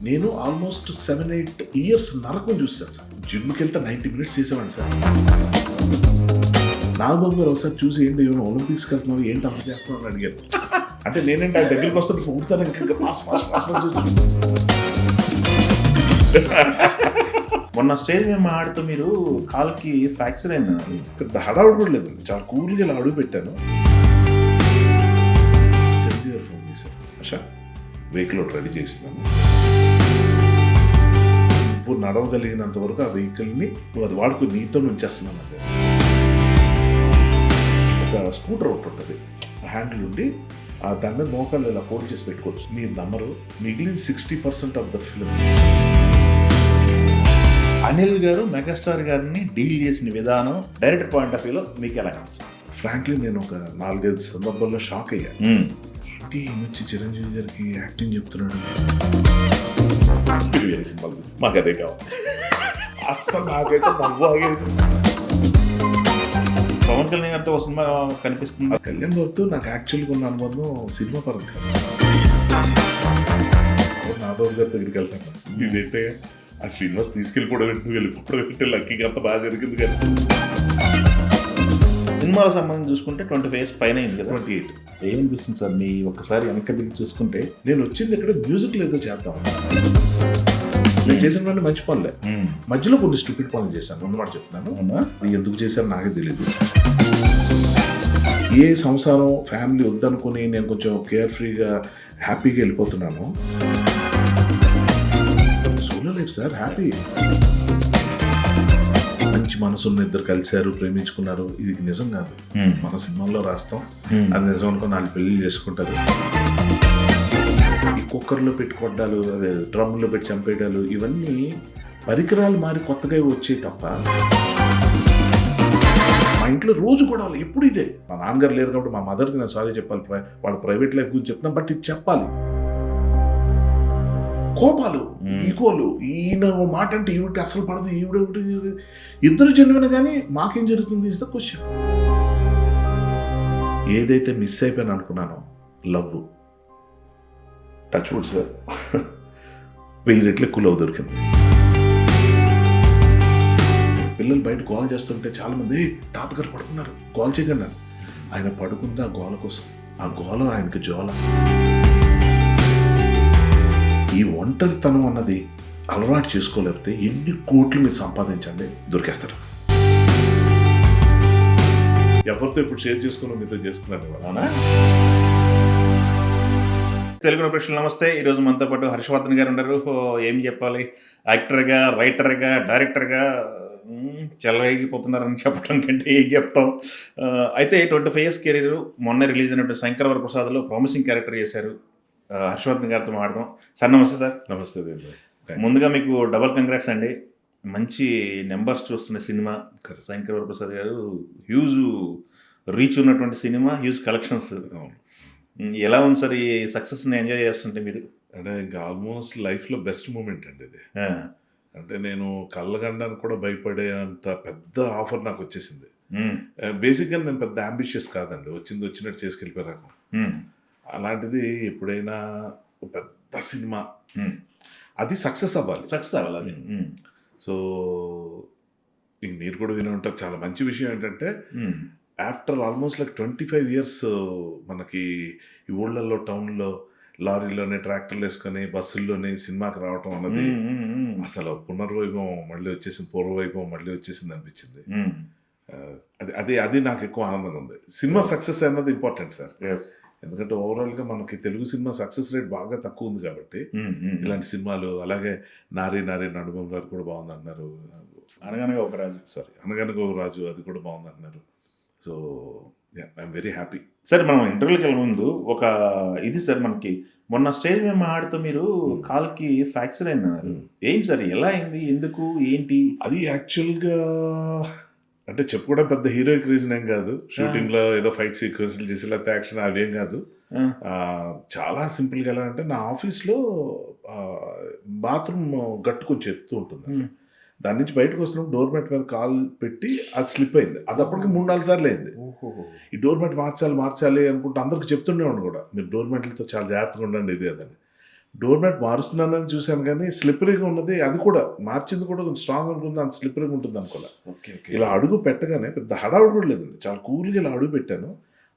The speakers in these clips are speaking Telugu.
నేను ఆల్మోస్ట్ 7-8 ఇయర్స్ నరకం చూసాను సార్. జిమ్కి వెళ్తే 90 మినిట్స్ చేసేవాడిని సార్. నాగబాబు గారు ఒకసారి చూసి ఏంటి ఏమైనా ఒలింపిక్స్కి వెళ్తున్నావు ఏంటి అంత చేస్తున్నావు అని అడిగారు. అంటే నేనంటే ఆయన దగ్గరికి వస్తుంటే ఊడతాను ఇంకా ఫాస్ట్ మొన్న స్టేజ్ మీద ఆడుతూ మీరు కాలుకి ఫ్రాక్చర్ అయింది. పెద్ద హడావుడు కూడా లేదు, చాలా కూల్గా ఇలా అడుగు పెట్టాను. చిరంజీవి గారు ఫోన్ చేశారు, అషా వెహికల్ ఒకటి రెడీ చేస్తున్నాను, నువ్వు నడవగలిగినంత వరకు ఆ వెహికల్ని నువ్వు అది వాడుకుని నీతో ఉంచేస్తున్నాను అంటే. ఒక స్కూటర్ ఒకటి ఉంటుంది, హ్యాండిల్ ఉండి దాని మీద మోకాళ్ళు ఇలా ఫోల్డ్ చేసి పెట్టుకోవచ్చు. మీరు నమ్మరు, మిగిలిన 60% ఆఫ్ ద ఫిల్మ్ అనిల్ గారు మెగాస్టార్ గారిని డీల్ చేసిన విధానం డైరెక్టర్ పాయింట్ ఆఫ్ వ్యూలో మీకు ఎలా అనిపించింది? ఫ్రాంక్లీ నేను ఒక 4-5 సందర్భాల్లో షాక్ అయ్యా. ఏంటి వచ్చి చిరంజీవి గారికి యాక్టింగ్ చెప్తున్నాడు, వెరీ సింపుల్, మాకు అదే కావాలి. అస్సలు నాకైతే నవ్వు ఆగేది. పవన్ కళ్యాణ్ గారితో ఒక సినిమా కనిపిస్తుంది. కళ్యాణ్ బాబుతో నాకు యాక్చువల్గా ఉన్న అనుబంధం సినిమా పరంగా కాదు. నాగబాబు గారి దగ్గరికి వెళ్తాను, ఇదేంటే ఆ శ్రీనివాస్ తీసుకెళ్ళిపోవడం వెళ్తే లక్కీగా అంత బాగా జరిగింది కదా. సినిమాల సంబంధించి చూసుకుంటే 25 years పైన అయింది కదా. 28. ఏమనిపిస్తుంది సార్ మీ ఒక్కసారి వెనక్కి దిగి చూసుకుంటే? నేను వచ్చింది ఇక్కడ మ్యూజిక్లో ఏదో చేద్దాం, నేను చేసిన మంచి పనులే, మధ్యలో కొన్ని స్టూపిడ్ పనులు చేశాను, ఉన్నమాట చెప్తున్నాను. అది ఎందుకు చేశాను నాకే తెలీదు. ఏ సంసారం ఫ్యామిలీ వద్దనుకుని నేను కొంచెం కేర్ ఫ్రీగా హ్యాపీగా వెళ్ళిపోతున్నాను. Solo life sir, happy. మంచి మనసున్న ఇద్దరు కలిశారు, ప్రేమించుకున్నారు, ఇది నిజం కాదు. మన సినిమాల్లో రాస్తాం, అది నిజం అనుకుని 4 పెళ్లి చేసుకుంటారు. ఈ కుక్కర్లో పెట్టి కొట్టాలు, అదే డ్రమ్లో పెట్టి చంపేయడాలు, ఇవన్నీ పరికరాలు మారి కొత్తగా వచ్చాయి తప్ప మా ఇంట్లో రోజు గొడవలు ఎప్పుడు ఇదే. మా నాన్నగారు లేరు కాబట్టి మా మదర్కి నేను సారీ చెప్పాలి, వాళ్ళ ప్రైవేట్ లైఫ్ గురించి చెప్తాను, బట్ ఇది చెప్పాలి. కోపాలు, ఈగోలు, ఈయన మాట అంటే ఈవిడికి అసలు పడదు, ఈవిడ ఇద్దరు జన్మన కానీ మాకేం జరుగుతుంది ఇస్ ద క్వశ్చన్. ఏదైతే మిస్ అయిపోయాను అనుకున్నానో లవ్, టచ్ వుడ్ సార్, 1000 రెట్లు ఎక్కువ లవ్ దొరికింది. పిల్లలు బయట కాల్ చేస్తుంటే చాలా మంది తాతగారు పడుకున్నారు కాల్ చేయకుండా, ఆయన పడుకుంది ఆ గోల కోసం, ఆ గోల ఆయనకి జోల. ఈ ఒంటరితనం అన్నది అలవాటు చేసుకోలేకపోతే ఎన్ని కోట్లు మీరు సంపాదించండి దొరికేస్తారు. ఎవరితో ఇప్పుడు షేర్ చేసుకున్నా మీతో చేసుకున్నాను. తెలుగు ప్రశ్నలు నమస్తే. ఈరోజు మనతో పాటు హర్షవర్ధన్ గారు ఉన్నారు. ఏం చెప్పాలి, యాక్టర్గా, రైటర్గా, డైరెక్టర్గా చెలగిపోతున్నారని చెప్పడం కంటే ఏం చెప్తాం. అయితే 25 years కెరీర్, మొన్న రిలీజ్ అయినటువంటి శంకర్ ప్రసాద్లో ప్రామిసింగ్ క్యారెక్టర్ చేశారు. హర్షవర్ధన్ గారితో మాట్లాడదాం. సార్ నమస్తే. సార్ నమస్తే. ముందుగా మీకు డబల్ కంగ్రాట్స్ అండి, మంచి నెంబర్స్ చూస్తున్న సినిమా శంకర్ ప్రసాద్ గారు. హ్యూజ్ రీచ్ ఉన్నటువంటి సినిమా, హ్యూజ్ కలెక్షన్స్. ఎలా ఉంది సార్ ఈ సక్సెస్ని ఎంజాయ్ చేస్తుంటే మీరు? అంటే ఇంకా ఆల్మోస్ట్ లైఫ్లో బెస్ట్ మూమెంట్ అండి ఇది. అంటే నేను కళ్ళగండానికి కూడా భయపడేంత పెద్ద ఆఫర్ నాకు వచ్చేసింది. బేసిక్గా నేను పెద్ద అంబిషియస్ కాదండి, వచ్చినట్టు చేసుకెళ్ళిపోయాను. అలాంటిది ఎప్పుడైనా పెద్ద సినిమా అది సక్సెస్ అవ్వాలి అది. సో ఇంక మీరు కూడా విని ఉంటారు. చాలా మంచి విషయం ఏంటంటే ఆఫ్టర్ ఆల్మోస్ట్ లైక్ 25 years మనకి ఈ ఊళ్ళల్లో, టౌన్లో లారీలోనే, ట్రాక్టర్లు వేసుకొని బస్సుల్లోనే సినిమాకి రావటం అన్నది అసలు పునర్వైభవం మళ్ళీ వచ్చేసింది, పూర్వవైభవం మళ్ళీ వచ్చేసింది అనిపించింది. అది నాకు ఎక్కువ ఆనందంగా ఉంది. సినిమా సక్సెస్ అన్నది ఇంపార్టెంట్ సార్, ఎందుకంటే ఓవరాల్గా మనకి తెలుగు సినిమా సక్సెస్ రేట్ బాగా తక్కువ ఉంది కాబట్టి ఇలాంటి సినిమాలు, అలాగే నారీ నడుమం గారు కూడా బాగుంది అన్నారు, అనగనగా ఒక రాజు అది కూడా బాగుంది అన్నారు. So I'm very happy. Sir మనం ఇంటర్వ్యూకి వెళ్ళే ముందు ఒక ఇది సార్, మనకి మొన్న స్టేజ్ మీద ఆడుతూ మీరు కాలుకి ఫ్రాక్చర్ అయింది అన్నారు. ఏంటి సార్, ఎలా అయింది, ఎందుకు, ఏంటి? అది యాక్చువల్గా అంటే చెప్పుకోవడం పెద్ద హీరోయిక్ రీజన్ ఏం కాదు. షూటింగ్లో ఏదో ఫైట్ సీక్వెన్స్లు చేసి లేకపోతే యాక్షన్ అవేం కాదు. చాలా సింపుల్గా ఎలా అంటే నా ఆఫీస్లో బాత్రూమ్ గట్టు కొంచెం ఎత్తు ఉంటుంది, దాని నుంచి బయటకు వస్తున్నప్పుడు డోర్ మ్యాట్ మీద కాలు పెట్టి అది స్లిప్ అయింది. అది అప్పటికి 3-4 సార్లు అయింది. ఈ డోర్ మ్యాట్ మార్చాలి అనుకుంటే అందరికి చెప్తుండేవాడు కూడా, మీరు డోర్ మ్యాట్లతో చాలా జాగ్రత్తగా ఉండండి ఇది అదని. డోర్ మ్యాట్ మారుస్తున్నానని చూశాను కానీ స్లిప్పరీగా ఉన్నది, అది కూడా మార్చింది కూడా కొంచెం స్ట్రాంగ్ అనుకుంది, అంత స్లిప్పరీగా ఉంటుంది అనుకోలే. Okay okay. ఇలా అడుగు పెట్టగానే పెద్ద హడావుడు కూడా లేదండి, చాలా కూల్గా ఇలా అడుగు పెట్టాను.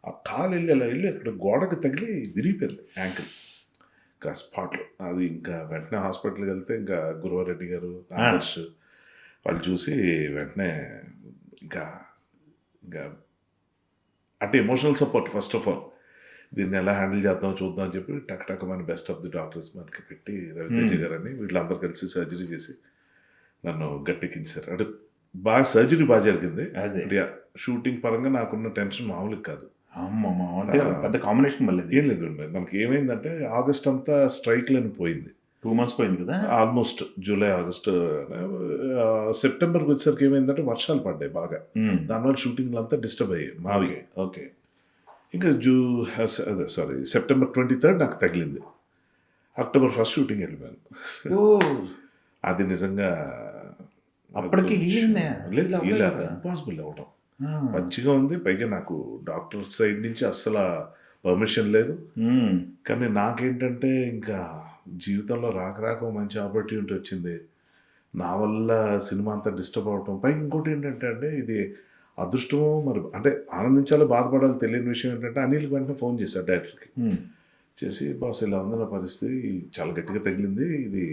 ఆ కాలు వెళ్ళి అలా వెళ్ళి అక్కడ గోడకు తగిలి విరిగిపోయింది యాంకిల్ ఇంకా స్పాట్లో. అది ఇంకా వెంటనే హాస్పిటల్కి వెళ్తే ఇంకా గురువారెడ్డి గారు, ఆదర్శ్ వాళ్ళు చూసి వెంటనే ఇంకా ఇంకా అంటే emotional support first of all, దీన్ని ఎలా హ్యాండిల్ చేద్దాం చూద్దాం అని చెప్పి టక్ మన బెస్ట్ ఆఫ్ ది డాక్టర్స్ మనకి పెట్టి రవితేజ గారని వీళ్ళందరూ కలిసి సర్జరీ చేసి నన్ను గట్టెక్కించారు. అంటే బాగా సర్జరీ బాగా జరిగింది. షూటింగ్ పరంగా నాకున్న టెన్షన్ మామూలుగా కాదు. అంటే పెద్ద కాంబినేషన్ మళ్ళీ ఏం లేదు, మనకి ఏమైందంటే ఆగస్ట్ అంతా స్ట్రైక్లని పోయింది, 2 months పోయింది కదా ఆల్మోస్ట్ జూలై ఆగస్ట్. సెప్టెంబర్కి వచ్చేసరికి ఏమైందంటే వర్షాలు పడ్డాయి బాగా, దానివల్ల షూటింగ్లు అంతా డిస్టర్బ్ అయ్యాయి మావి. ఓకే. ఇంకా సెప్టెంబర్ 23rd నాకు తగిలింది, అక్టోబర్ 1st షూటింగ్ వెళ్ళిపోయాను. అది నిజంగా అప్పటికి ఇలా ఇంపాసిబుల్ అవ్వడం మంచిగా ఉంది. పైగా నాకు డాక్టర్ సైడ్ నుంచి అస్సలు పర్మిషన్ లేదు. కానీ నాకేంటంటే ఇంకా జీవితంలో రాక మంచి ఆపర్చునిటీ వచ్చింది, నా వల్ల సినిమా అంతా డిస్టర్బ్ అవటం. పైగా ఇంకోటి ఏంటంటే అంటే ఇది అదృష్టమో మరి అంటే ఆనందించాలో బాధపడాలో తెలియని విషయం ఏంటంటే అనిల్కి వెంటనే ఫోన్ చేశారు డైరెక్టర్కి, చేసి బాస్ ఇలా ఉంది నా పరిస్థితి, చాలా గట్టిగా తగిలింది, ఇది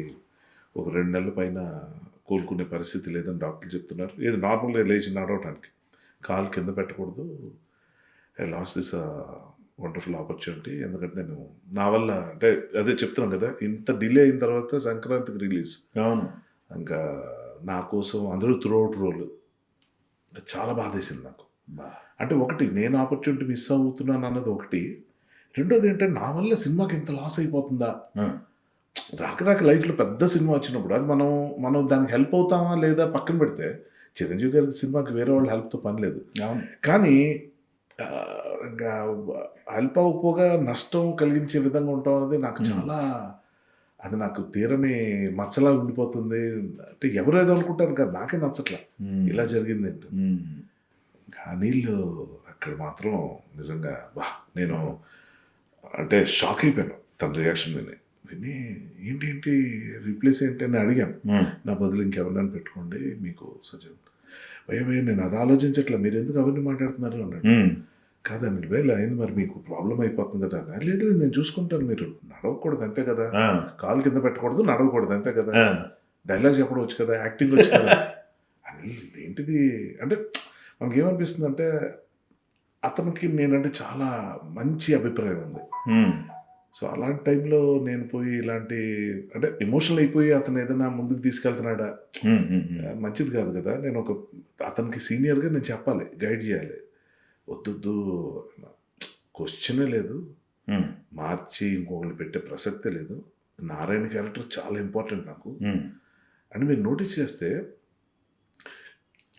ఒక 2 నెలల పైన కోలుకునే పరిస్థితి లేదని డాక్టర్లు చెప్తున్నారు, ఏది నార్మల్గా లేచి నడవటానికి కాలు కింద పెట్టకూడదు, I lose this wonderful opportunity. ఎందుకంటే నేను నా వల్ల అంటే అదే చెప్తున్నాను కదా, ఇంత డిలే అయిన తర్వాత సంక్రాంతికి రిలీజ్, ఇంకా నా కోసం అందరూ త్రూఅవుట్ రోల్, చాలా బాధ వేసింది నాకు. అంటే ఒకటి నేను ఆపర్చునిటీ మిస్ అవుతున్నాను అన్నది ఒకటి, రెండోది ఏంటంటే నా వల్ల సినిమాకి ఇంత లాస్ అయిపోతుందా. రాక లైఫ్లో పెద్ద సినిమా వచ్చినప్పుడు అది మనం దానికి హెల్ప్ అవుతామా లేదా పక్కన పెడితే, చిరంజీవి గారికి సినిమాకి వేరే వాళ్ళ హెల్ప్తో పని లేదు, కానీ ఇంకా హెల్ప్ అవ్వకపోగా నష్టం కలిగించే విధంగా ఉండటం అనేది నాకు చాలా, అది నాకు తీరని మచ్చలా ఉండిపోతుంది. అంటే ఎవరు ఏదో అనుకుంటారు కదా, నాకే నచ్చట్లా ఇలా జరిగింది అంటే. ఇంకా నీళ్ళు అక్కడ మాత్రం నిజంగా నేను అంటే షాక్ అయిపోయాను తన రియాక్షన్ విని ఏంటి రీప్లేస్ ఏంటి అని అడిగాను. నా బదులు ఇంకెవరినైనా పెట్టుకోండి మీకు సజెషన్. భయ నేను అది ఆలోచించట్లా, మీరు ఎందుకు అవన్నీ మాట్లాడుతున్నారు అన్నాడు. కాదండి వేలు అయింది, మరి మీకు ప్రాబ్లం అయిపోతుంది కదా. లేదు నేను చూసుకుంటాను, మీరు నడవకూడదు అంతే కదా, కాలు కింద పెట్టకూడదు, నడవకూడదు అంతే కదా, డైలాగ్ చెప్పడం వచ్చు కదా, యాక్టింగ్ వచ్చు కదా అని. ఏంటిది అంటే మనకేమనిపిస్తుంది అంటే అతనికి నేనంటే చాలా మంచి అభిప్రాయం ఉంది. సో అలాంటి టైంలో నేను పోయి ఇలాంటి అంటే ఎమోషనల్ అయిపోయి అతను ఏదైనా ముందుకు తీసుకెళ్తున్నాడా, మంచిది కాదు కదా. నేను అతనికి సీనియర్గా నేను చెప్పాలి, గైడ్ చేయాలి. వద్దు క్వశ్చనే లేదు, మార్చి ఇంకొకరిని పెట్టే ప్రసక్తే లేదు, నారాయణ క్యారెక్టర్ చాలా ఇంపార్టెంట్ నాకు అని మీరు నోటీస్ చేస్తే.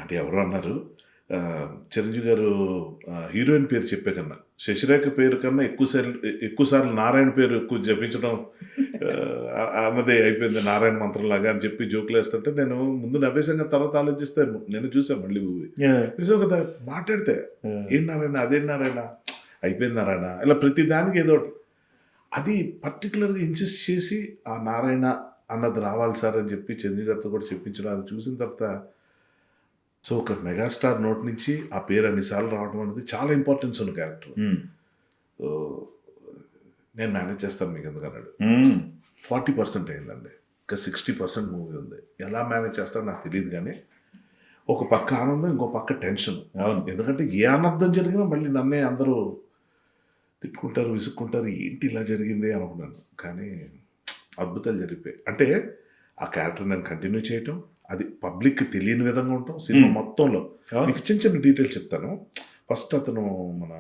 అంటే ఎవరు అన్నారు, చిరంజీవి గారు హీరోయిన్ పేరు చెప్పే కన్నా శశిరేఖ పేరు కన్నా ఎక్కువసార్లు నారాయణ పేరు ఎక్కువ జపించడం అన్నదే అయిపోయింది, నారాయణ మంత్రంలాగా అని చెప్పి జోకులు వేస్తుంటే నేను ముందు నవ్వేసంగా తర్వాత ఆలోచిస్తే నేను చూసాను మళ్ళీ మూవీ నిజం కదా. మాట్లాడితే ఏం నారాయణ, అదేం నారాయణ, అయిపోయింది నారాయణ, ఇలా ప్రతి దానికి ఏదో అది పర్టికులర్గా ఇన్సిస్ట్ చేసి ఆ నారాయణ అన్నది రావాలి సార్ అని చెప్పి చిరంజీవి గారితో కూడా చెప్పించడం. అది చూసిన తర్వాత సో ఒక మెగాస్టార్ నోట్ నుంచి ఆ పేరు అన్నిసార్లు రావడం అనేది చాలా ఇంపార్టెన్స్ ఉన్న క్యారెక్టర్. సో నేను మేనేజ్ చేస్తాను మీకు ఎందుకన్నాడు. 40% అయిందండి, ఇంకా 60% మూవీ ఉంది. ఎలా మేనేజ్ చేస్తాడో నాకు తెలియదు, కానీ ఒక పక్క ఆనందం, ఇంకో పక్క టెన్షన్. ఎందుకంటే ఏ అనర్థం జరిగినా మళ్ళీ నన్నే అందరూ తిట్టుకుంటారు, విసుక్కుంటారు, ఏంటి ఇలా జరిగింది అనుకున్నాను. కానీ అద్భుతాలు జరిగిపోయాయి. అంటే ఆ క్యారెక్టర్ నేను కంటిన్యూ చేయటం, అది పబ్లిక్కి తెలియని విధంగా ఉంటాం. సినిమా మొత్తంలో మీకు చిన్న డీటెయిల్స్ చెప్తాను. ఫస్ట్ అతను మన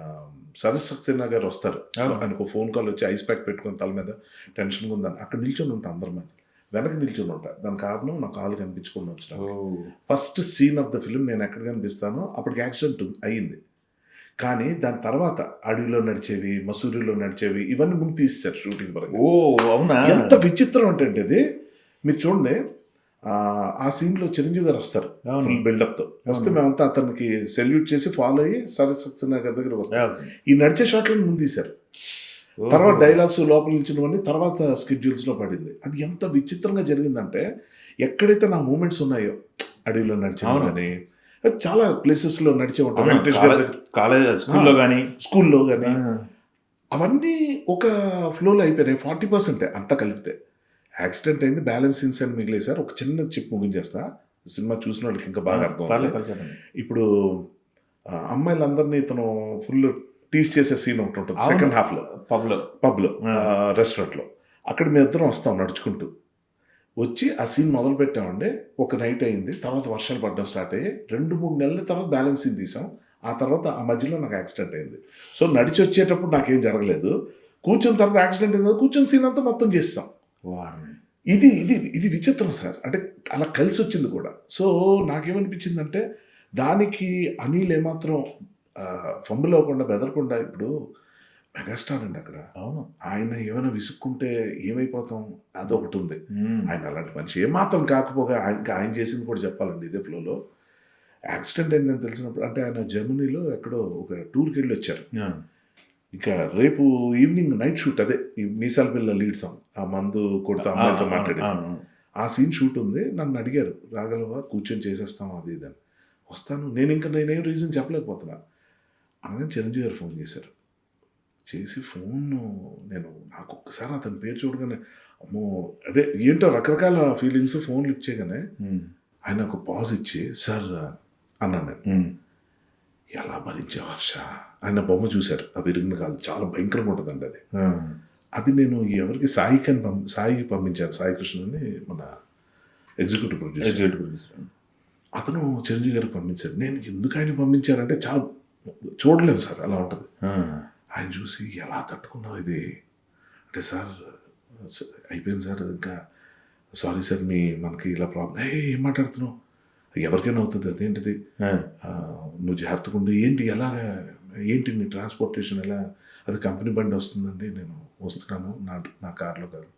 సరస్ సక్సేనా గారు వస్తారు, ఆయనకు ఫోన్ కాల్ వచ్చి ఐస్ ప్యాక్ పెట్టుకుని తల మీద టెన్షన్గా ఉందని అక్కడ నిల్చొని ఉంటా, అందరి మీద వెనక నిల్చొని ఉంటా. దాని కారణం నా కాలు కనిపించకుండా వచ్చిన first scene of the film నేను ఎక్కడ కనిపిస్తానో అప్పటికి యాక్సిడెంట్ అయ్యింది. కానీ దాని తర్వాత అడవిలో నడిచేవి, మసూరిలో నడిచేవి ఇవన్నీ ముందు తీసేశారు షూటింగ్ పరంగా. ఎంత విచిత్రం అంటే అది మీరు చూడండి. ఆ సీన్లో చిరంజీవి గారు వస్తారు ఫుల్ బిల్డప్తో వస్తే మేమంతా అతనికి సెల్యూట్ చేసి ఫాలో అయ్యి సరస్ సక్సేనా గారి దగ్గర వస్తాం. ఈ నడిచే షాట్లను ముందు తీశారు. తర్వాత డైలాగ్స్ లోపల నుంచినవన్నీ తర్వాత స్కెడ్యూల్స్లో పడింది. అది ఎంత విచిత్రంగా జరిగిందంటే ఎక్కడైతే నా మూమెంట్స్ ఉన్నాయో అడవిలో నడిచిన కానీ చాలా ప్లేసెస్లో నడిచే ఉంటాను. వెంకటేష్ గారి దగ్గర కాలేజ్ స్కూల్లో కానీ స్కూల్లో కానీ అవన్నీ ఒక ఫ్లోలో అయిపోయినాయి. 40% అంతా కలిపితే. యాక్సిడెంట్ అయింది, బ్యాలెన్స్ సీన్స్ అని మిగిలేసారు. ఒక చిన్న చిప్ ముగించేస్తా, సినిమా చూసిన వాళ్ళకి ఇంకా బాగా అర్థం అవుతుంది. ఇప్పుడు అమ్మాయిలందరినీ ఇతను ఫుల్ టీస్ చేసే సీన్ ఒకటి ఉంటుంది సెకండ్ హాఫ్లో, పబ్లో రెస్టారెంట్లో. అక్కడ మేము ఇద్దరం వస్తాం నడుచుకుంటూ వచ్చి ఆ సీన్ మొదలు పెట్టామండి. ఒక నైట్ అయింది, తర్వాత వర్షాలు పడడం స్టార్ట్ అయ్యి 2-3 నెలల తర్వాత బ్యాలెన్స్ సీన్ తీసాం. ఆ తర్వాత ఆ మధ్యలో నాకు యాక్సిడెంట్ అయింది. సో నడిచి వచ్చేటప్పుడు నాకేం జరగలేదు, కూర్చున్న తర్వాత యాక్సిడెంట్ అయింది, కూర్చున్న సీన్ అంతా మొత్తం చేస్తాం. ఇది ఇది ఇది విచిత్రం సార్, అంటే అలా కలిసి వచ్చింది కూడా. సో నాకేమనిపించిందంటే దానికి అనిల్ ఏమాత్రం ఫంబుల్ అవ్వకుండా బెదరకుండా, ఇప్పుడు మెగాస్టార్ అండి అక్కడ, ఆయన ఏమైనా విసుక్కుంటే ఏమైపోతాం అదొకటి ఉంది. ఆయన అలాంటి మనిషి ఏమాత్రం కాకపోగా ఇంకా ఆయన చేసింది కూడా చెప్పాలండి ఇదే ఫ్లోలో. యాక్సిడెంట్ అయిందని తెలిసినప్పుడు, అంటే ఆయన జర్మనీలో ఎక్కడో ఒక టూర్కి వెళ్ళి వచ్చారు. ఇంకా రేపు ఈవినింగ్ నైట్ షూట్, అదే ఈ మీసాల పిల్ల లీడ్ సాంగ్, ఆ మందు కొడుతూ అమ్మాయితో మాట్లాడి ఆ సీన్ షూట్ ఉంది. నన్ను అడిగారు, రాగలవా, కూర్చొని చేసేస్తాం అది ఇదని. వస్తాను, నేనేం రీజన్ చెప్పలేకపోతున్నా అనగానే చిరంజీవి గారు ఫోన్ చేశారు. చేసి నాకు ఒక్కసారి అతని పేరు చూడగానే అమ్మో, అదే ఏంటో రకరకాల ఫీలింగ్స్. ఫోన్ లిఫ్ట్ చేయగానే ఆయన ఒక పాజ్ ఇచ్చి సార్ అన్నాను నేను. ఎలా భరించే వర్ష, ఆయన బొమ్మ చూశారు, ఆ విరిగిన కాదు, చాలా భయంకరంగా ఉంటుందండి అది. అది నేను ఎవరికి సాయికి పంపించాను, సాయి కృష్ణ అని మన ఎగ్జిక్యూటివ్ ప్రొడ్యూసర్. అతను చిరంజీవి గారికి పంపించాడు. నేను ఎందుకు ఆయన పంపించారంటే చాలా చూడలేము సార్, అలా ఉంటుంది. ఆయన చూసి ఎలా తట్టుకున్నావు ఇది అంటే, సార్ అయిపోయింది సార్, ఇంకా సారీ సార్ మనకి ఇలా ప్రాబ్లం. ఏం మాట్లాడుతున్నావు, ఎవరికైనా అవుతుంది, అదేంటిది, నువ్వు జాగ్రత్తగా ఉండి, ఏంటి నీ ట్రాన్స్పోర్టేషన్ ఎలా, అది కంపెనీ బండి వస్తుందండి, నేను వస్తున్నాను నా కార్లో కాదు.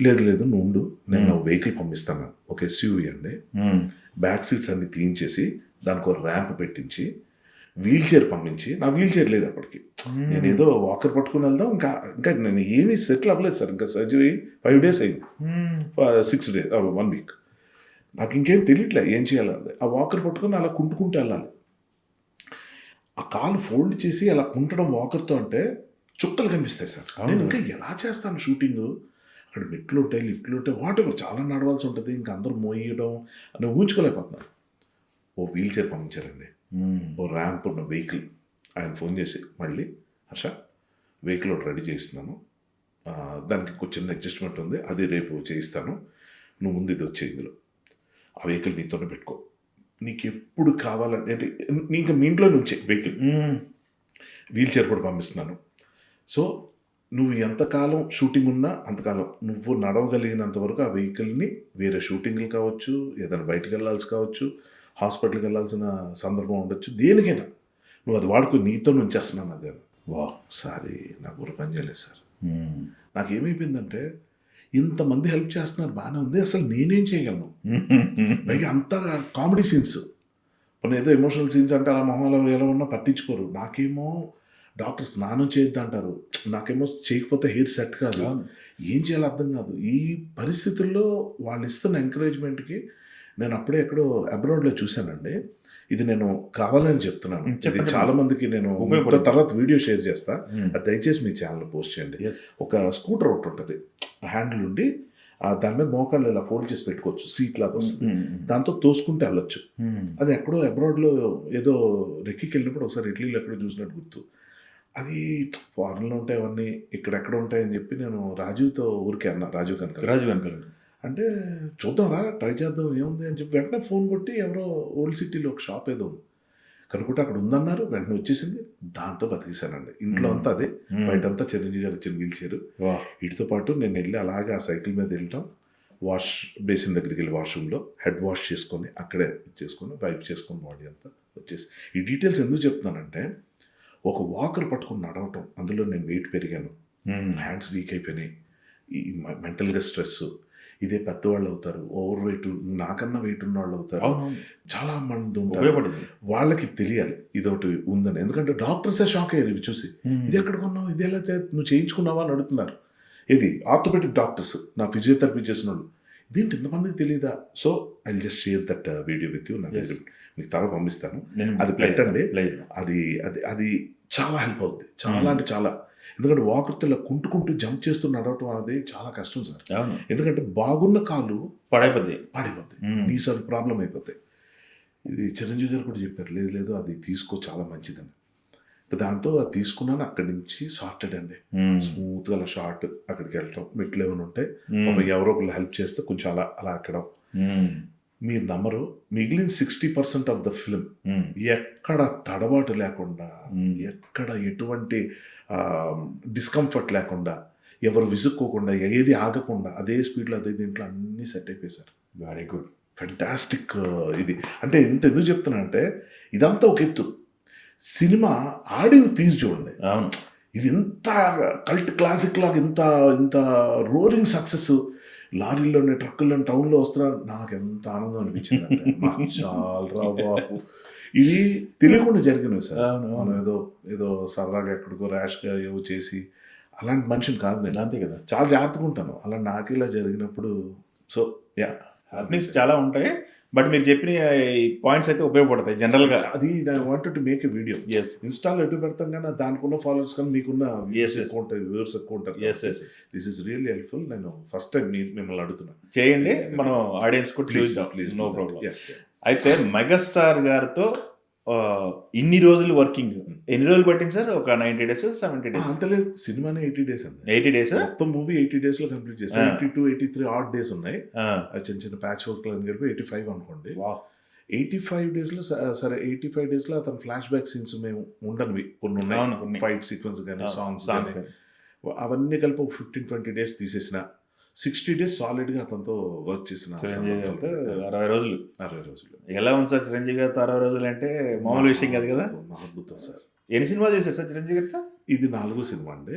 లేదు నువ్వు ఉండు, నేను వెహికల్ పంపిస్తాను, ఒక ఎస్యూవీ అండి, బ్యాక్ సీట్స్ అన్ని తీయించేసి దానికి ఒక ర్యాంప్ పెట్టించి వీల్ చైర్ పంపించి, నా వీల్ చైర్ లేదు అప్పటికి, నేను ఏదో వాకర్ పట్టుకుని వెళ్దాం, ఇంకా నేను ఏమీ సెటిల్ అవ్వలేదు సార్, ఇంకా సర్జరీ 5 days అయింది, 6 days 1 week. నాకు ఇంకేం తెలియట్లే ఏం చేయాలి. ఆ వాకర్ పట్టుకొని అలా కుంటుకుంటూ వెళ్ళాలి. ఆ కాలు ఫోల్డ్ చేసి అలా కుంటడం వాకర్తో అంటే చుక్కలు కనిపిస్తాయి సార్. నేను ఇంకా ఎలా చేస్తాను షూటింగ్, అక్కడ మెట్లు ఉంటాయి, లిఫ్ట్లు ఉంటాయి, వాటెవర్ చాలా నడవాల్సి ఉంటుంది, ఇంకా అందరూ మోయడం అని ఊహించుకోలేకపోతున్నారు. ఓ వీల్ చైర్ పంపించారండి, ఓ ర్యాంప్ ఉన్న వెహికల్. ఆయన ఫోన్ చేసి మళ్ళీ, హర్ష వెహికల్ ఒకటి రెడీ చేస్తున్నాను, దానికి ఒక చిన్న అడ్జస్ట్మెంట్ ఉంది, అది రేపు చేయిస్తాను, నువ్వు ముందు ఇది వచ్చే ఇందులో ఆ వెహికల్ నీతోనే పెట్టుకో, నీకు ఎప్పుడు కావాలంటే అంటే ఇంకా మీ ఇంట్లో నుంచే వెహికల్, వీల్ చైర్ కూడా పంపిస్తున్నాను. సో నువ్వు ఎంతకాలం షూటింగ్ ఉన్నా అంతకాలం నువ్వు నడవగలిగినంత వరకు ఆ వెహికల్ని వేరే షూటింగ్లు కావచ్చు, ఏదైనా బయటకు వెళ్ళాల్సి కావచ్చు, హాస్పిటల్కి వెళ్ళాల్సిన సందర్భం ఉండొచ్చు, దేనికైనా నువ్వు అది వాడుకో, నీతో నుంచేస్తున్నాను అదే. సారీ నాకు ఒక పని చేయలేదు సార్. నాకేమైపోయిందంటే ఇంతమంది హెల్ప్ చేస్తున్నారు, బాగానే ఉంది, అసలు నేనేం చేయగలను, పైగా అంతా కామెడీ సీన్స్, కొన్ని ఏదో ఎమోషనల్ సీన్స్ అంటే అలా మొహంలో ఎలా ఉన్నా పట్టించుకోరు. నాకేమో డాక్టర్ స్నానం చేయొద్దు అంటారు, నాకేమో చేయకపోతే హెయిర్ సెట్ కాదు, ఏం చేయాలో అర్థం కాదు. ఈ పరిస్థితుల్లో వాళ్ళు ఇస్తున్న ఎంకరేజ్మెంట్కి నేను అప్పుడే ఎక్కడో అబ్రాడ్లో చూశానండి, ఇది నేను కావాలని చెప్తున్నాను, ఇది చాలా మందికి నేను తర్వాత వీడియో షేర్ చేస్తా, అది దయచేసి మీ ఛానల్లో పోస్ట్ చేయండి. ఒక స్కూటర్ ఒకటి ఉంటుంది, హ్యాండిల్ ఉండి దాని మీద మోకాళ్ళు ఇలా ఫోల్డ్ చేసి పెట్టుకోవచ్చు, సీట్ లాగా వస్తుంది, దాంతో తోసుకుంటే వెళ్ళొచ్చు. అది ఎక్కడో అబ్రాడ్లో ఏదో రెక్కికి వెళ్ళినప్పుడు ఒకసారి ఇడ్లీలో ఎక్కడో చూసినట్టు గుర్తు. అది ఫారెన్లో ఉంటాయి అవన్నీ, ఇక్కడెక్కడ ఉంటాయని చెప్పి నేను రాజీవ్తో ఊరికే అన్నా, రాజీవ్ కనక అంటే చూద్దాంరా ట్రై చేద్దాం ఏముంది అని చెప్పి వెంటనే ఫోన్ కొట్టి ఎవరో ఓల్డ్ సిటీలో ఒక షాప్ ఏదో కనుక్కుంటే అక్కడ ఉందన్నారు, వెంటనే వచ్చేసింది, దాంతో బతికేశానండి. ఇంట్లో అంతా అదే, బయటంతా చిరంజీవి గారు ఇచ్చిన వీల్ చైర్, వీటితో పాటు నేను వెళ్ళి అలాగే ఆ సైకిల్ మీద వెళ్ళటం, వాష్ బేసిన్ దగ్గరికి వెళ్ళి వాష్రూమ్లో హెడ్ వాష్ చేసుకొని అక్కడే చేసుకొని వైప్ చేసుకొని బాడీ అంతా వచ్చేసి. ఈ డీటెయిల్స్ ఎందుకు చెప్తున్నానంటే, ఒక వాకర్ పట్టుకుని నడవటం, అందులో నేను వెయిట్ పెరిగాను, హ్యాండ్స్ వీక్ అయిపోయినాయి, ఈ మెంటల్గా స్ట్రెస్, ఇదే పెద్దవాళ్ళు అవుతారు, ఓవర్ వెయిట్, నాకన్నా వెయిట్ ఉన్న వాళ్ళు అవుతారు, అవునవును. చాలా మంది ఉంటారు. ఉపయోగపడింది. వాళ్ళకి తెలియాలి ఇదొకటి ఉందని. ఎందుకంటే డాక్టర్సే షాక్ అయ్యారు ఇవి చూసి. ఇది ఎక్కడ కొన్నావు, ఇది ఎలా నువ్వు చేయించుకున్నావా అని అడుగుతున్నారు. ఇది ఆర్థోపెడిక్ డాక్టర్స్, నా ఫిజియోథెరపీ చేసిన వాళ్ళు, ఇదేంటి ఇంతమందికి తెలియదా. So I just share that video with you. నా దగ్గర మీకు తర్వాత పంపిస్తాను, అది పెట్టండి. అది అది అది చాలా హెల్ప్ అవుద్ది, చాలా అంటే చాలా. ఎందుకంటే వాకర్తో కుంటుకుంటూ జంప్ చేస్తూ నడవటం అనేది చాలా కష్టం సార్. ఎందుకంటే బాగున్న కాలు పాడైపోద్ది, నీస్ అవి ప్రాబ్లం అయిపోతాయి. ఇది చిరంజీవి గారు కూడా చెప్పారు, లేదు లేదు అది తీసుకో చాలా మంచిదని. దాంతో అది తీసుకున్నాను. అక్కడి నుంచి సార్టెడ్ అండి, స్మూత్గా అలా షార్ట్ అక్కడికి వెళ్ళటం, మెట్లు ఏమైనా ఉంటే ఎవరో ఒకళ్ళు హెల్ప్ చేస్తే కొంచెం అలా అలా ఎక్కడం. మీరు నమ్మరు, మిగిలిన 60% ఆఫ్ ద ఫిల్మ్ ఎక్కడ తడబాటు లేకుండా, ఎక్కడ ఎటువంటి డిస్కంఫర్ట్ లేకుండా, ఎవరు విసుక్కోకుండా, ఏది ఆగకుండా అదే స్పీడ్లో అదే దీంట్లో అన్నీ సెట్ అయిపోయారు. Very good, fantastic. ఇది అంటే ఇంత ఎందుకు చెప్తున్నా అంటే, ఇదంతా ఒక ఎత్తు, సినిమా ఆడిన తీరు చూడండి. ఇది ఇంత కల్ట్ క్లాసిక్ లాగా ఇంత ఇంత రోరింగ్ సక్సెస్, లారీల్లోనే ట్రక్కుల్లోనే టౌన్లో వస్తున్నా, నాకు ఎంత ఆనందం అనిపించింది అంటే, చాలా బాబు ఇది తెలియకుండా జరిగినవి సార్. మనం ఏదో ఏదో సరదాగా ఎక్కడికో ర్యాష్గా ఏవో చేసి అలాంటి మనిషిని కాదు నేను. అంతే కదా, చాలా జాగ్రత్తగా ఉంటాను. అలా నాకు ఇలా జరిగినప్పుడు సో యా హ్యాపీనెస్ చాలా ఉంటాయి. బట్ మీరు చెప్పిన పాయింట్స్ అయితే ఉపయోగపడతాయి జనరల్గా. అది I wanted to make a video. ఇన్స్టాలో ఎటు పెడతాం కానీ దానికి ఉన్న ఫాలోవర్స్ కానీ మీకున్న ఎక్కువ ఉంటాయి, వ్యూవర్స్ ఎక్కువ ఉంటారు. This is really helpful. నేను ఫస్ట్ టైం మిమ్మల్ని అడుగుతున్నాను, చేయండి, మనం ఆడియన్స్ కూడా చూద్దాం, ప్లీజ్, నో ప్రాబ్లం. అయితే మెగాస్టార్ గారితో ఇన్ని రోజులు వర్కింగ్, ఎన్ని రోజులు పట్టింది సార్? ఒక 90 days 70 days? అంతలేదు, సినిమానే 80 days అండి. 80 days మొత్తం మూవీ 80 days లో కంప్లీట్ చేసి 82, 83 ఆడ్ డేస్ ఉన్నాయి. చిన్న చిన్న ప్యాచ్ వర్క్ అని కలిపి 85 అనుకోండి. 85 days లో సరే 85 days లో అతను ఫ్లాష్ బ్యాక్ సీన్స్ మేము ఉండనివి కొన్ని ఉన్నాయి, ఫైట్ సీక్వెన్స్ కానీ సాంగ్స్ కానీ అవన్నీ కలిపి ఒక 15-20 days తీసేసిన, 60 days సాలిడ్గా అతనితో వర్క్ చేసిన. 60 రోజులు. ఎలా ఉంది సార్ చిరంజీవి గారితో 60 రోజులు అంటే మామూలు విషయం కాదు కదా. అద్భుతం సార్. ఎన్ని సినిమాలు చేశారు సార్ చిరంజీవి గారితో? ఇది 4వ సినిమా అండి.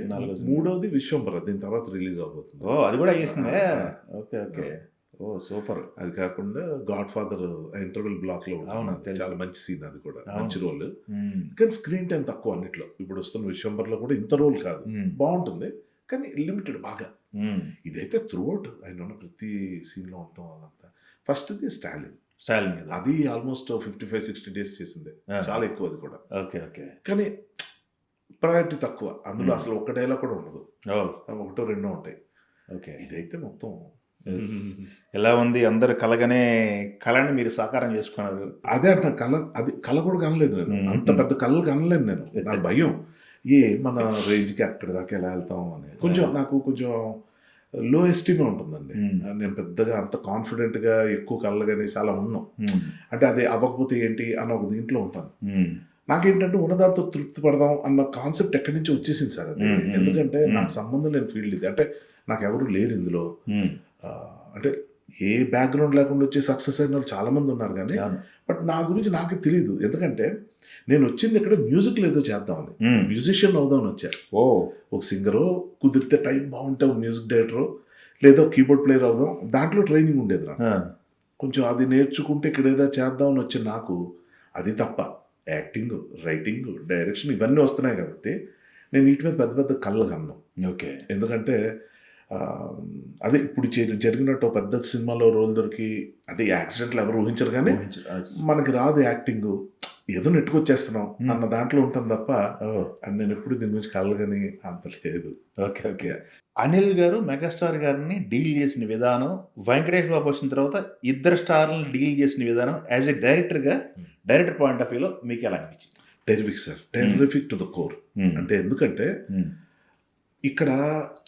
3వది విశ్వంబర, దీని తర్వాత రిలీజ్ అవబోతుంది. ఓ, అది కూడా అయ్యేసిందే. ఓకే ఓకే, ఓ సూపర్. అది కాకుండా గాడ్ ఫాదర్ ఇంటర్వెల్ బ్లాక్ లో చాలా మంచి సీన్, అది కూడా మంచి రోల్. కానీ స్క్రీన్ టైం తక్కువ అన్నిట్లో. ఇప్పుడు వస్తున్న విశ్వంబర్లో కూడా ఇంత రోల్ కాదు, బాగుంటుంది కానీ లిమిటెడ్ బాగా. ఇదైతే త్రూఅవుట్ ఆయన ఉన్న ప్రతి సీన్లో ఉండటం అదంతా. ఫస్ట్ది స్టాలిన్, అది ఆల్మోస్ట్ 55-60 days చేసింది, చాలా ఎక్కువ అది కూడా. ఓకే ఓకే, కానీ ప్రయారిటీ తక్కువ అందులో. అసలు ఒక్క డైలాగ్ కూడా ఉండదు, ఒకటో రెండో ఉంటాయి. ఓకే, ఇదైతే మొత్తం ఎలా ఉంది? అందరు కలగనే కళని మీరు సాకారం చేసుకున్నారు. అదే అంట, అది కళ కూడా కనలేదు నేను, అంత పెద్ద కళలు కనలేను నేను. నాకు భయం, మన రేంజ్కి అక్కడి దాకా ఎలా వెళ్తాం అని. కొంచెం నాకు కొంచెం లో ఎస్టీమే ఉంటుందండి. నేను పెద్దగా అంత కాన్ఫిడెంట్గా ఎక్కువ కళ్ళగానే చాలా ఉన్నాం. అంటే అది అవ్వకపోతే ఏంటి అన్న ఒక దీంట్లో ఉంటాను. నాకేంటంటే ఉన్నదాంతో తృప్తి పడదాం అన్న కాన్సెప్ట్ ఎక్కడి నుంచి వచ్చేసింది సార్ అది. ఎందుకంటే నాకు సంబంధం లేని ఫీల్డ్ ఇది. అంటే నాకు ఎవరు లేరు ఇందులో. అంటే ఏ బ్యాక్గ్రౌండ్ లేకుండా వచ్చి సక్సెస్ అయిన వాళ్ళు చాలా మంది ఉన్నారు కానీ, బట్ నా గురించి నాకే తెలియదు. ఎందుకంటే నేను వచ్చింది ఇక్కడ మ్యూజిక్లో ఏదో చేద్దామని, మ్యూజిషియన్ అవుదామని వచ్చారు. ఒక సింగరో, కుదిరితే టైం బాగుంటే మ్యూజిక్ డైరెక్టరో, లేదా కీబోర్డ్ ప్లేయర్ అవుదాం, దాంట్లో ట్రైనింగ్ ఉండేది నాకు. కొంచెం అది నేర్చుకుంటే ఇక్కడ ఏదో చేద్దామని వచ్చి నాకు అది తప్ప యాక్టింగ్, రైటింగ్, డైరెక్షన్ ఇవన్నీ వస్తున్నాయి కాబట్టి నేను వీటి మీద పెద్ద పెద్ద కళ్ళు కన్నాను. ఓకే, ఎందుకంటే అదే ఇప్పుడు జరిగినట్టు పెద్ద సినిమాలో రోల్ దొరికి, అంటే యాక్సిడెంట్లు ఎవరు ఊహించరు కానీ మనకి రాదు యాక్టింగ్, ఏదో నెట్టుకొచ్చేస్తున్నాం అన్న దాంట్లో ఉంటుంది తప్ప నేను ఎప్పుడు దీని గురించి కలగని అంత లేదు. Okay okay. అనిల్ గారు మెగాస్టార్ గారిని డీల్ చేసిన విధానం, వెంకటేష్ బాబు వచ్చిన తర్వాత ఇద్దరు స్టార్లను డీల్ చేసిన విధానం యాజ్ ఎ డైరెక్టర్గా, డైరెక్టర్ పాయింట్ ఆఫ్ వ్యూలో మీకు ఎలా అనిపించింది? Terrific sir, terrific to the core. అంటే ఎందుకంటే ఇక్కడ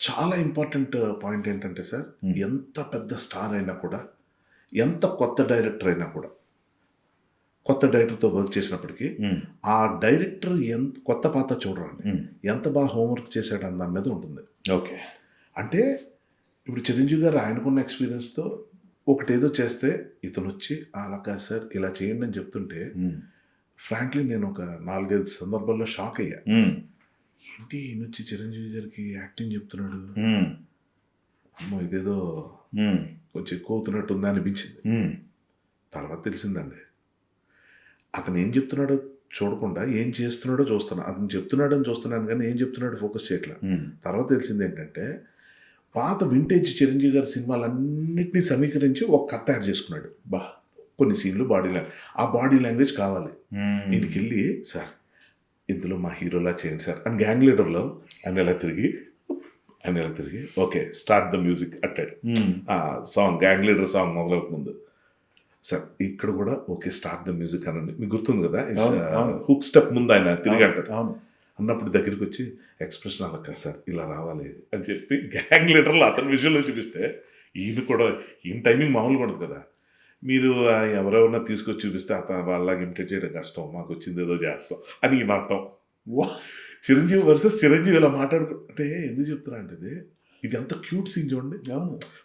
చాలా ఇంపార్టెంట్ పాయింట్ ఏంటంటే సార్, ఎంత పెద్ద స్టార్ అయినా కూడా, ఎంత కొత్త డైరెక్టర్ అయినా కూడా, కొత్త డైరెక్టర్తో వర్క్ చేసినప్పటికీ ఆ డైరెక్టర్ ఎంత కొత్త పాత చూడరండి, ఎంత బాగా హోంవర్క్ చేశాడు అన్న దాని మీద ఉంటుంది. ఓకే, అంటే ఇప్పుడు చిరంజీవి గారు ఆయనకున్న ఎక్స్పీరియన్స్తో ఒకటేదో చేస్తే ఇతను వచ్చి అలా కాదు సార్ ఇలా చేయండి అని చెప్తుంటే, ఫ్రాంక్లీ నేను ఒక 4-5 సందర్భాల్లో షాక్ అయ్యా. ఏంటి ఈయన వచ్చి చిరంజీవి గారికి యాక్టింగ్ చెప్తున్నాడు, అమ్మో ఇదేదో కొంచెం ఎక్కువ అవుతున్నట్టుందా అనిపించింది. తర్వాత తెలిసిందండి, అతను ఏం చెప్తున్నాడో చూడకుండా ఏం చేస్తున్నాడో చూస్తున్నాను. అతను చెప్తున్నాడని చూస్తున్నాను కానీ ఏం చెప్తున్నాడో ఫోకస్ చేయట్లా. తర్వాత తెలిసింది ఏంటంటే, పాత వింటేజ్ చిరంజీవి గారి సినిమాలన్నింటినీ సమీకరించి ఒక కథ తయారు చేసుకున్నాడు. కొన్ని సీన్లు ఆ బాడీ లాంగ్వేజ్ కావాలి. ఈయనకి వెళ్ళి, సార్ ఇందులో మా హీరోలా చేయండి సార్ అని గ్యాంగ్ లీడర్లో ఆయన ఎలా తిరిగి ఓకే స్టార్ట్ ద మ్యూజిక్ అంటాడు. ఆ సాంగ్ గ్యాంగ్ లీడర్ సాంగ్ మొదలవుతుంది. సార్ ఇక్కడ కూడా ఓకే స్టార్ట్ ద మ్యూజిక్ అనండి. మీకు గుర్తుంది కదా, హుక్ స్టెప్ ముందు ఆయన తిరిగి అంటాడు. అన్నప్పుడు దగ్గరికి వచ్చి ఎక్స్ప్రెషన్ అలా కదా సార్ ఇలా రావాలి అని చెప్పి గ్యాంగ్ లీడర్లో అతని విజువల్లో చూపిస్తే ఈయన టైమింగ్ మామూలుగా ఉండదు కదా. మీరు ఎవరెవరన్నా తీసుకొచ్చి చూపిస్తే అతను వాళ్ళలాగా ఇమిటేట్ చేయడం కష్టం, మాకు వచ్చింది ఏదో చేస్తాం అని ఈయన అర్థం. చిరంజీవి వర్సెస్ చిరంజీవి ఇలా మాట్లాడుకుంటే ఎందుకు చెప్తున్నా అంటే, ఇది అంత క్యూట్ సీన్ చూడండి.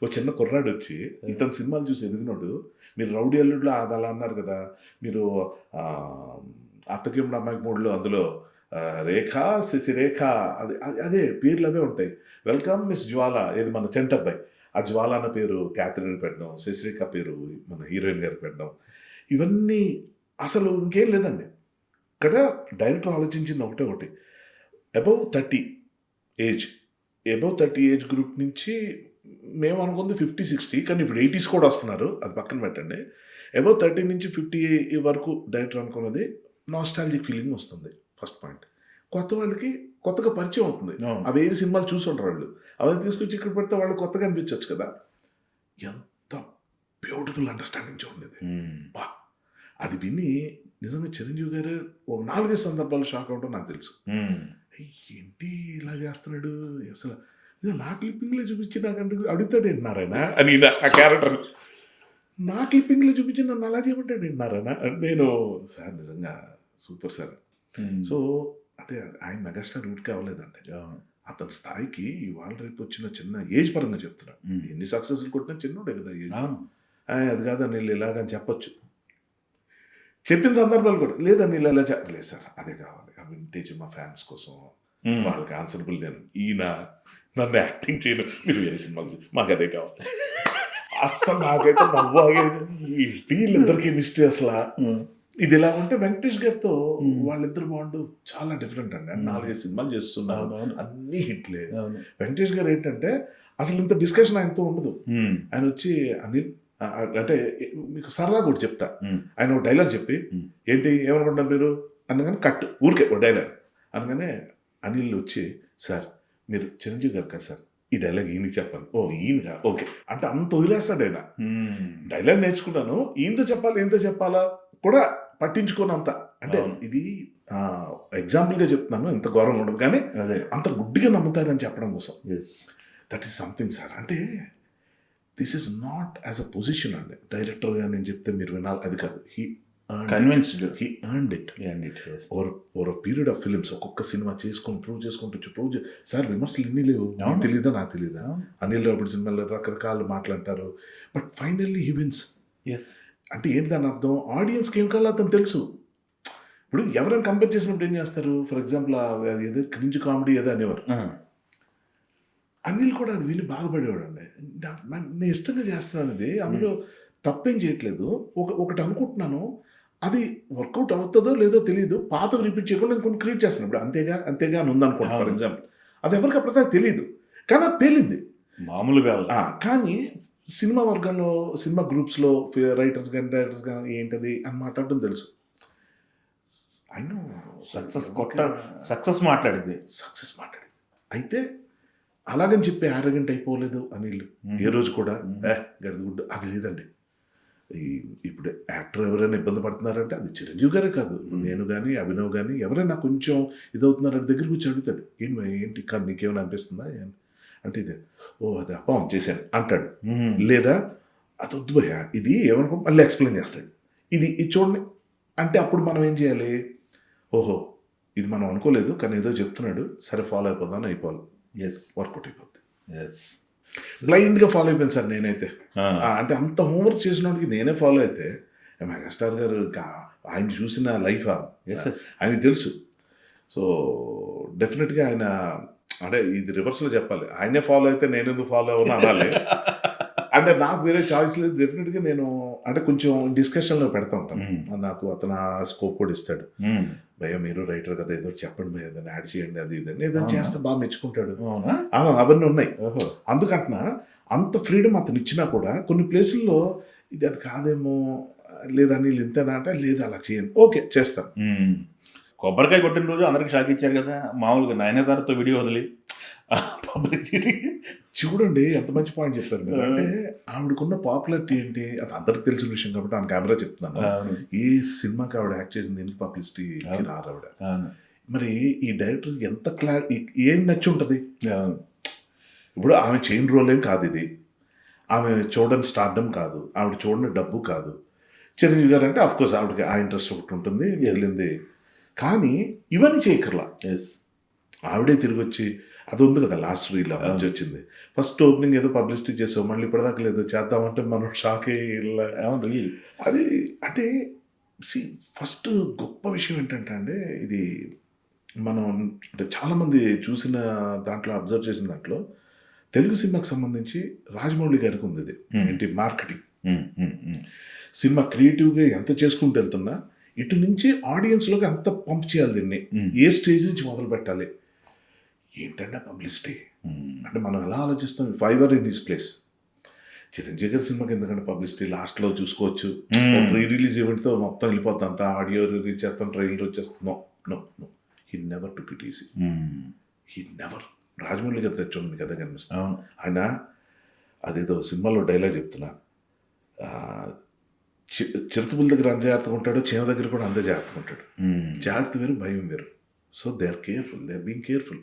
ఒక చిన్న కుర్రాడు వచ్చి ఇతను సినిమాలు చూసి ఎదిగినాడు. మీరు రౌడీ అల్లుడులో అది అలా అన్నారు కదా, మీరు అత్తకిమ్ముడు అమ్మాయికి మూడులో అందులో రేఖ శశిరేఖ అదే పేర్లు అవే ఉంటాయి. వెల్కమ్ మిస్ జ్వాల, ఏది మన చెంటబ్బాయి, ఆ జ్వాల అన్న పేరు క్యాథరిన్ పెట్టడం, శశిరేఖ పేరు మన హీరోయిన్ గారికి పెట్టడం, ఇవన్నీ అసలు ఇంకేం లేదండి. ఇక్కడ డైరెక్టర్ ఆలోచించింది ఒకటి, అబౌవ్ 30 ఏజ్ గ్రూప్ నుంచి మేము అనుకుంది 50-60, కానీ ఇప్పుడు 80s కూడా వస్తున్నారు, అది పక్కన పెట్టండి. అబౌవ్ 30 నుంచి 50 వరకు డైరెక్టర్ అనుకున్నది నాస్టాలజిక్ ఫీలింగ్ వస్తుంది. First point. కొత్త వాళ్ళకి కొత్తగా పరిచయం అవుతుంది. అవేవి సినిమాలు చూసుంటారు వాళ్ళు, అవన్నీ తీసుకొచ్చి ఇక్కడ పెడితే వాళ్ళు కొత్తగా అనిపించవచ్చు కదా. ఎంత బ్యూటిఫుల్ అండర్స్టాండింగ్ చూడలేదు బా. అది విని నిజంగా చిరంజీవి గారు ఒక 4 సందర్భాలు షాక్ అవటం నాకు తెలుసు. ఏంటి ఇలా చేస్తున్నాడు అసలు, నా క్లిప్పింగ్లో చూపించి నాకంటే అడుగుతాడు ఏంటన్నారాయన అని, ఆ క్యారెక్టర్ నా క్లిప్పింగ్లో చూపించి నన్ను అలా చేయమంటాడు ఏంటన్నారాయన. నేను సార్ నిజంగా సూపర్ సార్. సో అంటే ఆయన మెగాస్టార్ రూట్కి అవ్వలేదండి. అతని స్థాయికి ఇవాళ రేపు వచ్చిన చిన్న ఏజ్ పరంగా చెప్తున్నా, ఎన్ని సక్సెస్లు కొట్టినా చిన్నోడే కదా ఏజ్. అది కాదని వీళ్ళు ఇలాగని చెప్పొచ్చు, చెప్పిన సందర్భాలు కూడా లేదని ఇలా చెప్పలేదు సార్, అదే కావాలి ఆ వింటేజ్ మా ఫ్యాన్స్ కోసం, వాళ్ళకి ఆన్సరబుల్ నేను, ఈయన నన్ను యాక్టింగ్ చేయను, మీరు వేరే సినిమాలు మాకు అదే కావాలి. అస్సలు నాకైతే నవ్వాగేది, వీళ్ళిద్దరికి మిస్టరీ అసలు. ఇది ఎలా ఉంటే వెంకటేష్ గారితో వాళ్ళిద్దరు బాండు చాలా డిఫరెంట్ అండి. 4-5 సినిమాలు చేస్తున్నారు, అన్ని హిట్లే. వెంకటేష్ గారు ఏంటంటే అసలు ఇంత డిస్కషన్ ఆయనతో ఉండదు. ఆయన వచ్చి అనిల్ అంటే మీకు సరదా కూడా చెప్తా, ఆయన ఒక డైలాగ్ చెప్పి ఏంటి ఏమనుకుంటున్నారు మీరు అనగానే కట్ ఊరికే ఒక డైలాగ్ అనగానే అనిల్ వచ్చి సార్ మీరు చిరంజీవి గారు కదా సార్, ఈ డైలాగ్ ఈయనకి చెప్పాలి. ఓ ఈయనగా ఓకే అంటే అంత వదిలేస్తాడు ఆయన. డైలాగ్ నేర్చుకున్నాను, ఈయనతో చెప్పాలి ఏంతో చెప్పాలా కూడా పట్టించుకోనంత. అంటే ఇది ఎగ్జాంపుల్గా చెప్తున్నాను, ఇంత ఘోరంగా ఉండదు కానీ అంత గుడ్డిగా నమ్ముతారని చెప్పడం కోసం. That is something sir. అంటే this is not as a position అండి, డైరెక్టర్గా నేను చెప్తే మీరు వినాలి అది కాదు. He earned it over period of films. ఒక్కొక్క సినిమా చేసుకొని ప్రూవ్ చేసుకుంటూ సార్ విమర్శలు ఎన్ని లేవు, తెలీదా నాకు తెలీదా. అనిల్ రావిపూడి సినిమాలో రకరకాలు మాట్లాడతారు, బట్ ఫైనల్లీ హీ విన్స్. అంటే ఏంటి దాని అర్థం, ఆడియన్స్కి ఏం కావాలో అతను తెలుసు. ఇప్పుడు ఎవరైనా కంపేర్ చేసినప్పుడు ఏం చేస్తారు, ఫర్ ఎగ్జాంపుల్ ఏదో క్రింజ్ కామెడీ ఏదో అనేవారు, అనిల్ కూడా అది విని బాధపడేవాడు అండి. నేను ఇష్టంగా చేస్తున్నాను, అది అందులో తప్పేం చేయట్లేదు, ఒకటి అనుకుంటున్నాను, అది వర్కౌట్ అవుతుందో లేదో తెలియదు, పాతవి రిపీట్ చేయకుండా నేను కొన్ని క్రియేట్ చేస్తున్నాను ఇప్పుడు, అంతేగా అని ఉందనుకోండి ఫర్ ఎగ్జాంపుల్. అది ఎవరికి అప్పుడైతే తెలియదు, కానీ అది పేలింది మామూలుగా. కానీ సినిమా వర్గంలో సినిమా గ్రూప్స్లో రైటర్స్ కానీ డైరెక్టర్స్ కానీ ఏంటది అని మాట్లాడడం తెలుసు. అయినా సక్సెస్ మాట్లాడింది. అయితే అలాగని చెప్పి ఆరోగ్యంట్ అయిపోలేదు అనిల్ ఏ రోజు కూడా. గడిగుడ్డు అది లేదండి. ఇప్పుడు యాక్టర్ ఎవరైనా ఇబ్బంది పడుతున్నారంటే అది చిరంజీవి గారే కాదు, నేను కానీ అభినవ్ కానీ ఎవరైనా కొంచెం ఇదవుతున్నారంటే దగ్గరికి వచ్చి అడుగుతాడు, ఏంటి కాదు నీకేమైనా అనిపిస్తుందా అంటే ఇదే ఓ అదే బాగుంది చేశాను అంటాడు. లేదా అది వద్దు భయ ఇది ఏమనుకో మళ్ళీ ఎక్స్ప్లెయిన్ చేస్తాడు, ఇది చూడండి అంటే అప్పుడు మనం ఏం చేయాలి, ఓహో ఇది మనం అనుకోలేదు కానీ ఏదో చెప్తున్నాడు సరే ఫాలో అయిపోదాం అయిపోవాలి. వర్కౌట్ అయిపోద్ది. బ్లైండ్గా ఫాలో అయిపోయింది సార్ నేనైతే. అంటే అంత హోంవర్క్ చేసినోడికి నేనే ఫాలో అయితే మెగాస్టార్ గారు ఆయన చూసిన లైఫ్ ఆయనకి తెలుసు. సో డెఫినెట్గా ఆయన అంటే ఇది రివర్స్లో చెప్పాలి, ఆయనే ఫాలో అయితే నేను ఎందుకు ఫాలో అవ్వను అనాలి. అంటే నాకు వేరే చాయిస్ లేదు. డెఫినెట్గా నేను అంటే కొంచెం డిస్కషన్లో పెడతా ఉంటాను. నాకు అతను స్కోప్ కూడా ఇస్తాడు. భయ్య మీరు రైటర్ కదా, ఏదో చెప్పండి భయ్య, ఏదైనా యాడ్ చేయండి, అది ఇదని ఏదైనా చేస్తే బాగా మెచ్చుకుంటాడు. అవన్నీ ఉన్నాయి. అందుకంటున్నా అంత ఫ్రీడమ్ అతను ఇచ్చినా కూడా కొన్ని ప్లేసుల్లో ఇది అది కాదేమో, లేదా నీళ్ళు ఇంతేనా అంటే లేదు అలా చేయండి, ఓకే చేస్తాను. కొబ్బరికాయ కొట్టిన రోజు అందరికి షాక్ ఇచ్చారు కదా, మామూలుగా నయనతారతో వీడియో వదిలి పబ్లిసిటీ. చూడండి ఎంత మంచి పాయింట్ చెప్పారు మీరు. అంటే ఆవిడకున్న పాపులారిటీ ఏంటి అది అందరికి తెలిసిన విషయం కాబట్టి ఆన్ కెమెరా చెప్తున్నాను. ఏ సినిమాకి ఆవిడ యాక్ట్ చేసింది దీనికి పబ్లిసిటీకి రారు ఆవిడ. మరి ఈ డైరెక్టర్ ఎంత ఏం నచ్చి ఉంటుంది. ఇప్పుడు ఆమె చైన్ రోల్ ఏం కాదు ఇది, ఆమె చూడని స్టార్డమ్ కాదు, ఆవిడ చూడని డబ్బు కాదు. చిరంజీవి గారు అంటే అఫ్కోర్స్ ఆవిడకి ఆ ఇంట్రెస్ట్ ఒకటి ఉంటుంది, వెళ్ళింది. కానీ ఇవన్నీ చేయకర్లా, ఆవిడే తిరిగి వచ్చి అది ఉంది కదా లాస్ట్ రీల్ మంచి వచ్చింది. ఫస్ట్ ఓపెనింగ్ ఏదో పబ్లిసిటీ చేసావు, మళ్ళీ ఇప్పటిదాకా లేదో చేద్దామంటే మనం షాక్ అయ్యి అది. అంటే ఫస్ట్ గొప్ప విషయం ఏంటంటే అండి, ఇది మనం అంటే చాలామంది చూసిన దాంట్లో అబ్జర్వ్ చేసిన దాంట్లో తెలుగు సినిమాకి సంబంధించి రాజమౌళి గారికి ఉంది ఇది ఏంటి మార్కెటింగ్. సినిమా క్రియేటివ్గా ఎంత చేసుకుంటూ వెళ్తున్నా ఇటు నుంచి ఆడియన్స్లోకి ఎంత పంప్ చేయాలి, దీన్ని ఏ స్టేజ్ నుంచి మొదలు పెట్టాలి, ఏంటంటే పబ్లిసిటీ. అంటే మనం ఎలా ఆలోచిస్తాం, Fiverr in his place. Chiranjeevi గారి సినిమాకి ఎందుకంటే పబ్లిసిటీ లాస్ట్లో చూసుకోవచ్చు, ప్రీ రిలీజ్ ఈవెంట్తో మొత్తం వెళ్ళిపోతాం, అంతా ఆడియో రిలీజ్ చేస్తాం, ట్రైలర్ వచ్చేస్తాం. No no no, he never took it easy, he never. Rajamouli garu తెచ్చుకోండి మీకు అదే కనిపిస్తుంది. ఆయన అదేదో సినిమాలో డైలాగ్ చెప్తున్నా, చిరుతపుల దగ్గర అంత జాగ్రత్తగా ఉంటాడు, చీమ దగ్గర కూడా అంతే జాగ్రత్తగా ఉంటాడు. జాగ్రత్త వేరు, భయం వేరు. So they are careful, they are being careful.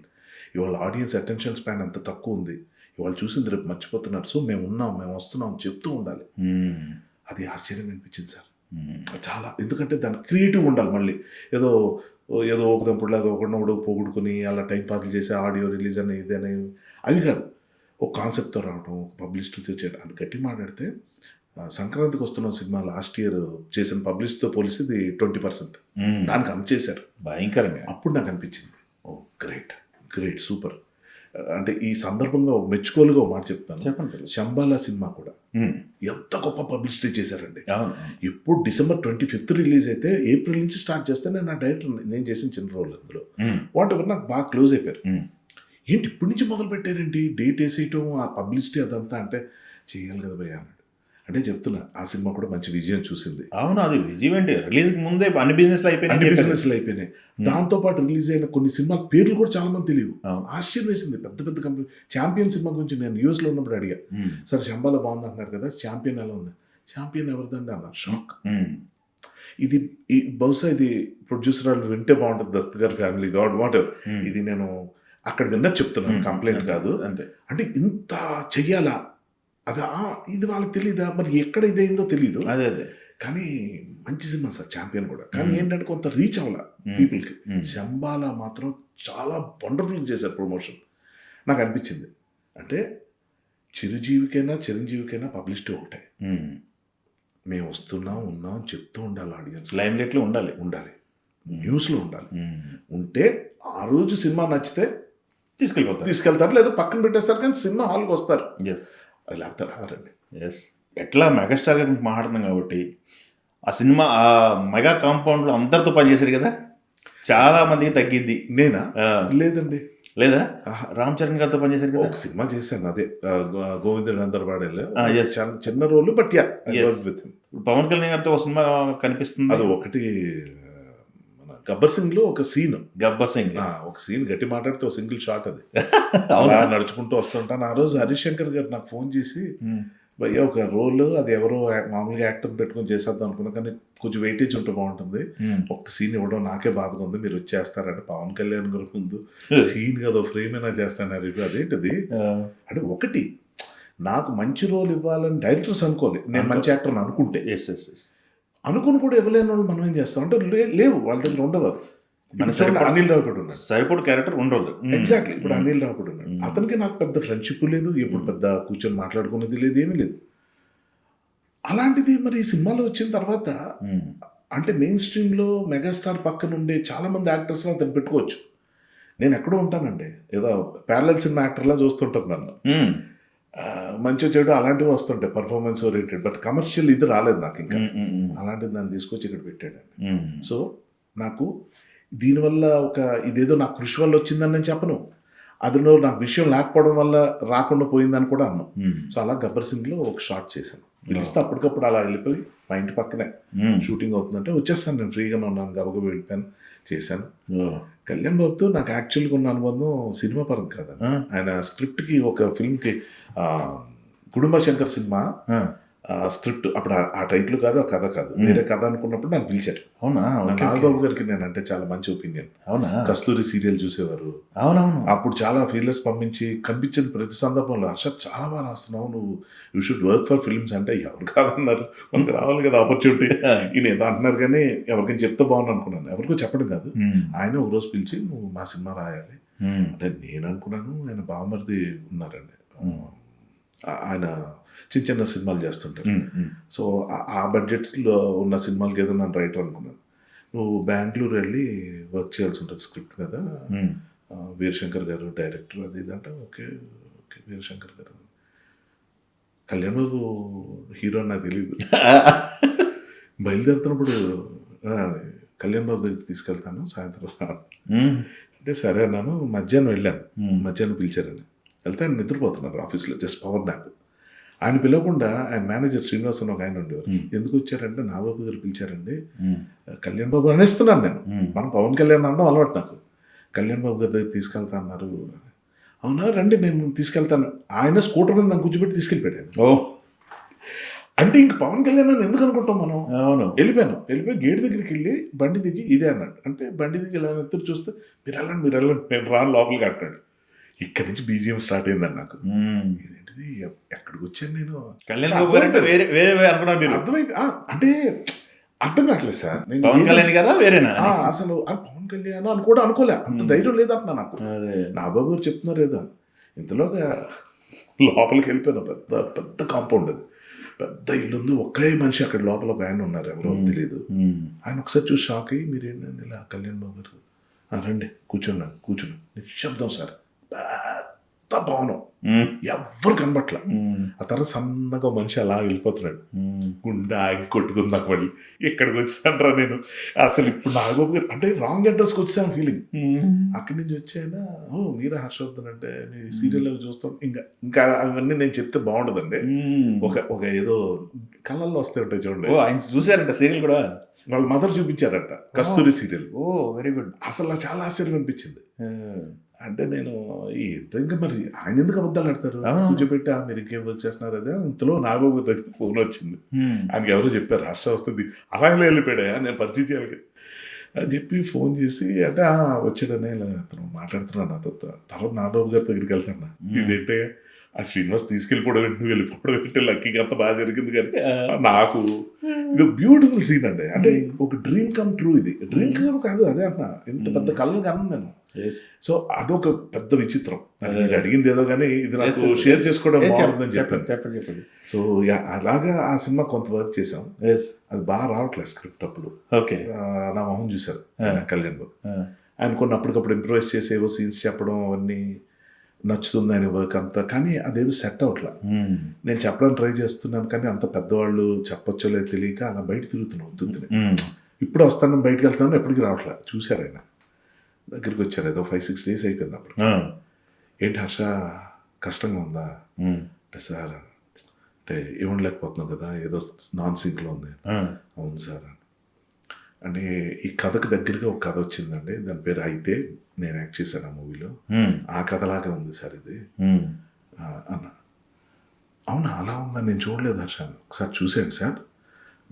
ఇవాళ ఆడియన్స్ అటెన్షన్ స్పాన్ అంత తక్కువ ఉంది, ఇవాళ చూసింది రేపు మర్చిపోతున్నారు. సో మేము ఉన్నాం, మేము వస్తున్నాం అని చెప్తూ ఉండాలి. అది ఆశ్చర్యంగా అనిపించింది సార్ చాలా. ఎందుకంటే దాని క్రియేటివ్ ఉండాలి. మళ్ళీ ఏదో ఏదో ఒకదంపుడులాగా ఒకడినొకడు పొగుడుకొని అలా టైం పాస్లు చేసే ఆడియో రిలీజ్ అని ఇదని అవి కాదు. ఒక కాన్సెప్ట్తో రావడం, ఒక పబ్లిసిటీతో చేయడం. అని గట్టి మాట్లాడితే సంక్రాంతికి వస్తున్న సినిమా లాస్ట్ ఇయర్ చేసిన పబ్లిసిటీతో పోలిస్తే ఇది 20% దానికి చేశారు భయంకరంగా. అప్పుడు నాకు అనిపించింది, ఓ గ్రేట్ గ్రేట్ సూపర్. అంటే ఈ సందర్భంగా మెచ్చుకోలుగా ఒక మాట చెప్తాను. చెప్పండి. శంబాలా సినిమా కూడా ఎంత గొప్ప పబ్లిసిటీ చేశారండి. ఎప్పుడు December 25th రిలీజ్ అయితే ఏప్రిల్ నుంచి స్టార్ట్ చేస్తే నేను నా డైరెక్టర్, నేను చేసిన చిన్న రోల్ అందులో వాట్ ఎవర్ నాకు బాగా క్లోజ్ అయిపోయారు. ఏంటి ఇప్పటి నుంచి మొదలు పెట్టారేంటి, డేట్ వేసేయటం, ఆ పబ్లిసిటీ అదంతా అంటే చేయాలి కదా భయ్య అన్నాడు. అంటే చెప్తున్నా ఆ సినిమా కూడా మంచి విజయం చూసింది. అవును, అది విజయం ఏంటి, రిలీజ్ ముందే అన్ని బిజినెస్లు అయిపోయినాయి. దాంతోపాటు రిలీజ్ అయిన కొన్ని సినిమా పేర్లు కూడా చాలా మంది తెలియదు. ఆశ్చర్యం వేసింది. పెద్ద పెద్ద కంపెనీ ఛాంపియన్ సినిమా గురించి నేను యూఎస్లో ఉన్నప్పుడు అడిగా, సార్ శంబాలా బాగుంది అంటున్నారు కదా, ఛాంపియన్ ఎలా ఉంది, ఛాంపియన్ ఎవరిదండి అన్నారు. షాక్. ఇది బహుశా ఇది ప్రొడ్యూసర్ వాళ్ళు వింటే బాగుంటుంది, దస్త్ గారి ఫ్యామిలీ గాడ్ వాట్ ఎవర్. ఇది నేను అక్కడ విన్నది చెప్తున్నాను, కంప్లైంట్ కాదు. అంటే ఇంత చెయ్యాలా, అదా ఇది వాళ్ళకి తెలీదా, మరి ఎక్కడ ఇదైందో తెలీదు. అదే అదే కానీ మంచి సినిమా సార్ ఛాంపియన్ కూడా. కానీ ఏంటంటే కొంత రీచ్ అవ్వాల పీపుల్కి. శంబాలా మాత్రం చాలా వండర్ఫుల్గా చేశారు ప్రమోషన్. నాకు అనిపించింది అంటే చిరంజీవికైనా పబ్లిసిటీ ఒకటే, మేము వస్తున్నాం ఉన్నాం చెప్తూ ఉండాలి, ఆడియన్స్ లైమ్ లైట్లో ఉండాలి, న్యూస్లో ఉండాలి. ఉంటే ఆ రోజు సినిమా నచ్చితే తీసుకెళ్తారు, లేదా పక్కన పెట్టేస్తారు, కానీ సినిమా హాల్కి వస్తారు. అది లేకపోతే ఎట్లా మెగాస్టార్ గారి గురించి మాట్లాడుతున్నాం కాబట్టి ఆ సినిమా ఆ మెగా కాంపౌండ్లో అందరితో పనిచేశారు కదా, చాలా మందికి తగ్గింది. నేనా? లేదండి. లేదా రామ్ చరణ్ గారితో పనిచేశారు కదా, ఒక సినిమా చేశాను, అదే గోవిందుడు అందరవాడేలో చిన్న రోల్. బట్ పవన్ కళ్యాణ్ గారితో ఒక సినిమా కనిపిస్తుంది, అది ఒకటి గబ్బర్ సింగ్ లో ఒక సీన్. గబ్బర్ సింగ్ ఒక సీన్ గట్టి మాట్లాడితే ఒక సింగిల్ షాట్ అది. నడుచుకుంటూ వస్తుంటాను. ఆ రోజు హరిశంకర్ గారు నాకు ఫోన్ చేసి, భయ్య ఒక రోల్ అది ఎవరో మామూలుగా యాక్టర్ పెట్టుకొని చేసేద్దాం అనుకున్నా, కానీ కొంచెం వెయిటేజ్ ఉంటే బాగుంటుంది, ఒక సీన్ ఇవ్వడం నాకే బాధగా ఉంది, మీరు వచ్చేస్తారంటే పవన్ కళ్యాణ్ గారి ముందు సీన్ కదా ఫ్రేమ్ అయినా చేస్తాను. అదేంటిది అంటే ఒకటి నాకు మంచి రోల్ ఇవ్వాలని డైరెక్టర్స్ అనుకోవాలి, నేను మంచి యాక్టర్ అనుకుంటే. అనుకుని కూడా ఇవ్వలేని వాళ్ళు మనం ఏం చేస్తాం అంటే లేవు, వాళ్ళ దగ్గర ఉండేవారు. అనిల్ రావిపూడి ఉన్నాడు, సరిపడు క్యారెక్టర్ ఉండదు. ఎగ్జాక్ట్లీ. ఇప్పుడు అనిల్ రావిపూడి ఉన్నాడు, అతనికి నాకు పెద్ద ఫ్రెండ్షిప్ లేదు, ఎప్పుడు పెద్ద కూర్చొని మాట్లాడుకునేది లేదు, ఏమీ లేదు. అలాంటిది మరి ఈ సినిమాలో వచ్చిన తర్వాత అంటే మెయిన్ స్ట్రీమ్లో మెగాస్టార్ పక్కన ఉండే చాలా మంది యాక్టర్స్ అతను పెట్టుకోవచ్చు. నేను ఎక్కడో ఉంటానండి, ఏదో ప్యారలల్ సినిమా యాక్టర్లా చూస్తుంటాను నన్ను. మంచి చెడు అలాంటివి వస్తుంటాయి పర్ఫార్మెన్స్ ఓరియంటెడ్, బట్ కమర్షియల్ ఇది రాలేదు నాకు ఇంకా. అలాంటిది నన్ను తీసుకొచ్చి ఇక్కడ పెట్టాడండి. సో నాకు దీనివల్ల ఇదేదో నా కృషి వల్ల వచ్చిందని నేను చెప్పను, అందులో నాకు విషయం లేకపోవడం వల్ల రాకుండా పోయిందని కూడా అన్నాను. సో అలా గబ్బర్ సింగ్లో ఒక షార్ట్ చేశాను, పిలిస్తే అప్పటికప్పుడు అలా వెళ్ళిపోయి మా ఇంటి పక్కనే షూటింగ్ అవుతుందంటే వచ్చేస్తాను, నేను ఫ్రీగానే ఉన్నాను, గబగబా వెళ్ళిపోయాను, చేశాను. కళ్యాణ్ బాబుతో నాకు యాక్చువల్గా ఉన్న అనుబంధం సినిమా పరం కాదండి. ఆయన స్క్రిప్ట్కి ఒక ఫిల్మ్కి కుటుంబ శంకర్ సినిమా స్క్రిప్ట్ అప్పుడు ఆ టైటిల్ కాదు, ఆ కథ కాదు, వేరే కథ అనుకున్నప్పుడు నన్ను పిలిచారు. అవునా? నాగబాబు గారికి నేను అంటే చాలా మంచి ఒపీనియన్. అవునా? కస్తూరి సీరియల్ చూసేవారు. అవునవును. అప్పుడు చాలా ఫీల్డర్స్ పంపించి కనిపించిన ప్రతి సందర్భంలో హర్షద్ చాలా బాగా రాస్తున్నావు, నువ్వు you should work for films అంటే ఎవరు కాదన్నారు, మనకు రావాలి కదా ఆపర్చునిటీ. ఈయన ఏదో అంటున్నారు కానీ ఎవరికైనా చెప్తే బాగుంది అనుకున్నాను, ఎవరికో చెప్పడం కాదు. ఆయన ఒకరోజు పిలిచి నువ్వు మా సినిమా రాయాలి అంటే నేను అనుకున్నాను, ఆయన బామర్ది ఉన్నారండి, ఆయన చిన్న చిన్న సినిమాలు చేస్తుంటారు. సో ఆ బడ్జెట్స్లో ఉన్న సినిమాలకి ఏదో నన్ను రైటర్ అనుకున్నాను. నువ్వు బెంగళూరు వెళ్ళి వర్క్ చేయాల్సి ఉంటుంది స్క్రిప్ట్ మీద, వీరశంకర్ గారు డైరెక్టర్ అది ఇదంటే ఓకే ఓకే వీరశంకర్ గారు. కళ్యాణ్ బాబు హీరో నాకు తెలియదు. బయలుదేరుతున్నప్పుడు కళ్యాణ్ బాబు దగ్గరికి తీసుకెళ్తాను సాయంత్రం అంటే సరే అన్నాను. మధ్యాహ్నం వెళ్ళాను, మధ్యాహ్నం పిలిచారని వెళ్తే ఆయన నిద్రపోతున్నారు ఆఫీస్లో, జస్ట్ పవర్ న్యాప్. ఆయన పిలవకుండా ఆయన మేనేజర్ శ్రీనివాస్ అని ఒక ఆయన ఉండేవారు. ఎందుకు వచ్చారంటే నాగబాబు గారు పిలిచారండి, కళ్యాణ్ బాబు అనేస్తున్నాను నేను, మనం పవన్ కళ్యాణ్ అనడం అలవాటు నాకు. కళ్యాణ్ బాబు గారి దగ్గర తీసుకెళ్తా అన్నారు. అవునా రండి నేను తీసుకెళ్తాను. ఆయన స్కూటర్ మీద నన్ను కూర్చోబెట్టి తీసుకెళ్ళిపోయాను. అంటే ఇంక పవన్ కళ్యాణ్ అని ఎందుకు అనుకుంటాం మనం. వెళ్ళిపోయి గేట్ దగ్గరికి వెళ్ళి బండి దిగి ఇదే అన్నాడు. అంటే బండి దిగి ఇలా ఎత్తురు చూస్తే మీరు వెళ్ళండి నేను రాను లోపలికి అంటాడు. ఇక్కడి నుంచి బీజిఎం స్టార్ట్ అయిందండి నాకు. ఇదేంటిది ఎక్కడికి వచ్చాను నేను, అర్థమైపోయి అంటే అర్థం కావట్లేదు సార్. నేను అసలు పవన్ కళ్యాణ్ అని కూడా అనుకోలే, అంత ధైర్యం లేదంటున్నా నాకు. నా బాబు గారు చెప్తున్నారు ఏదో, ఇంతలోగా లోపలికి వెళ్ళిపోయాను. పెద్ద పెద్ద కాంపౌండ్, అది పెద్ద ఇల్లు ఉంది, ఒకే మనిషి అక్కడ లోపల ఒక ఆయన ఉన్నారు, ఎవరో తెలియదు. ఆయన ఒకసారి చూసి షాక్ అయ్యి మీరేంటండి ఇలా కళ్యాణ్ బాబు గారు రండి కూర్చున్నాను నిశ్శబ్దం సార్, పెద్ద భవనం, ఎవ్వరు కనబట్ల. ఆ తర్వాత సన్నగా మనిషి అలా వెళ్ళిపోతున్నాడు, గుండె ఆగి కొట్టుకుందాక మళ్ళీ ఇక్కడికి వచ్చానరా నేను. అసలు ఇప్పుడు నాగబాబు గారు అంటే రాంగ్ అడ్రస్కి వచ్చాను ఫీలింగ్. అక్కడి నుంచి వచ్చాయినా మీరా హర్షవర్ధన్ అంటే మీ సీరియల్ అవి చూస్తాం, ఇంకా అవన్నీ నేను చెప్తే బాగుండదండి. ఒక ఏదో కళ్ళల్లో వస్తే ఉంటాయి చూడండి. ఆయన చూసారంట సీరియల్ కూడా, వాళ్ళ మదర్ చూపించారంట కస్తూరి సీరియల్. Very good. అసలు చాలా ఆశ్చర్యం అనిపించింది. అంటే నేను ఇంకా మరి ఆయన ఎందుకు అబద్ధాలు ఆడతారు, కూర్చోబెట్టి మీరు ఇంకేం వర్క్ చేస్తున్నారు అదే. ఇంతలో నాగబాబు దగ్గర ఫోన్ వచ్చింది, ఆయనకి ఎవరో చెప్పారు హర్ష వస్తుంది, అలా వెళ్ళిపోయా నేను పరిచయం చేయాలి అని చెప్పి ఫోన్ చేసి అంటే వచ్చాడనే అతను మాట్లాడుతున్నాను నాతో. తర్వాత నాగబాబు గారి దగ్గరికి వెళ్తాను. ఇదేంటే ఆ శ్రీనివాస్ తీసుకెళ్ళిపోవడం ఏంటి, నువ్వు వెళ్ళిపోవడం ఏంటి, లక్కీగా అంత బాగా జరిగింది. కానీ నాకు ఇది బ్యూటిఫుల్ సీన్ అండి. అంటే ఒక డ్రీమ్ కమ్ ట్రూ. ఇది డ్రీమ్ కమ్ కాదు, అదే అంటున్నా, ఇంత పెద్ద కళ్ళు కన్నా నేను. సో అదొక పెద్ద విచిత్రం. మీరు అడిగింది ఏదో కానీ ఇది నాకు షేర్ చేసుకోవడం బాగుంటుందని చెప్పాను. సో అలాగా ఆ సినిమా కొంత వర్క్ చేసాం. అది బాగా రావట్లేదు స్క్రిప్ట్. అప్పుడు నా మొహం చూశారు కళ్యాణ్ బాబు. ఆయన కొన్ని అప్పటికప్పుడు ఇంప్రూవైజ్ చేసి ఏవో సీన్స్ చెప్పడం అవన్నీ నచ్చుతుంది ఆయన వర్క్ అంతా. కానీ అదేదో సెట్ అవట్లా. నేను చెప్పడానికి ట్రై చేస్తున్నాను కానీ అంత పెద్దవాళ్ళు చెప్పొచ్చో లేదో తెలియక అలా బయట తిరుగుతున్నాను వద్దుని. ఇప్పుడు వస్తాను బయటకు వెళ్తాను, ఎప్పటికీ రావట్లా. చూశారు ఆయన దగ్గరికి వచ్చారు, ఏదో 5-6 days అయిపోయింది అప్పుడు. ఏంటి హర్ష కష్టంగా ఉందా అంటే సార్ అంటే ఇవ్వలేకపోతున్నావు కదా, ఏదో నాన్ సింక్లో ఉంది. అవును సార్ అంటే ఈ కథకు దగ్గరగా ఒక కథ వచ్చిందండి, దాని పేరు అయితే, నేను యాక్ట్ చేశాను ఆ మూవీలో, ఆ కథలాగే ఉంది సార్ ఇది అన్న. అవునా అలా ఉందని నేను చూడలేదు హర్ష, ఒకసారి చూశాను సార్,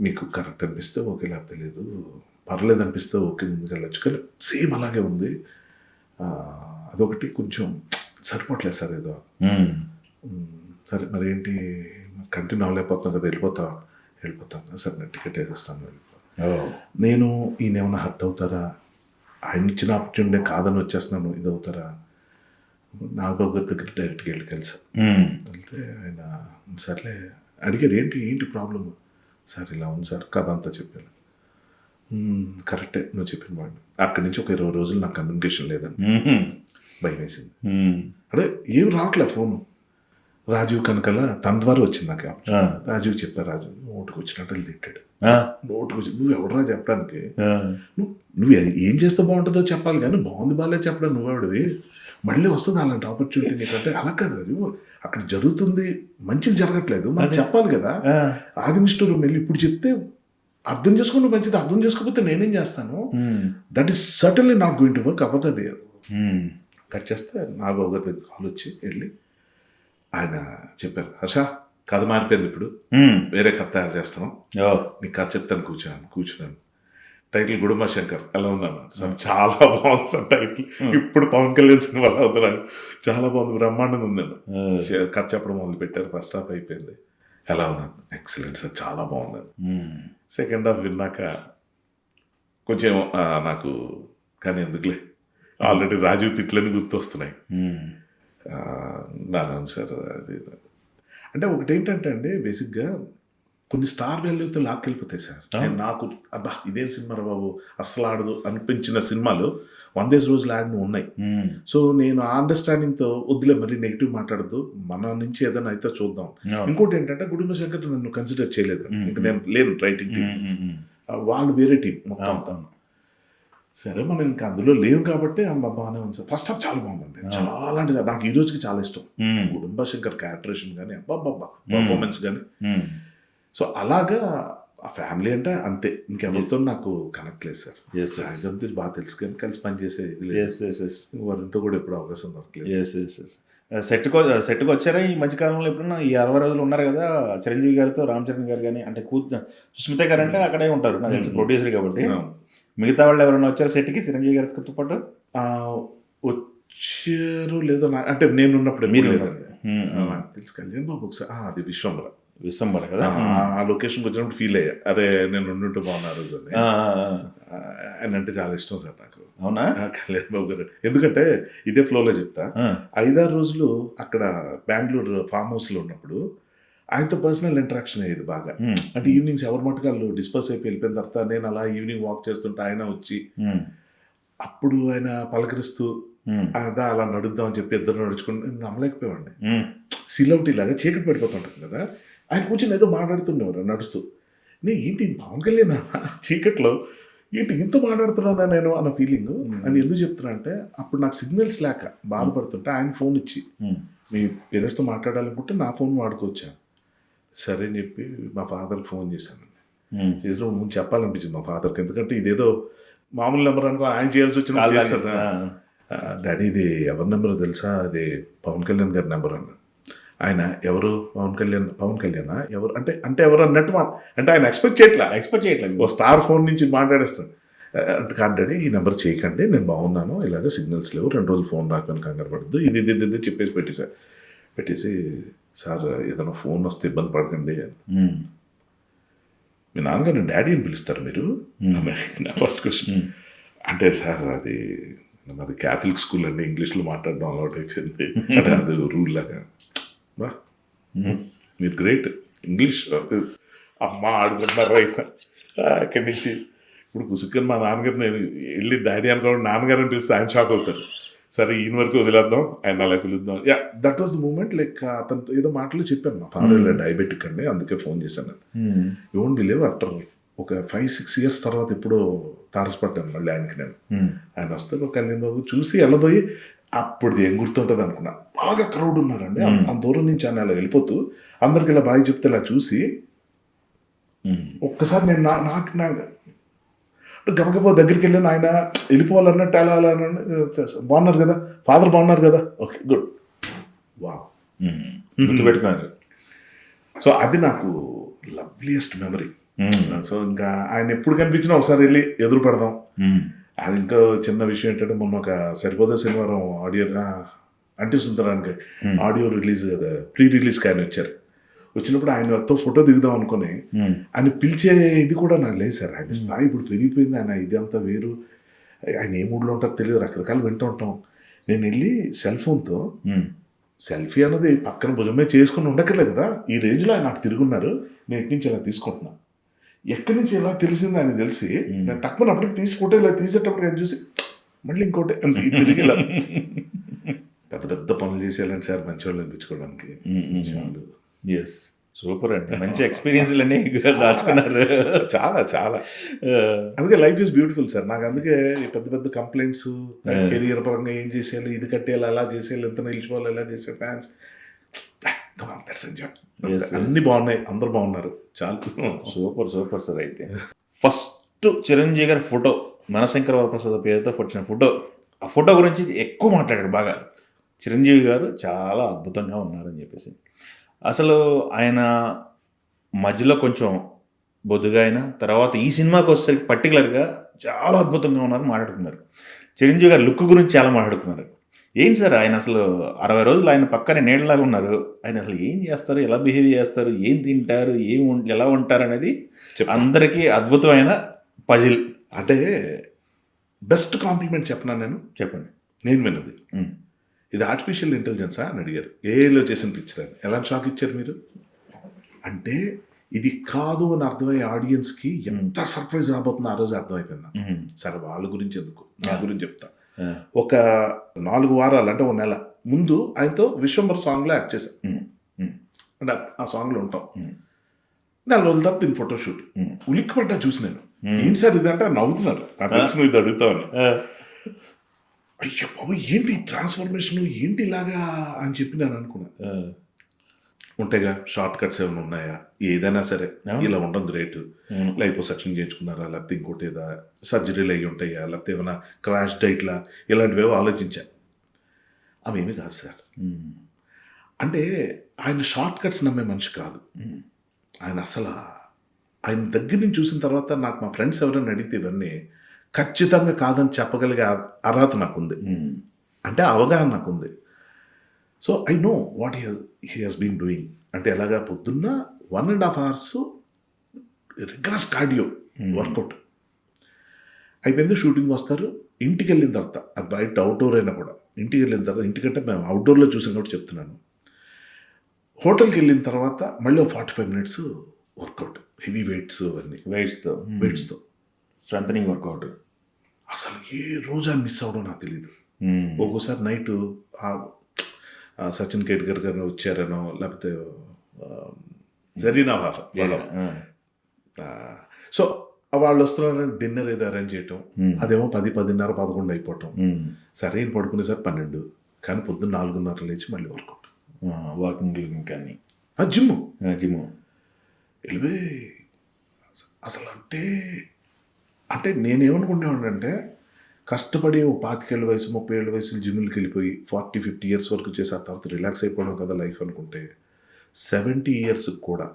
మీకు కరెక్ట్ అనిపిస్తే ఓకే, లేకపోతే లేదు, పర్లేదు అనిపిస్తే ఓకే ముందుకు వెళ్ళచ్చు, కానీ సేమ్ అలాగే ఉంది. అదొకటి కొంచెం సరిపోవట్లేదు సార్ ఏదో. సరే మరి ఏంటి కంటిన్యూ అవ్వలేకపోతున్నాం కదా, వెళ్ళిపోతాను సార్, నేను టికెట్ వేసేస్తాను. నేను ఈయన ఏమైనా హర్ట్ అవుతారా, ఆయన ఇచ్చిన ఆపర్చునిటీ కాదని వచ్చేస్తున్నాను ఇది అవుతారా. నాగబాబు గారి దగ్గర డైరెక్ట్గా వెళ్ళి కలిసాను. వెళ్తే ఆయన సర్లే అడిగారు ఏంటి ప్రాబ్లమ్ సార్, ఇలా ఉంది సార్ కథ అంతా చెప్పాను. కరెక్టే నువ్వు చెప్పిన వాడిని. అక్కడి నుంచి ఒక 20 రోజులు నాకు కమ్యూనికేషన్ లేదండి, భయం వేసింది. అంటే ఏం రావట్లే, ఫోను రాజీవ్ కనకల తన ద్వారా వచ్చింది నాకు. ఆ, రాజీవ్ చెప్పారు, రాజు నోటికి వచ్చినట్టు తిట్టాడు. ఆ, నోటికి వచ్చి నువ్వు ఎవడరా చెప్పడానికి, ఆ, నువ్వు ఏం చేస్తే బాగుంటుందో చెప్పాలి కానీ బాగుంది బాగాలేదు చెప్పడం నువ్వెవడివి, మళ్ళీ వస్తుంది అలాంటి ఆపర్చునిటీ నీకంటే. అలా కాదు రాజు, అక్కడ జరుగుతుంది మంచిది జరగట్లేదు, మనం చెప్పాలి కదా. ఆ, ఆదినిష్ఠురం వెళ్ళి ఇప్పుడు చెప్తే అర్థం చేసుకుని మంచిది, అర్థం చేసుకోకపోతే నేనేం చేస్తాను, that is certainly not going to work, అవ్వదు అది. కట్ చేస్తే నాగబాబు గారి దగ్గర కాల్ వచ్చి వెళ్ళి ఆయన చెప్పారు, హర్ష కథ మారిపోయింది, ఇప్పుడు వేరే కథ తయారు చేస్తున్నాం, ఓ, నీకు కథ చెప్తాను కూర్చున్నాను. టైటిల్ గుడుంబ శంకర్. ఎలా ఉందన్నారు సార్? చాలా బాగుంది సార్ టైటిల్, ఇప్పుడు పవన్ కళ్యాణ్ సినిమాలో అవుతున్నాను, చాలా బాగుంది, బ్రహ్మాండంగా ఉందన్న. కథ చెప్పడం మొదలు పెట్టారు, ఫస్ట్ హాఫ్ అయిపోయింది. ఎలా ఉందన్న? ఎక్సలెంట్ సార్, చాలా బాగుందని. సెకండ్ హాఫ్ విన్నాక కొంచెం నాకు కానీ ఎందుకులే, ఆల్రెడీ రాజీవ్ తిట్లని గుర్తొస్తున్నాయి. నారాయణ సార్ అది అంటే ఒకటి ఏంటంటే అండి, బేసిక్గా కొన్ని స్టార్ వాల్యూతో లాక్కెళ్ళిపోతాయి సార్. నాకు అబ్బా ఇదేం సినిమా రా బాబు అస్సలు ఆడదు అనిపించిన సినిమాలు 100 రోజులు ఆడిన ఉన్నాయి. సో నేను ఆ అండర్స్టాండింగ్తో వద్దులే మరి నెగిటివ్ మాట్లాడద్దు, మన నుంచి ఏదైనా అయితే చూద్దాం. ఇంకోటి ఏంటంటే గుడుంబ శంకర్ నన్ను కన్సిడర్ చేయలేదు, ఇంకా నేను లేను రైటింగ్ టీం, వాళ్ళు వేరే టీం మొత్తం. సరే మనం ఇంకా అందులో లేవు కాబట్టి బాగానే ఉంది సార్. ఫస్ట్ హాఫ్ చాలా బాగుందండి, చాలా అంటే నాకు ఈ రోజుకి చాలా ఇష్టం. గుడుంబ శంకర్ క్యారెక్టరేషన్ కానీ అబ్బాబ్బా పర్ఫార్మెన్స్ కానీ. సో అలాగా ఆ ఫ్యామిలీ అంటే అంతే, ఇంకెవరితో నాకు కనెక్ట్ లేదు సార్. సాయంత్రం బాగా తెలుసు కానీ కలిసి పనిచేసే ఇది లేదు, వారితో కూడా ఎప్పుడు అవకాశం దొరకలేదు. సెట్కి వచ్చారా ఈ మధ్యకాలంలో? ఎప్పుడన్నా ఈ 60 రోజులు ఉన్నారు కదా చిరంజీవి గారితో, రామ్ చరణ్ గారు కానీ, అంటే సుస్మిత గారు అంటే అక్కడే ఉంటారు నాకు తెలిసి, ప్రొడ్యూసర్ కాబట్టి. మిగతా వాళ్ళు ఎవరైనా వచ్చారు సెట్కి చిరంజీవి గారితో పాటు? వచ్చారు లేదో అంటే నేను ఉన్నప్పుడు మీరు లేదండి, నాకు తెలుసు కళ్యాణ్ బాబు ఒకసారి, అది విశ్వంబర కదా, ఆ లొకేషన్కి వచ్చినప్పుడు ఫీల్ అయ్యా, అరే నేను ఉండుంటే బాగున్నారు అని. ఆయన అంటే చాలా ఇష్టం సార్ నాకు. అవునా? కళ్యాణ్ బాబు గారు, ఎందుకంటే ఇదే ఫ్లోలో చెప్తా, 5-6 రోజులు అక్కడ బెంగళూరు ఫామ్ హౌస్లో ఉన్నప్పుడు ఆయనతో పర్సనల్ ఇంటరాక్షన్ అయ్యేది బాగా. అంటే ఈవినింగ్స్ ఎవరి మటుకు వాళ్ళు డిస్పర్స్ అయిపోయి వెళ్ళిపోయిన తర్వాత నేను అలా ఈవినింగ్ వాక్ చేస్తుంటే ఆయన వచ్చి అప్పుడు ఆయన పలకరిస్తూ అదా అలా నడుద్దాం అని చెప్పి ఇద్దరు నడుచుకుంటే నేను నమ్మలేకపోయామండి. సిలౌటీ లాగా చీకటి పడిపోతుంటుంది కదా, ఆయన కూర్చొని ఏదో మాట్లాడుతుండేవారు నడుస్తూ. నేను ఏంటి పవన్ కళ్యాణ్ చీకట్లో ఏంటి ఇంత మాట్లాడుతున్నానా నేను అన్న ఫీలింగ్. అని ఎందుకు చెప్తున్నా అంటే అప్పుడు నాకు సిగ్నల్స్ లేక బాధపడుతుంటే ఆయన ఫోన్ ఇచ్చి మీ పేరెంట్స్తో మాట్లాడాలనుకుంటే నా ఫోన్ వాడుకోవచ్చాను. సరే అని చెప్పి మా ఫాదర్కి ఫోన్ చేశానండి. చేసిన ముందు చెప్పాలనిపించింది మా ఫాదర్కి, ఎందుకంటే ఇదేదో మామూలు నెంబర్ అనుకో ఆయన చేయాల్సి వచ్చిన చేస్తాను. డాడీ ఇది ఎవరి నెంబరో తెలుసా, అది పవన్ కళ్యాణ్ గారి నెంబర్ అన్న. ఆయన ఎవరు పవన్ కళ్యాణ్ ఎవరు అంటే ఎవరు అన్నట్టు అంటే ఆయన ఎక్స్పెక్ట్ చేయట్లేదు ఓ స్టార్ ఫోన్ నుంచి మాట్లాడేస్తాను అంటే. కాదు డాడీ ఈ నెంబర్ చేయకండి, నేను బాగున్నాను, ఇలాగ సిగ్నల్స్ లేవు, 2 రోజులు ఫోన్ రాకని కంగారు పడద్దు, ఇది చెప్పేసి పెట్టేసి సార్ ఏదైనా ఫోన్ వస్తే ఇబ్బంది పడకండి. మీ నాన్నగారు డాడీ అని పిలుస్తారు మీరు? నా ఫస్ట్ క్వశ్చన్. అంటే సార్ అది మాది క్యాథలిక్ స్కూల్ అండి, ఇంగ్లీష్లో మాట్లాడడం అలవాటు అయిపోయింది, అంటే అది రూల్ లాగా. బా మీరు గ్రేట్ ఇంగ్లీష్, అమ్మ ఆడుకుంటున్నారు అయినా అక్కడి నుంచి. ఇప్పుడు పుసుక్కని మా నాన్నగారు నేను వెళ్ళి డాడీ అనుకోవడం నాన్నగారు అని పిలిస్తే ఆయన షాక్ అవుతారు. సరే ఈయన వరకు వదిలేద్దాం, ఆయన అలా పిలుద్దాం. That was the moment. Like అతను ఏదో మాటలు చెప్పాను, మా ఫాదర్ ఇలా డయాబెటిక్ అండి అందుకే ఫోన్ చేశాను. యూ వోంట్ బిలీవ్ ఆఫ్టర్ ఒక 5-6 years తర్వాత ఎప్పుడో తారసపడ్డాను మళ్ళీ ఆయనకి నేను. ఆయన వస్తే ఒక కళ్యాణ్ బాబు చూసి వెళ్ళబోయి అప్పుడు ఏం గుర్తుంటుంది అనుకున్నా. బాగా క్రౌడ్ ఉన్నారండి, అంత దూరం నుంచి ఆయన అలా వెళ్ళిపోతూ అందరికి ఇలా బాగా చెప్తే ఇలా చూసి ఒక్కసారి నేను నాకు గబగబా దగ్గరికి వెళ్ళాను. ఆయన వెళ్ళిపోవాలన్నట్టు అలా బాగున్నారు కదా ఫాదర్, బాగున్నారు కదా, ఓకే గుడ్, వావ్ గుర్తుపెట్టుకున్నారు. సో అది నాకు లవ్లీయెస్ట్ మెమరీ. సో ఇంకా ఆయన ఎప్పుడు కనిపించినా ఒకసారి వెళ్ళి ఎదురు పెడదాం. అది ఇంకా చిన్న విషయం ఏంటంటే మొన్న ఒక సరిపోదా శనివారం ఆడియో అంటే సుందరానికి ఆడియో రిలీజ్ కదా, ప్రీ రిలీజ్కి ఆయన వచ్చారు. వచ్చినప్పుడు ఆయనతో ఫోటో దిగుదాం అనుకుని ఆయన పిలిచే ఇది కూడా నాకు లేదు సార్. ఆయన స్థాయి ఇప్పుడు పెరిగిపోయింది, ఆయన ఇది అంతా వేరు, ఆయన ఏ మూడ్లో ఉంటారో తెలియదు, రకరకాలు వింటూ ఉంటాం. నేను వెళ్ళి సెల్ ఫోన్తో సెల్ఫీ అన్నది పక్కన భుజమే చేసుకుని ఉండక్కర్లేదు కదా, ఈ రేంజ్లో ఆయన నాకు తిరుగున్నారు, నేను ఇటు నుంచి ఇలా తీసుకుంటున్నా. ఎక్కడి నుంచి ఎలా తెలిసింది ఆయన తెలిసి నేను తక్కువ అప్పటికి తీసి ఫోటో ఇలా తీసేటప్పుడు ఆయన చూసి మళ్ళీ ఇంకోటి అంటే తిరిగి ఇలా పెద్ద పెద్ద పనులు చేసేయాలంటే సార్ మంచి వాళ్ళు అనిపించుకోవడానికి చాలు. ఎస్, సూపర్ అండి, మంచి ఎక్స్పీరియన్స్లు అన్నీ దాచుకున్నారు. చాలా చాలా అందుకే లైఫ్ ఈజ్ బ్యూటిఫుల్ సార్. నాకు అందుకే ఈ పెద్ద పెద్ద కంప్లైంట్స్ కెరియర్ పరంగా ఏం చేసేయాలి, ఇది కట్టేయాలి, అలా చేసేయాలి, ఎంత నిలిచిపోవాలి, ఎలా చేసే ఫ్యాన్స్ అన్ని బాగున్నాయి, అందరు బాగున్నారు, చాలు. Super super sir. అయితే ఫస్ట్ చిరంజీవి గారి ఫోటో, మనశంకర వరప్రసాద్ పేరుతో వచ్చిన ఫోటో, ఆ ఫోటో గురించి ఎక్కువ మాట్లాడాడు బాగా. చిరంజీవి గారు చాలా అద్భుతంగా ఉన్నారని చెప్పేసి. అసలు ఆయన మధ్యలో కొంచెం బొద్దుగా అయినా తర్వాత ఈ సినిమాకి వచ్చేసరికి పర్టికులర్గా చాలా అద్భుతంగా ఉన్నారు మాట్లాడుకున్నారు. చిరంజీవి గారి లుక్ గురించి చాలా మాట్లాడుకున్నారు. ఏంటి సార్ ఆయన అసలు 60 రోజులు ఆయన పక్కనే నీళ్ళలాగా ఉన్నారు. ఆయన అసలు ఏం చేస్తారు, ఎలా బిహేవ్ చేస్తారు, ఏం తింటారు, ఎలా ఉంటారు అనేది అందరికీ అద్భుతమైన పజిల్. అంటే బెస్ట్ కాంప్లిమెంట్ చెప్పనా నేను? చెప్పండి. నేను విన్నది, ఇది ఆర్టిఫిషియల్ ఇంటెలిజెన్సా అని అడిగారు. ఏలో చేసిన పిక్చర్ అని. ఎలా షాక్ ఇచ్చారు మీరు? అంటే ఇది కాదు అని అర్థమయ్యే ఆడియన్స్కి ఎంత సర్ప్రైజ్ రాబోతుందో ఆ రోజు అర్థమైపోయింది. సరే వాళ్ళ గురించి ఎందుకు, నా గురించి చెప్తా. ఒక 4 వారాలు అంటే 1 నెల ముందు ఆయనతో విశ్వంబర్ సాంగ్లో యాక్ట్ చేశాను. అంటే ఆ సాంగ్లో ఉంటాం. 4 రోజుల తర్వాత దీని ఫోటోషూట్. ఉలిక్కిపడ్డా చూసి నేను, ఏంటి సార్ ఇదంటే నవ్వుతున్నారు, నాకు తెలిసిన ఇది అడుగుతామని. అయ్యో బాబు ఏంటి ట్రాన్స్ఫర్మేషన్, ఏంటి ఇలాగా అని చెప్పి నేను అనుకున్నాను. ఉంటాయిగా షార్ట్ కట్స్ ఏమైనా ఉన్నాయా, ఏదైనా సరే ఇలా ఉండదు రేటు, లైపో సెక్షన్ చేయించుకున్నారా, లేకపోతే ఇంకోటి ఏదా సర్జరీలు అయ్యి ఉంటాయా, లేకపోతే ఏమైనా క్రాష్ డైట్లా, ఇలాంటివేవో ఆలోచించా. అవేమీ కాదు సార్. అంటే ఆయన షార్ట్ కట్స్ నమ్మే మనిషి కాదు ఆయన. అసలు ఆయన దగ్గర నుంచి చూసిన తర్వాత నాకు మా ఫ్రెండ్స్ ఎవరైనా అడిగితే ఇవన్నీ ఖచ్చితంగా కాదని చెప్పగలిగే అర్హత నాకుంది, అంటే అవగాహన నాకుంది. So I know what he has been doing. అంటే ఎలాగా పొద్దున్న 1.5 hours రిగరస్ కార్డియో వర్కౌట్ అయిపోయింది. షూటింగ్ వస్తారు, ఇంటికి వెళ్ళిన తర్వాత అది బయట అవుట్డోర్ అయినా కూడా ఇంటికి వెళ్ళిన తర్వాత, ఇంటికంటే మేము అవుట్డోర్లో చూసాం కాబట్టి చెప్తున్నాను, హోటల్కి వెళ్ళిన తర్వాత మళ్ళీ 45 minutes వర్కౌట్, హెవీ వెయిట్స్ అవన్నీ, వెయిట్స్తో స్ట్రెంథనింగ్ వర్కౌట్. అసలు ఏ రోజు అని మిస్ అవ్వడం నాకు తెలియదు. ఒక్కోసారి నైట్ సచిన్ కేట్కర్ గారు వచ్చారనో, లేకపోతే జరీనా సో వాళ్ళు వస్తున్నారని డిన్నర్ ఏదో అరేంజ్ చేయటం, అదేమో 10, 10:30, 11 అయిపోవటం. సరే ఈయన పడుకునేసరి 12, కానీ పొద్దున్న 4:30 లేచి మళ్ళీ వర్కౌట్, వాకింగ్, కానీ జిమ్ వెళ్ళిపోయి. అసలు అంటే నేనేమనుకునేవాడిని అంటే, కష్టపడి 25 ఏళ్ళ వయసు 30 ఏళ్ళ వయసు జిమ్కి వెళ్ళిపోయి 40-50 years వరకు చేసి ఆ తర్వాత రిలాక్స్ అయిపోవడం కదా లైఫ్ అనుకుంటే, 70 years కూడా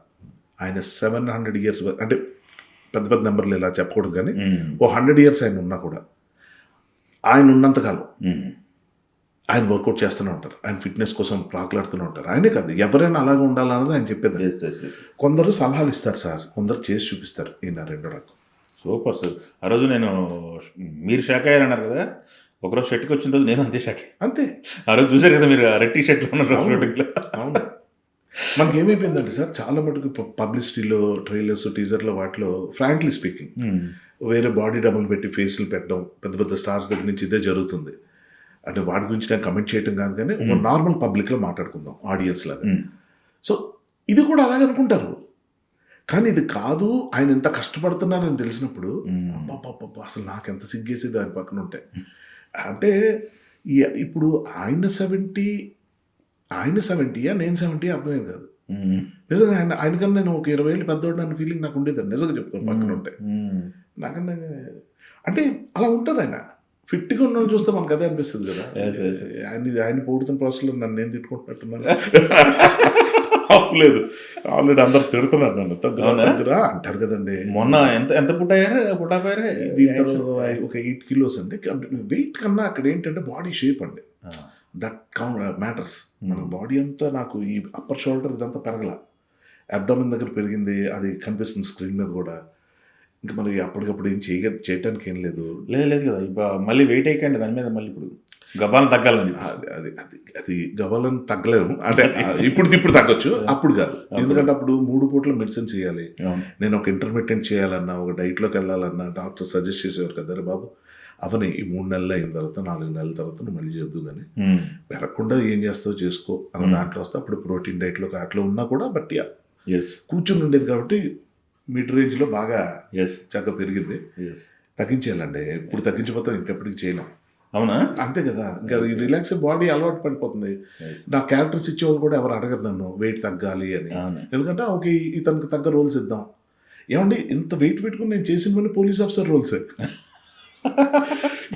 ఆయన 700 years అంటే పెద్ద పెద్ద నెంబర్లు ఇలా చెప్పకూడదు, కానీ 100 years ఆయన ఉన్నా కూడా ఆయన ఉన్నంతకాలం ఆయన వర్కౌట్ చేస్తూనే ఉంటారు, ఆయన ఫిట్నెస్ కోసం ప్రాకులాడుతూనే ఉంటారు. ఆయనే కాదు ఎవరైనా అలాగే ఉండాలన్నది ఆయన చెప్పేది. కొందరు సలహాలు ఇస్తారు సార్, కొందరు చేసి చూపిస్తారు. ఈయన 2 రకం. Super sir. ఆ రోజు మీరు షాక్ అయ్యారన్నారు కదా, ఒకరోజు షర్ట్కి వచ్చిన రోజు నేను అంతే షాక్. అంతే ఆ రోజు చూసారు కదా మీరు, రెడ్ టీ షర్ట్లో ఉన్నారు. అవును, మనకి ఏమైపోయిందంటే సార్, చాలా మటుకు పబ్లిసిటీలో, ట్రైలర్స్, టీజర్లో వాటిలో ఫ్రాంక్లీ స్పీకింగ్ వేరే బాడీ డబుల్ పెట్టి ఫేస్లు పెట్టడం పెద్ద పెద్ద స్టార్స్ దగ్గర నుంచి ఇదే జరుగుతుంది. అంటే వాటి గురించి నేను కమెంట్ చేయటం కాదు, కానీ ఒక నార్మల్ పబ్లిక్లో మాట్లాడుకుందాం ఆడియన్స్ లాగా. సో ఇది కూడా అలాగే అనుకుంటారు, కానీ ఇది కాదు. ఆయన ఎంత కష్టపడుతున్నారని తెలిసినప్పుడు అబ్బాబ్బా అసలు నాకు ఎంత సిగ్గేసేది ఆయన పక్కన ఉంటే. అంటే ఇప్పుడు ఆయన 70 నేను 70 అర్థమయ్యేది కాదు నిజంగా. ఆయనకన్నా నేను ఒక 20 ఏళ్ళు పెద్దవాడు అన్న ఫీలింగ్ నాకు ఉండేది నిజంగా చెప్తాను పక్కన ఉంటే. నాకన్నా అంటే అలా ఉంటారు ఆయన. ఫిట్గా ఉన్న వాళ్ళు చూస్తే మనకు అదే అనిపిస్తుంది కదా. ఆయన పొగుడుతున్న ప్రాసెస్లో నన్ను నేను తిట్టుకుంటున్నట్టున్నాను. లేదు, ఆల్రెడీ అందరు తిడుతున్నారు నన్ను, తగ్గురా అంటారు కదండి. మొన్న ఎంత పుట్టాపోయారు ఒక 8 kilos అండి. వెయిట్ కన్నా అక్కడ ఏంటంటే బాడీ షేప్ అండి, దట్ మ్యాటర్స్. మన బాడీ అంతా నాకు ఈ అప్పర్ షోల్డర్ ఇదంతా పెరగల, అబ్డామిన్ దగ్గర పెరిగింది, అది కనిపిస్తుంది స్క్రీన్ మీద కూడా. ఇంకా మరి అప్పటికప్పుడు ఏం చేయటానికి ఏం లేదు కదా. ఇప్పుడు మళ్ళీ వెయిట్ అయ్యండి దాని మీద, మళ్ళీ ఇప్పుడు గబాలను తగ్గాలని. అది గబాలను తగ్గలేము అంటే ఇప్పుడు తగ్గొచ్చు, అప్పుడు కాదు. ఎందుకంటే అప్పుడు 3 పూట్ల మెడిసిన్ చేయాలి. నేను ఒక ఇంటర్మీడియట్ చేయాలన్నా, ఒక డైట్లోకి వెళ్ళాలన్నా డాక్టర్ సజెస్ట్ చేసేవారు కదా, బాబు అవని ఈ 3 నెలలు అయిన తర్వాత 4 నెలల తర్వాత నువ్వు మళ్ళీ చేద్దు కానీ పెరగకుండా ఏం చేస్తావో చేసుకో అన్న దాంట్లో వస్తే అప్పుడు ప్రోటీన్ డైట్లో అట్లా ఉన్నా కూడా బట్ ఎస్ కూర్చుని ఉండేది కాబట్టి మిడ్ రేంజ్లో బాగా ఎస్ చక్కగా పెరిగింది. ఎస్ తగ్గించేయాలండి, ఇప్పుడు తగ్గించిపోతాం ఇంకెప్పటికి చేయలేం. అవునా? అంతే కదా, ఇంకా రిలాక్స్ బాడీ అలవాటు పడిపోతుంది. నా క్యారెక్టర్స్ ఇచ్చేవాళ్ళు కూడా ఎవరు అడగరు నన్ను వెయిట్ తగ్గాలి అని, ఎందుకంటే ఓకే ఇతనికి తగ్గ రోల్స్ ఇద్దాం. ఏమండి ఇంత వెయిట్ పెట్టుకుని నేను చేసినవన్నీ పోలీస్ ఆఫీసర్ రోల్స్.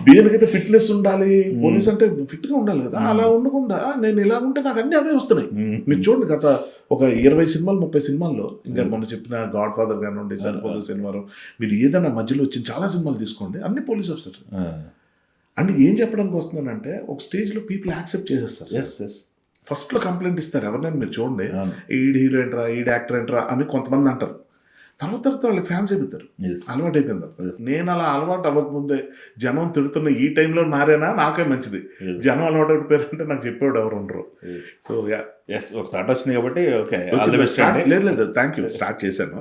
దేనికైతే ఫిట్నెస్ ఉండాలి, పోలీస్ అంటే ఫిట్గా ఉండాలి కదా, అలా ఉండకుండా నేను ఇలా ఉంటే నాకు అన్ని అవే వస్తున్నాయి. మీరు చూడండి గత ఒక 20 సినిమాలు 30 సినిమాల్లో, ఇంకా మనం చెప్పిన గాడ్ ఫాదర్ కానివ్వండి, సరిపోదు శనివారం, మీరు ఏదైనా మధ్యలో వచ్చిన చాలా సినిమాలు తీసుకోండి అన్ని పోలీస్ ఆఫీసర్. అంటే ఏం చెప్పడానికి వస్తున్నానంటే ఒక స్టేజ్లో పీపుల్ యాక్సెప్ట్ చేసేస్తారు. ఫస్ట్లో కంప్లైంట్ ఇస్తారు ఎవరినైనా మీరు చూడండి, ఈడ్ హీరో ఏంట్రా, ఈడ్ యాక్టర్ ఏంట్రా అని కొంతమంది అంటారు. తర్వాత వాళ్ళకి ఫ్యాన్స్ అయిపోతారు, అలవాటు అయిపోయింది. నేను అలా అలవాటు అవ్వకముందే జనం తిడుతున్న ఈ టైంలో మారేనా నాకే మంచిది. జనం అలవాటు అయిపోయారంటే నాకు చెప్పేవాడు ఎవరు ఉండరు. సో ఒక థాట్ వచ్చింది కాబట్టి లేదు థ్యాంక్ యూ స్టార్ట్ చేశాను.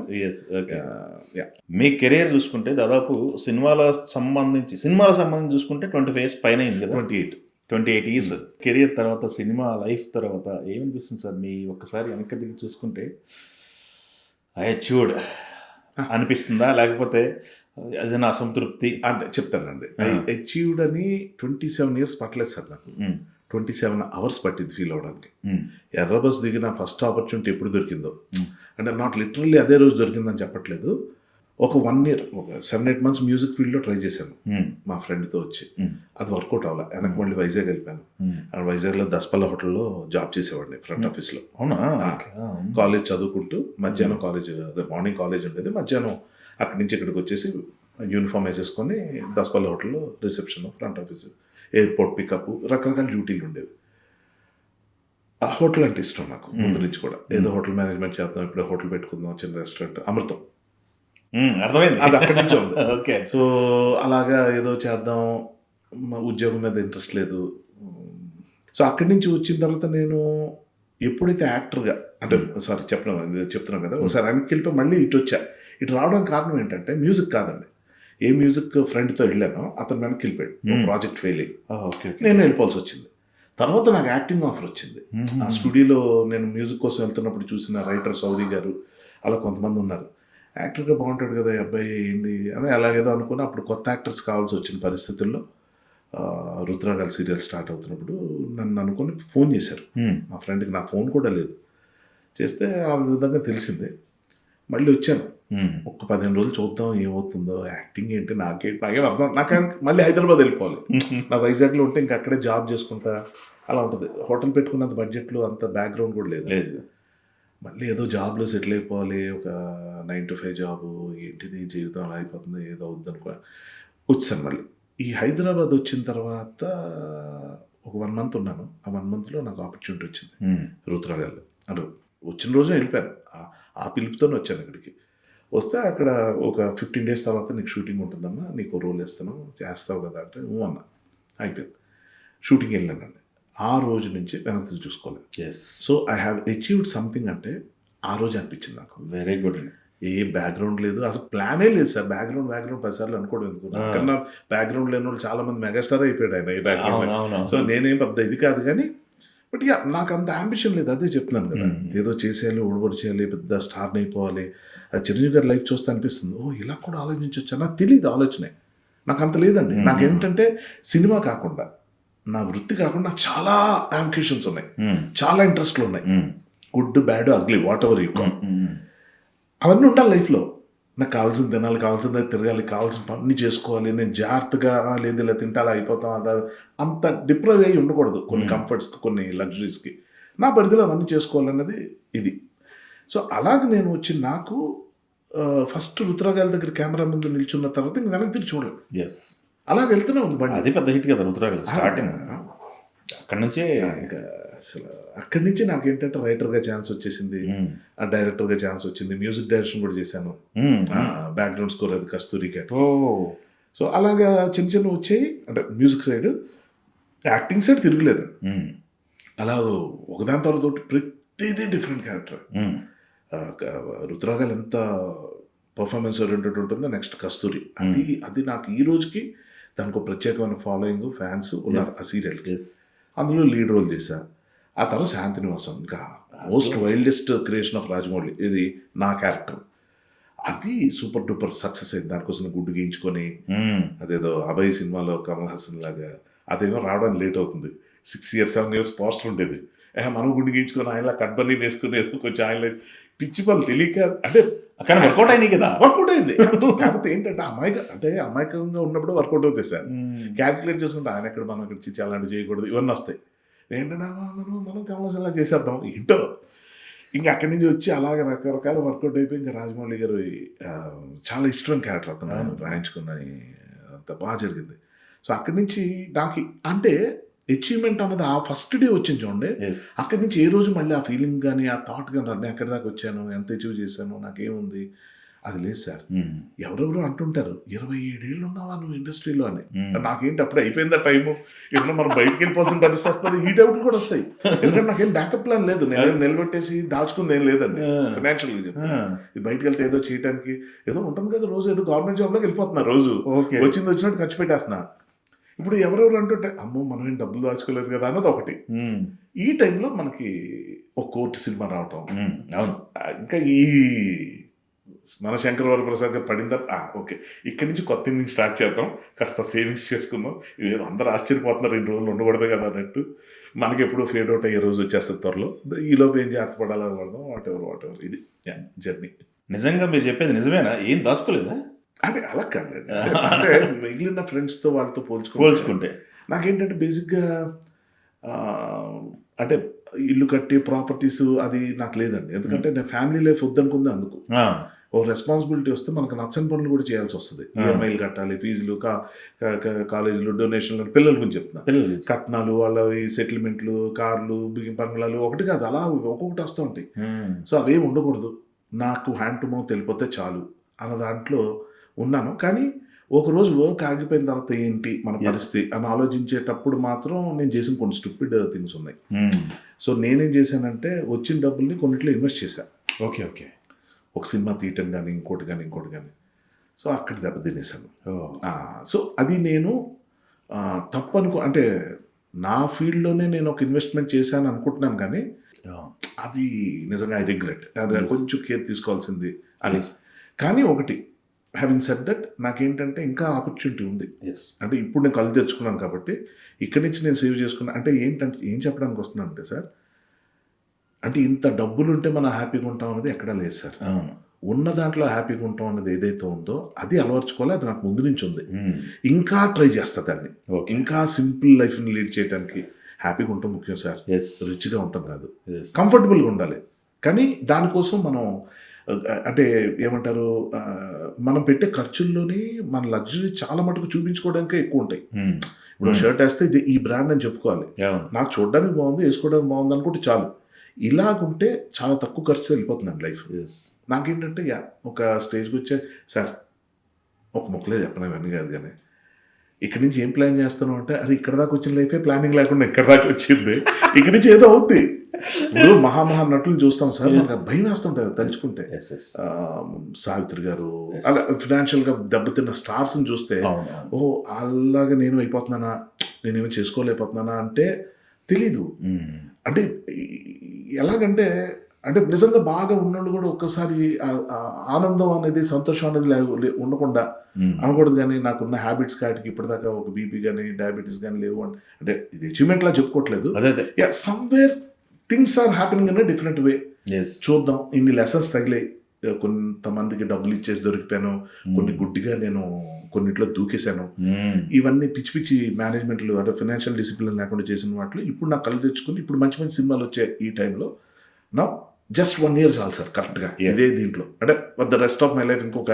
మీ కెరీర్ చూసుకుంటే దాదాపు సినిమాలకు సంబంధించి చూసుకుంటే 25 years పైన అయింది కదా. 28 years కెరీర్ తర్వాత సినిమా లైఫ్ తర్వాత ఏమనిపిస్తుంది సార్? మీ ఒక్కసారి వెనక్కి దిగి చూసుకుంటే అచీవ్డ్ అనిపిస్తుందా, లేకపోతే ఏదైనా అసంతృప్తి? అంటే చెప్తానండి, అచీవ్డ్ అని 27 years పట్టలేదు సార్ నాకు. 27 hours పట్టింది ఫీల్ అవడానికి. ఎర్ర బస్ దిగిన ఫస్ట్ ఆపర్చునిటీ ఎప్పుడు దొరికిందో, అంటే నాట్ లిటరల్లీ అదే రోజు దొరికిందని చెప్పట్లేదు, ఒక 1 year ఒక 7-8 months మ్యూజిక్ ఫీల్డ్లో ట్రై చేశాను మా ఫ్రెండ్తో వచ్చి. అది వర్కౌట్ అవ్వాలి. వెనక్కి మళ్ళీ వైజాగ్ వెళ్ళిపోయాను. వైజాగ్లో దస్పల్ల హోటల్లో జాబ్ చేసేవాడిని ఫ్రంట్ ఆఫీస్లో. కాలేజ్ చదువుకుంటూ మధ్యాహ్నం కాలేజ్, అదే మార్నింగ్ కాలేజ్ ఉండేది, మధ్యాహ్నం అక్కడి నుంచి ఇక్కడికి వచ్చేసి యూనిఫామ్ వేసేసుకొని దస్పల్ల హోటల్లో reception, front office, airport pickup, రకరకాల డ్యూటీలు ఉండేవి. ఆ హోటల్ అంటే ఇష్టం నాకు ముందు నుంచి కూడా. ఏదో హోటల్ మేనేజ్మెంట్ చేద్దాం, ఇప్పుడే హోటల్ పెట్టుకుందాం, చిన్న రెస్టారెంట్, అమృతం, అర్థమైంది, అది అక్కడి నుంచి ఉంది. ఓకే. సో అలాగా ఏదో చేద్దాం, ఉద్యోగం మీద ఇంట్రెస్ట్ లేదు. సో అక్కడి నుంచి వచ్చిన తర్వాత నేను ఎప్పుడైతే యాక్టర్గా, అంటే సారీ చెప్తున్నాను కదా, ఒకసారి వెనక్కి వెళ్ళిపోయి మళ్ళీ ఇటు వచ్చా. ఇటు రావడానికి కారణం ఏంటంటే మ్యూజిక్ కాదండి, ఏ మ్యూజిక్ ఫ్రెండ్తో వెళ్ళానో అతను వెనక్కి వెళ్ళిపోయాడు, ప్రాజెక్ట్ ఫెయిల్ అయ్యి నేను వెళ్ళిపోవాల్సి వచ్చింది. తర్వాత నాకు యాక్టింగ్ ఆఫర్ వచ్చింది. ఆ స్టూడియోలో నేను మ్యూజిక్ కోసం వెళ్తున్నప్పుడు చూసిన రైటర్ సౌదీ గారు, అలా కొంతమంది ఉన్నారు. యాక్టర్గా బాగుంటాడు కదా ఈ అబ్బాయి ఏంటి అని అలాగేదో అనుకుని, అప్పుడు కొత్త యాక్టర్స్ కావాల్సి వచ్చిన పరిస్థితుల్లో రుద్రాగాల సీరియల్ స్టార్ట్ అవుతున్నప్పుడు నన్ను అనుకుని ఫోన్ చేశారు. మా ఫ్రెండ్కి నా ఫోన్ కూడా లేదు, చేస్తే ఆ విధంగా తెలిసిందే. మళ్ళీ వచ్చాను, ఒక 15 రోజులు చూద్దాం ఏమవుతుందో, యాక్టింగ్ ఏంటి నాకేం అర్థం, నాకు మళ్ళీ హైదరాబాద్ వెళ్ళిపోవాలి. నా వైజాగ్లో ఉంటే ఇంకా అక్కడే జాబ్ చేసుకుంటా అలా ఉంటుంది. హోటల్ పెట్టుకున్నంత బడ్జెట్లో అంత బ్యాక్గ్రౌండ్ కూడా లేదు. మళ్ళీ ఏదో జాబ్లో సెటిల్ అయిపోవాలి, ఒక 9 to 5 జాబు, ఏంటిది జీవితం అలా అయిపోతుంది, ఏదో వద్దనుకో వచ్చాను. మళ్ళీ ఈ హైదరాబాద్ వచ్చిన తర్వాత ఒక 1 month ఉన్నాను. ఆ 1 monthలో నాకు ఆపర్చునిటీ వచ్చింది రుద్రాగాల్లో. అంటే వచ్చిన రోజున వెళ్ళిపోయాను, ఆ పిలుపుతోనే వచ్చాను ఇక్కడికి. వస్తే అక్కడ ఒక 15 days తర్వాత నీకు షూటింగ్ ఉంటుందమ్మా, నీకు రోల్ వేస్తాను, చేస్తావు కదా అంటే అన్నా. అయిపోయింది, షూటింగ్ వెళ్ళానండి. ఆ రోజు నుంచి వెనక్కి చూసుకోలేదు. So I have achieved something అంటే ఆ రోజు అనిపించింది నాకు. Very good. ఏ బ్యాక్గ్రౌండ్ లేదు, అసలు ప్లానే లేదు సార్. బ్యాక్గ్రౌండ్ 10 సార్లు అనుకోవడం ఎందుకు, నాకన్నా బ్యాక్గ్రౌండ్ లేని వాళ్ళు చాలా మంది మెగాస్టార్ అయిపోయాడు ఆయన ఈ బ్యాక్గ్రౌండ్. సో నేనేం పెద్ద ఇది కాదు కానీ, బట్ నాకు అంత అంబిషన్ లేదు. అదే చెప్తున్నాను కదా, ఏదో చేసేయాలి, ఓడబడి చేయాలి, పెద్ద స్టార్ని అయిపోవాలి. అది చిరంజీవి గారి లైఫ్ చూస్తే అనిపిస్తుంది, ఓ ఇలా కూడా ఆలోచించవచ్చు. నాకు తెలియదు ఆలోచనే, నాకు అంత లేదండి. నాకేంటంటే సినిమా కాకుండా, నా వృత్తి కాకుండా నాకు చాలా యాంబిషన్స్ ఉన్నాయి, చాలా ఇంట్రెస్ట్లు ఉన్నాయి. Good bad ugly what ever you call, అవన్నీ ఉండాలి లైఫ్లో. నాకు కావాల్సిన తినాలి, కావాల్సిందే తిరగాలి, కావాల్సిన పని చేసుకోవాలి, నేను జాగ్రత్తగా లేదు ఇలా తింటే అలా అయిపోతాం, అలా అంత డిప్రైవ్ అయ్యి ఉండకూడదు కొన్ని కంఫర్ట్స్కి, కొన్ని లగ్జరీస్కి. నా పరిధిలో అవన్నీ చేసుకోవాలన్నది ఇది. సో అలాగే నేను వచ్చి నాకు ఫస్ట్ రుద్రాగాల దగ్గర కెమెరా ముందు నిల్చున్న తర్వాత ఇంక వెనక్కి తిరిగి చూడలేదు. అలాగ వెళ్తూనే ఉంది బండి. అది పెద్ద హిట్ కదా రుద్రాగాల స్టార్టింగ్. అక్కడి నుంచే ఇంకా అసలు అక్కడి నుంచి నాకేంటంటే రైటర్గా ఛాన్స్ వచ్చేసింది, డైరెక్టర్గా ఛాన్స్ వచ్చింది, మ్యూజిక్ డైరెక్షన్ కూడా చేశాను, బ్యాక్గ్రౌండ్ స్కోర్ అది కస్తూరి క్యాట్. సో అలాగా చిన్న వచ్చాయి. అంటే మ్యూజిక్ సైడ్, యాక్టింగ్ సైడ్ తిరగలేదు. అలా ఒకదాని తర్వాత ఒకటి ప్రతిదీ డిఫరెంట్ క్యారెక్టర్. రుద్రాగాలు ఎంత పర్ఫార్మెన్స్ ఓరియంటెడ్ ఉంటుందో, నెక్స్ట్ కస్తూరి, అది నాకు ఈ రోజుకి దానికి ఒక ప్రత్యేకమైన ఫాలోయింగ్, ఫ్యాన్స్ ఉన్నారు ఆ సీరియల్కి. ఎస్. అందులో లీడ్ రోల్ చేశా. ఆ తర్వాత శాంతినివాసం, ఇంకా most wildest creation of Rajamouli, ఇది నా క్యారెక్టర్. అది సూపర్ డూపర్ సక్సెస్ అయింది. దానికోసం గుడ్డు గీయించుకొని అదేదో అభయ్ సినిమాలో కమల్ హాసన్ లాగా అదేమో రావడానికి లేట్ అవుతుంది. 6 years 7 years పోస్టర్ ఉండేది. మనం గుండు గీయించుకొని ఆయన కట్ బన్నీ వేసుకుని ఏదో కొంచెం ఆయన పిచ్చి పనులు తెలియక, అంటే కానీ వర్కౌట్ అయినాయి కదా. వర్కౌట్ అయింది. కాకపోతే ఏంటంటే అమాయకంగా ఉన్నప్పుడు వర్కౌట్ అవుతాయి సార్. క్యాల్కులేట్ చేసుకుంటే ఆయన ఎక్కడ మనం ఇక్కడ చిచ్చి అలాంటివి చేయకూడదు, ఇవన్నీ వస్తాయి. ఏంటంటే మనం కమల్ హాసన్ లా చేసేద్దాం ఏంటో. ఇంకా అక్కడి నుంచి వచ్చి అలాగే రకరకాల వర్కౌట్ అయిపోయి ఇంకా రాజమౌళి గారు చాలా ఇష్టమైన క్యారెక్టర్ అతను రాయించుకున్న అంత బాగా జరిగింది. సో అక్కడి నుంచి నాకు అంటే అచీవ్మెంట్ అన్నది ఆ ఫస్ట్ డే వచ్చింది చూడండి. అక్కడి నుంచి ఏ రోజు మళ్ళీ ఆ ఫీలింగ్ కానీ ఆ థాట్ కానీ నేను ఎక్కడి దాకా వచ్చాను, ఎంత అచీవ్ చేశాను, నాకేముంది, అది లేదు సార్. ఎవరెవరు అంటుంటారు 27 ఏళ్ళు ఉన్నావా నువ్వు ఇండస్ట్రీలో అని. నాకేంటి అప్పుడు అయిపోయిందా టైము, ఏమన్నా మనం బయటకు వెళ్ళిపోవాల్సిన పరిస్థితి వస్తుంది, ఈ డౌట్లు కూడా వస్తాయి. ఎందుకంటే నాకేం బ్యాకప్ ప్లాన్ లేదు, నేను నిలబెట్టేసి దాచుకుంది ఏం లేదండి. ఫైనాన్షియల్గా చెప్తాను, ఇది బయటకు వెళ్తే ఏదో చేయడానికి ఏదో ఉంటుంది కదా, రోజు ఏదో గవర్నమెంట్ జాబ్లోకి వెళ్ళిపోతున్నా, రోజు వచ్చినట్టు ఖర్చు పెట్టేస్తున్నా. ఇప్పుడు ఎవరెవరు అంటుంటే అమ్మో మనం ఏం డబ్బులు దాచుకోలేదు కదా అన్నది ఒకటి. ఈ టైంలో మనకి ఒక కోర్టు సినిమా రావటం, ఇంకా ఈ మన శంకర్ వరప్రసాద్ గారు పడిందా, ఓకే ఇక్కడి నుంచి కొత్త ఇన్నింగ్ స్టార్ట్ చేద్దాం, కాస్త సేవింగ్స్ చేసుకుందాం, ఇదేదో అందరూ ఆశ్చర్యపోతున్నారు 2 రోజులు ఉండకూడదు కదా అన్నట్టు. మనకి ఎప్పుడు ఫేడ్ అవుట్ అయ్యే రోజు వచ్చేస్తుంది త్వరలో, ఈలోపు ఏం జాగ్రత్త పడాలని పడదాం, వాట్ ఎవర్ ఇది జర్నీ. నిజంగా మీరు చెప్పేది నిజమేనా? ఏం దాచుకోలేదా? అంటే అలా కాదండి, అంటే మిగిలిన ఫ్రెండ్స్తో వాళ్ళతో పోల్చుకుంటే నాకేంటంటే బేసిక్గా అంటే ఇల్లు కట్టి ప్రాపర్టీస్ అది నాకు లేదండి. ఎందుకంటే నేను ఫ్యామిలీ లైఫ్ వద్దనుకుంది. అందుకు ఓ రెస్పాన్సిబిలిటీ వస్తే మనకు నచ్చని పనులు కూడా చేయాల్సి వస్తుంది. ఈఎంఐలు కట్టాలి, ఫీజులు, కాలేజీలు, డొనేషన్లు, పిల్లల గురించి చెప్తున్నా, కట్నాలు, వాళ్ళ ఈ సెటిల్మెంట్లు, కార్లు, బంగ్లాలు, ఒకటి కాదు అలా ఒక్కొక్కటి వస్తూ ఉంటాయి. సో అవేం ఉండకూడదు, నాకు హ్యాండ్ టు మౌత్ వెళ్ళిపోతే చాలు అన్న దాంట్లో ఉన్నాను. కానీ ఒకరోజు వర్క్ ఆగిపోయిన తర్వాత ఏంటి మన పరిస్థితి అని ఆలోచించేటప్పుడు మాత్రం నేను చేసిన కొన్ని స్టూపిడ్ థింగ్స్ ఉన్నాయి. సో నేనేం చేశానంటే వచ్చిన డబ్బుల్ని కొన్నిట్లో ఇన్వెస్ట్ చేశాను. ఓకే ఒక సినిమా తీయటం కానీ ఇంకోటి కానీ. సో అక్కడ దెబ్బతినేసాను. సో అది నేను తప్పు అంటే నా ఫీల్డ్లోనే నేను ఒక ఇన్వెస్ట్మెంట్ చేశాను అనుకుంటున్నాను, కానీ అది నిజంగా ఐ రిగ్రెట్, అది కొంచెం కేర్ తీసుకోవాల్సింది అని. కానీ ఒకటి హ్యావింగ్ సెడ్ దట్ నాకేంటంటే ఇంకా ఆపర్చునిటీ ఉంది. అంటే ఇప్పుడు నేను కళ్ళు తెరుచుకున్నాను కాబట్టి ఇక్కడి నుంచి నేను సేవ్ చేసుకున్నాను. అంటే ఏంటంటే ఏం చెప్పడానికి వస్తున్నాను అంటే సార్, అంటే ఇంత డబ్బులు ఉంటే మనం హ్యాపీగా ఉంటాం అనేది ఎక్కడా లేదు సార్. ఉన్న దాంట్లో హ్యాపీగా ఉంటాం అనేది ఏదైతే ఉందో అది అలవర్చుకోవాలి, అది నాకు ముందు నుంచి ఉంది. ఇంకా ట్రై చేస్తా దాన్ని, ఇంకా సింపుల్ లైఫ్ని లీడ్ చేయడానికి. హ్యాపీగా ఉంటాం ముఖ్యం సార్, రిచ్గా ఉంటాం కాదు, కంఫర్టబుల్గా ఉండాలి. కానీ దానికోసం మనం అంటే ఏమంటారు, మనం పెట్టే ఖర్చుల్లోని మన లగ్జరీ చాలా మటుకు చూపించుకోవడానికే ఎక్కువ ఉంటాయి. ఇప్పుడు షర్ట్ వేస్తే ఇది ఈ బ్రాండ్ అని చెప్పుకోవాలి, నాకు చూడడానికి బాగుంది, వేసుకోవడానికి బాగుంది అనుకుంటే చాలు. ఇలాగుంటే చాలా తక్కువ ఖర్చుతో వెళ్ళిపోతుందండి లైఫ్. నాకేంటంటే ఒక స్టేజ్కి వచ్చే సార్ ఒక మొక్కలే చెప్పను, ఇవన్నీ కాదు, కానీ ఇక్కడి నుంచి ఏం ప్లాన్ చేస్తాను అంటే, అరే ఇక్కడ దాకా వచ్చిన లైఫే ప్లానింగ్ లేకుండా ఇక్కడ దాకా వచ్చింది, ఇక్కడి నుంచి ఏదో అవుద్ది. ఇప్పుడు మహా నటులు చూస్తాం సార్, మనకు భయం వేస్తుంటుంది తలుచుకుంటే. సావిత్రి గారు అలా ఫినాన్షియల్గా దెబ్బతిన్న స్టార్స్ని చూస్తే అలాగే నేను అయిపోతున్నానా, నేనేమో చేసుకోలేకపోతున్నానా అంటే తెలీదు. అంటే ఎలాగంటే అంటే నిజంగా బాగా ఉన్నోళ్ళు కూడా ఒక్కసారి ఆనందం అనేది, సంతోషం అనేది ఉండకుండా అనకూడదు. కానీ నాకున్న హ్యాబిట్స్ కాటికి ఇప్పటిదాకా ఒక బీపీ కానీ డయాబెటీస్ కానీ లేవు అంటే ఇది అచీవ్మెంట్ లా చెప్పుకోవట్లేదు. Somewhere things are happening in a different way. చూద్దాం, ఇన్ని లెసన్స్ తగిలాయి, కొంతమందికి డబ్బులు ఇచ్చేసి దొరికిపోయాను, కొన్ని గుడ్డిగా నేను కొన్నిట్లో దూకేశాను, ఇవన్నీ పిచ్చి పిచ్చి మేనేజ్మెంట్లు అంటే ఫైనాన్షియల్ డిసిప్లిన్ లేకుండా చేసిన వాటిలో ఇప్పుడు నాకు కళ్ళు తెచ్చుకుని ఇప్పుడు మంచి మంచి సినిమాలు వచ్చే ఈ టైంలో నా జస్ట్ 1 year చాలు సార్ కరెక్ట్గా ఇదే దీంట్లో. అంటే the rest of my life ఇంకొక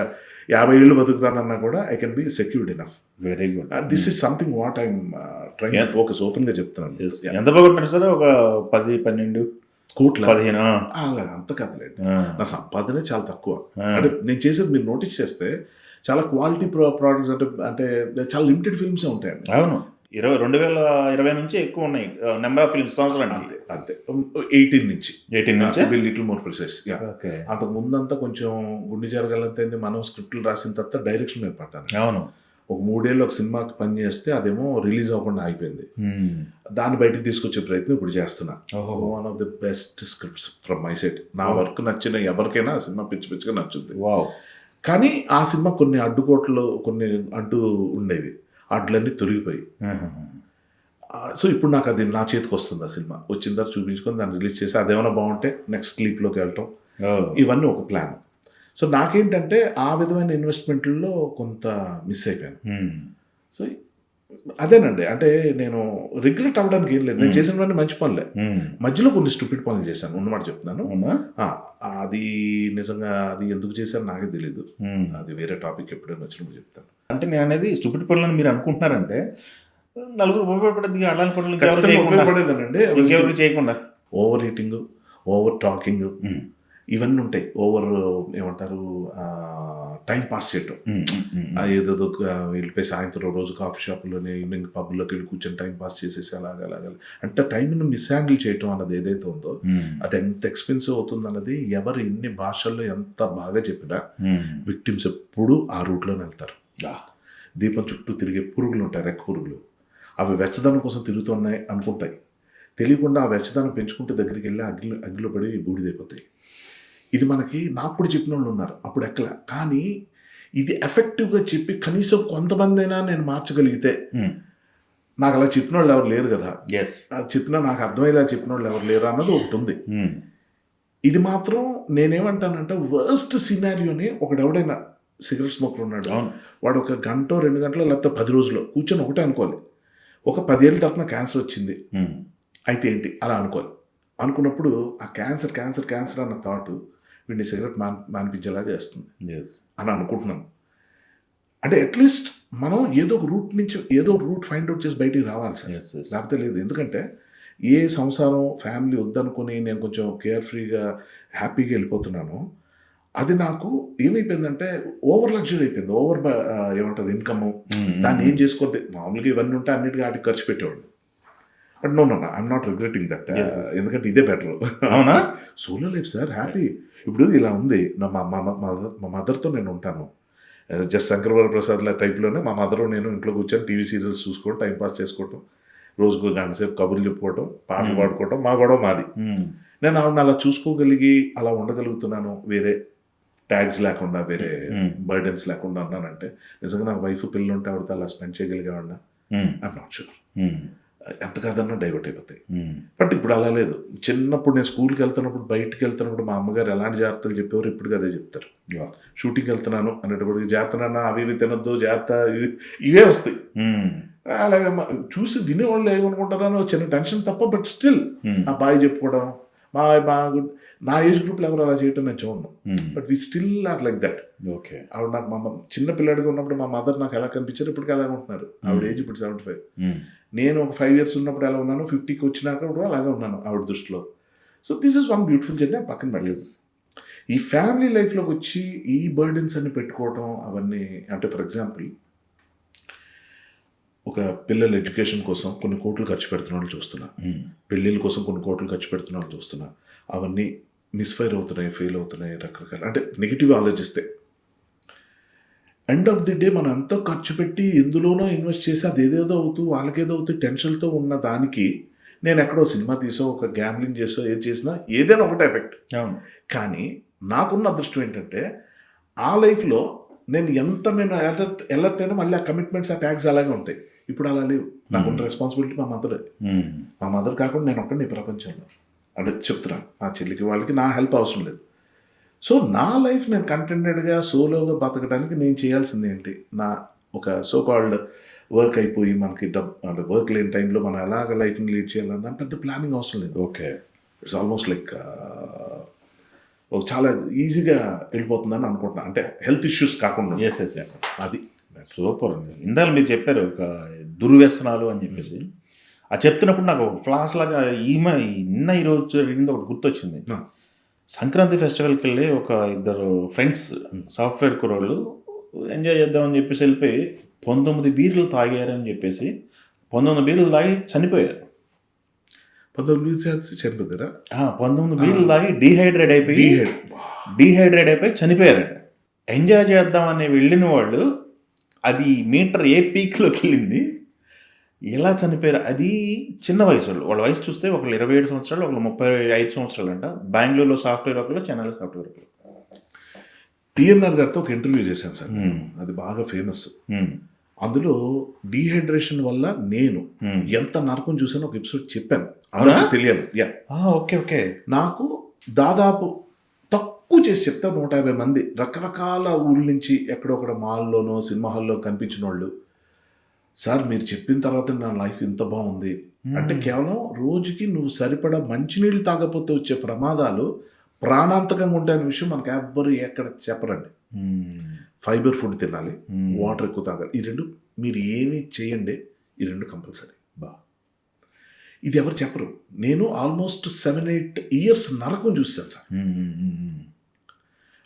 50 ఏళ్ళు బతుకుతానన్నా కూడా I can be secured enough. Very good. This is something what I'm trying to focus. ఓపెన్గా చెప్తున్నాను. ఎంత బాగుంటారు సార్? ఒక 10-12 కోట్ల 15 అలాగే అంత కథలేండి. నా సంపాదనే చాలా తక్కువ. అంటే నేను చేసేది మీరు నోటీస్ చేస్తే చాలా క్వాలిటీ ప్రోడక్ట్స్, అంటే చాలా లిమిటెడ్ ఫిల్మ్సే ఉంటాయండి. అవును, 2020 నుంచి ఎక్కువ ఉన్నాయి నెంబర్ ఆఫ్ ఫిల్మ్స్ సంవత్సరానికి. అంతే 18 నుంచి లిటిల్ మోర్ ప్రిసైజ్. అంతకు ముందంతా కొంచెం గుండె జరగాలంత మనం స్క్రిప్ట్లు రాసిన తర్వాత డైరెక్షన్ మీద పడ్డాను. అవును, ఒక 3 ఏళ్ళు ఒక సినిమాకి పని చేస్తే అదేమో రిలీజ్ అవ్వకుండా ఆగిపోయింది. దాన్ని బయటికి తీసుకొచ్చే ప్రయత్నం ఇప్పుడు చేస్తున్నా. One of the best scripts from my side. నా వర్క్ నచ్చిన ఎవరికైనా ఆ సినిమా పిచ్చి పిచ్చిగా నచ్చుద్ది. కానీ ఆ సినిమా కొన్ని కొన్ని అడ్డు ఉండేవి, అడ్లన్నీ తొలగిపోయి. సో ఇప్పుడు నాకు అది నా చేతికి వస్తుంది. ఆ సినిమా వచ్చిన తర్వాత చూపించుకొని దాన్ని రిలీజ్ చేసి అదేమైనా బాగుంటే నెక్స్ట్ లీప్లోకి వెళ్ళటం, ఇవన్నీ ఒక ప్లాన్. సో నాకేంటంటే ఆ విధమైన ఇన్వెస్ట్మెంట్లో కొంత మిస్ అయిపోయాను. సో అదేనండి, అంటే నేను రిగ్రెట్ అవ్వడానికి ఏం లేదు. నేను చేసినవన్నీ మంచి పనులే. మధ్యలో కొన్ని స్టూపిడ్ పనులు చేశాను, ఉన్నమాట చెప్తున్నాను. అది నిజంగా అది ఎందుకు చేశాను నాకే తెలీదు. అది వేరే టాపిక్ ఎప్పుడైనా వచ్చినప్పుడు చెప్తాను. అంటే నేను అనేది స్టూపిడ్ పనులను మీరు అనుకుంటున్నారంటే నలుగురు ఉపయోగపడేది అలాంటి పనులు ఉపయోగపడేదనండి. ఎవరు చేయకుండా ఓవర్ ఈటింగ్, ఓవర్ టాకింగ్ ఇవన్నీ ఉంటాయి. ఓవర్ ఏమంటారు, టైం పాస్ చేయటం. ఏదేదో వెళ్ళిపోయి సాయంత్రం రోజు కాఫీ షాపులోనే, ఈవినింగ్ పబ్లోకి వెళ్ళి కూర్చొని టైం పాస్ చేసేసి అలాగ అంటే టైంని మిస్ హ్యాండిల్ చేయటం అన్నది ఏదైతే ఉందో అది ఎంత ఎక్స్పెన్సివ్ అవుతుంది అన్నది ఎవరు ఎన్ని భాషల్లో ఎంత బాగా చెప్పినా విక్టిమ్స్ ఎప్పుడు ఆ రూట్లోనే వెళ్తారు. దీపం చుట్టూ తిరిగే పురుగులు ఉంటాయి, రెక్క పురుగులు. అవి వెచ్చదనం కోసం తిరుగుతున్నాయి అనుకుంటాయి, తెలియకుండా ఆ వెచ్చదనం పెంచుకుంటూ దగ్గరికి వెళ్ళి అగ్గిలో పడి బూడిదైపోతాయి. ఇది మనకి నాప్పుడు చెప్పిన వాళ్ళు ఉన్నారు, అప్పుడు ఎక్కల. కానీ ఇది ఎఫెక్టివ్గా చెప్పి కనీసం కొంతమంది అయినా నేను మార్చగలిగితే, నాకు అలా చెప్పిన వాళ్ళు ఎవరు లేరు కదా, చెప్పినా నాకు అర్థమయ్యేలా చెప్పిన వాళ్ళు ఎవరు లేరు అన్నది ఒకటి ఉంది. ఇది మాత్రం నేనేమంటానంటే వర్స్ట్ సినారియోని ఒకడెవడైనా సిగరెట్ స్మోకర్ ఉన్నాడు, వాడు ఒక గంట 2 గంటలు లేకపోతే 10 రోజుల్లో కూర్చొని ఒకటే అనుకోవాలి, ఒక 10 ఏళ్ళ తర్వాత క్యాన్సర్ వచ్చింది అయితే ఏంటి అలా అనుకోవాలి. అనుకున్నప్పుడు ఆ క్యాన్సర్ అన్న థాట్ వీడిని సిగరెట్ మానిపించేలా చేస్తుంది అని అనుకుంటున్నాను. అంటే అట్లీస్ట్ మనం ఏదో ఒక రూట్ ఫైండ్ అవుట్ చేసి బయటికి రావాలి సార్, లేకపోతే లేదు. ఎందుకంటే ఏ సంసారం ఫ్యామిలీ వద్దనుకుని నేను కొంచెం కేర్ ఫ్రీగా హ్యాపీగా వెళ్ళిపోతున్నాను, అది నాకు ఏమైపోయిందంటే ఓవర్ లగ్జరీ అయిపోయింది. ఏమంటారు ఇన్కమ్, దాన్ని ఏం చేసుకోవద్దు. మామూలుగా ఇవన్నీ ఉంటే అన్నిటికీ వాటికి ఖర్చు పెట్టేవాడు. But no I'm not regretting that, ఎందుకంటే ఇదే బెటర్. అవునా, సోలో లైఫ్ సార్, హ్యాపీ. ఇప్పుడు ఇలా ఉంది, మా మదర్తో నేను ఉంటాను, జస్ట్ శంకరవర ప్రసాద్ టైప్లోనే మా మదర్ నేను ఇంట్లో కూర్చొని టీవీ సీరియల్స్ చూసుకోవడం, టైంపాస్ చేసుకోవటం, రోజుకు గంట సేపు కబుర్లు చెప్పుకోవటం, పాటలు పాడుకోవటం, మా గొడవ మాది. నేను ఆవిడ అలా చూసుకోగలిగి అలా ఉండగలుగుతున్నాను, వేరే ట్యాగ్స్ లేకుండా, వేరే బర్డెన్స్ లేకుండా ఉన్నానంటే నిజంగా నాకు వైఫ్ పిల్లలు ఉంటే ఆవిడతో అలా స్పెండ్ చేయగలిగేవాడినా? I'm not sure. ఎంత కాదన్నా డైవర్ట్ అయిపోతాయి. బట్ ఇప్పుడు అలా లేదు. చిన్నప్పుడు నేను స్కూల్కి వెళ్తున్నప్పుడు, బయటికి వెళ్తున్నప్పుడు మా అమ్మగారు ఎలాంటి జాగ్రత్తలు చెప్పేవారు ఇప్పటికీ అదే చెప్తారు. షూటింగ్కి వెళ్తున్నాను అనేటప్పటికి జాగ్రత్తనన్నా, అవి ఇవి తినొద్దు, జాగ్రత్త, ఇవే వస్తాయి. అలాగే చూసి వినేవాళ్ళు ఏమనుకుంటారని చిన్న టెన్షన్ తప్ప, బట్ స్టిల్ ఆ బాయ్ చెప్పుకోవడం, మా నా ఏజ్ గ్రూప్లో ఎవరు అలా చేయటం నేను చూడను. But we still are like that. Okay, ఆవిడ నాకు మా చిన్న పిల్లడిగా ఉన్నప్పుడు మా మదర్ నాకు ఎలా కనిపించారు, ఇప్పటికీ అలాగే ఉంటున్నారు. ఆవిడ ఏజ్ ఇప్పుడు 75. నేను ఒక 5 years ఉన్నప్పుడు ఎలా ఉన్నాను, 50కి వచ్చినాక కూడా అలాగే ఉన్నాను ఆవిడ దృష్టిలో. So this is one beautiful journey. పక్కన పెట్టలేదు. ఈ ఫ్యామిలీ లైఫ్లోకి వచ్చి ఈ బర్డెన్స్ అన్ని పెట్టుకోవటం అవన్నీ, అంటే ఫర్ ఎగ్జాంపుల్ ఒక పిల్లల ఎడ్యుకేషన్ కోసం కొన్ని కోట్లు ఖర్చు పెడుతున్న వాళ్ళు చూస్తున్నా, పెళ్ళిళ్ళ కోసం కొన్ని కోట్లు ఖర్చు పెడుతున్న వాళ్ళు చూస్తున్నా, అవన్నీ మిస్ఫైర్ అవుతున్నాయి, ఫెయిల్ అవుతున్నాయి, రకరకాల, అంటే నెగిటివ్ ఆలోచిస్తే ఎండ్ ఆఫ్ ది డే మనం అంతా ఖర్చు పెట్టి ఎందులోనో ఇన్వెస్ట్ చేసి అది ఏదేదో అవుతూ వాళ్ళకేదో అవుతూ టెన్షన్తో ఉన్న దానికి నేను ఎక్కడో సినిమా తీసో, ఒక గ్యాంబ్లింగ్ చేసో, ఏది చేసినా ఏదైనా ఒకటే ఎఫెక్ట్. కానీ నాకున్న అదృష్టం ఏంటంటే ఆ లైఫ్లో నేను అలర్ట్ అయినా మళ్ళీ ఆ కమిట్మెంట్స్, ఆ ట్యాగ్స్ అలాగే ఉంటాయి. ఇప్పుడు అలా లేవు. నాకున్న రెస్పాన్సిబిలిటీ మా మదర్ కాకుండా నేను ఒక్కడిని ప్రపంచంలో, అంటే చెప్తున్నాను, నా చెల్లికి వాళ్ళకి నా హెల్ప్ అవసరం లేదు. సో నా లైఫ్ నేను కంటెంటెడ్గా సోలోగా బతకడానికి నేను చేయాల్సింది ఏంటి, నా ఒక సో కాల్డ్ వర్క్ అయిపోయి మనకి అంటే వర్క్ లేని టైంలో మనం ఎలాగ లైఫ్ని లీడ్ చేయాలని దాని పెద్ద ప్లానింగ్ అవసరం లేదు. ఓకే, ఇట్స్ ఆల్మోస్ట్ లైక్ చాలా ఈజీగా వెళ్ళిపోతుందని అనుకుంటున్నాను, అంటే హెల్త్ ఇష్యూస్ కాకుండా. అది సూపర్. ఇందాక మీరు చెప్పారు ఒక దుర్వ్యసనాలు అని చెప్పేసి, అది చెప్తున్నప్పుడు నాకు ఫ్లాష్ లాగా ఈరోజు జరిగింది ఒకటి గుర్తొచ్చింది. సంక్రాంతి ఫెస్టివల్కి వెళ్ళి ఒక 2 ఫ్రెండ్స్ సాఫ్ట్వేర్ కుర్రోళ్ళు ఎంజాయ్ చేద్దామని చెప్పేసి వెళ్ళిపోయి 19 బీర్లు తాగారని చెప్పేసి 19 బీర్లు తాగి చనిపోయారు. 19 బీర్లు చనిపోతారా? 19 బీర్లు తాగి డీహైడ్రేట్ అయిపోయి చనిపోయారట. ఎంజాయ్ చేద్దామని వెళ్ళిన వాళ్ళు అది మీటర్ ఏ పీక్లోకి వెళ్ళింది, ఎలా చనిపోయారు. అది చిన్న వయసు వాళ్ళ వయసు చూస్తే ఒకళ్ళు 27 సంవత్సరాలు, ఒకళ్ళు 35 సంవత్సరాలు అంట. బెంగళూరులో సాఫ్ట్వేర్ ఒకళ్ళు, చెన్నైలో సాఫ్ట్వేర్ ఒకళ్ళు. టిఎన్ఆర్ గారితో ఒక ఇంటర్వ్యూ చేశాను సార్ నేను. అది బాగా ఫేమస్. అందులో డీహైడ్రేషన్ వల్ల నేను ఎంత నరకం చూసానో ఒక ఎపిసోడ్ చెప్పాను. అందరికీ తెలియాలి. Okay okay. నాకు దాదాపు తక్కువ చేసి చెప్తా 150 మంది రకరకాల ఊళ్ళ నుంచి ఎక్కడొక్కడ మాల్లోనో సినిమా హాల్లో కనిపించిన వాళ్ళు, సార్ మీరు చెప్పిన తర్వాత నా లైఫ్ ఇంత బాగుంది అంటే, కేవలం రోజుకి నువ్వు సరిపడా మంచినీళ్ళు తాగకపోతే వచ్చే ప్రమాదాలు ప్రాణాంతకంగా ఉంటాయనే విషయం మనకు ఎవ్వరు ఎక్కడ చెప్పరండి. ఫైబర్ ఫుడ్ తినాలి, వాటర్ ఎక్కువ తాగాలి. ఈ రెండు మీరు ఏమి చేయండి, ఈ రెండు కంపల్సరీ. ఇది ఎవరు చెప్పరు. నేను ఆల్మోస్ట్ 7-8 ఇయర్స్ నరకం చూస్తాను సార్.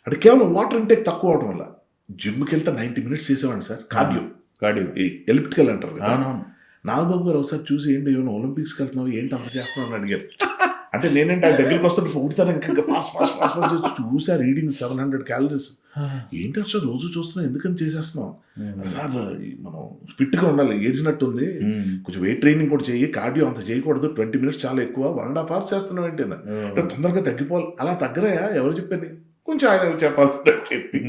అంటే కేవలం వాటర్ ఇంటేక్ తక్కువ అవడం వల్ల. జిమ్కి వెళ్తే 90 మినిట్స్ చేసేవాడిని సార్. కార్డియో ఎలిప్టికల్ అంటారు కదా. నాగబాబు గారు ఒకసారి చూసి, ఏంటి ఏమైనా ఒలింపిక్స్కి వెళ్తున్నావు, ఏంటి అంత చేస్తున్నావు అని అడిగారు. అంటే నేనేంటి ఆ దగ్గరికి వస్తుంటే పొగుడుతాను, ఇంకా ఫాస్ట్ ఫాస్ట్ ఫాస్ట్ ఫాస్ట్ చూసా. Reading 700 calories. ఏంటి అసలు రోజు చూస్తున్నావు, ఎందుకని చేసేస్తున్నావు సార్? మనం ఫిట్గా ఉండాలి, ఏడ్చినట్టుంది, కొంచెం వెయిట్ ట్రైనింగ్ కూడా చెయ్యి, కార్డియో అంత చేయకూడదు, 20 మినిట్స్ చాలా ఎక్కువ, 1.5 hours చేస్తున్నావు ఏంటి అంటే తొందరగా తగ్గిపోవాలి. అలా తగ్గరాయా, ఎవరు చెప్పాను, కొంచెం ఆయన చెప్పాల్సిందని చెప్పి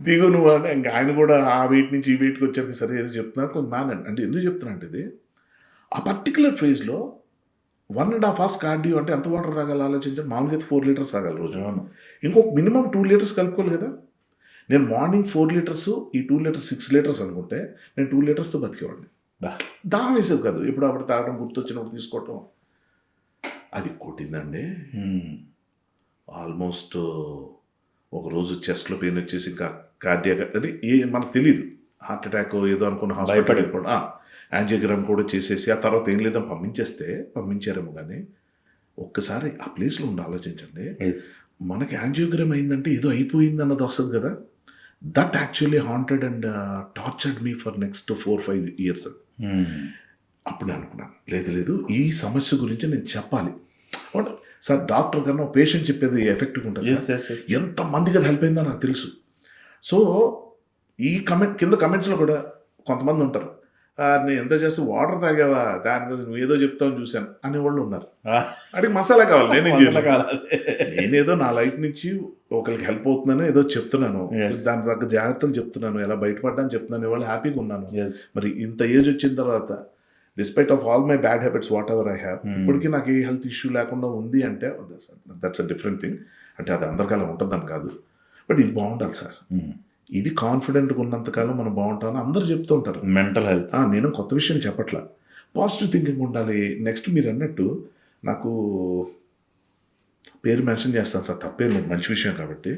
దిగు నువ్వు అంటే, ఇంకా ఆయన కూడా ఆ వెయిట్ నుంచి ఈ వెయిట్కి వచ్చాక సరే ఏదో చెప్తున్నారు కొంచెం మేనండి. అంటే ఎందుకు చెప్తున్నా అంటే, ఇది ఆ పర్టికులర్ ఫేజ్లో 1.5 hours కార్డియో అంటే ఎంత వాటర్ తాగాలి ఆలోచించాలి. మామూలుగా అయితే 4 liters తాగాలి రోజు. ఇంకొక మినిమం 2 liters కలుపుకోవాలి కదా. నేను మార్నింగ్ 4 liters, ఈ 2 liters 6 liters అనుకుంటే నేను 2 litersతో బతికేవాడిని. దాహం వేసేది కాదు, ఇప్పుడు అప్పుడు తాగడం, గుర్తొచ్చినప్పుడు తీసుకోవటం. అది కొట్టిందండి. ఆల్మోస్ట్ ఒకరోజు చెస్ట్లో పెయిన్ వచ్చేసి ఇంకా కార్డియాక్ అంటే మనకు తెలియదు, హార్ట్ అటాక్ ఏదో అనుకున్న హాస్పిటల్ వెళ్ళిపోవడం, యాంజియోగ్రామ్ కూడా చేసేసి ఆ తర్వాత ఏం లేదని పంపించారేమో. కానీ ఒక్కసారి ఆ ప్లేస్లో ఉండి ఆలోచించండి. మనకి యాంజియోగ్రామ్ అయిందంటే ఏదో అయిపోయింది అన్నది వస్తుంది కదా. That actually haunted and tortured me for next 4-5 years. అప్పుడు నేను అనుకున్నాను, లేదు ఈ సమస్య గురించి నేను చెప్పాలి సార్. డాక్టర్ కన్నా పేషెంట్ చెప్పేది ఎఫెక్టివ్గా ఉంటుంది సార్. ఎంతమందికి అది హెల్ప్ అయిందో నాకు తెలుసు. సో ఈ కింద కమెంట్స్లో కూడా కొంతమంది ఉంటారు, నేను ఎంత చేస్తే వాటర్ తాగావా, దాని మీద నువ్వు ఏదో చెప్తావని చూశాను అనేవాళ్ళు ఉన్నారు. అడిగి మసాలా కావాలి, నేనేదో నా లైఫ్ నుంచి ఒకరికి హెల్ప్ అవుతున్నాను, ఏదో చెప్తున్నాను, దాని తగ్గ జాగ్రత్తలు చెప్తున్నాను, ఎలా బయటపడ్డాను చెప్తున్నాను, వాళ్ళు హ్యాపీగా ఉన్నాను. మరి ఇంత ఏజ్ వచ్చిన తర్వాత, despite of all my bad habits what ever I have, ఇప్పటికీ నాకు ఏ హెల్త్ ఇష్యూ లేకుండా ఉంది అంటే దట్స్ అ డిఫరెంట్ థింగ్. అంటే అది అందరికాలం ఉంటుందని కాదు, బట్ ఇది బాగుండాలి సార్. ఇది కాన్ఫిడెంట్గా ఉన్నంతకాలం మనం బాగుంటామని అందరూ చెప్తూ ఉంటారు. మెంటల్ హెల్త్ నేను కొత్త విషయం చెప్పట్లా, పాజిటివ్ థింకింగ్ ఉండాలి. నెక్స్ట్ మీరు అన్నట్టు నాకు పేరు మెన్షన్ చేస్తాను సార్, తప్పేం లేదు, మంచి విషయం కాబట్టి.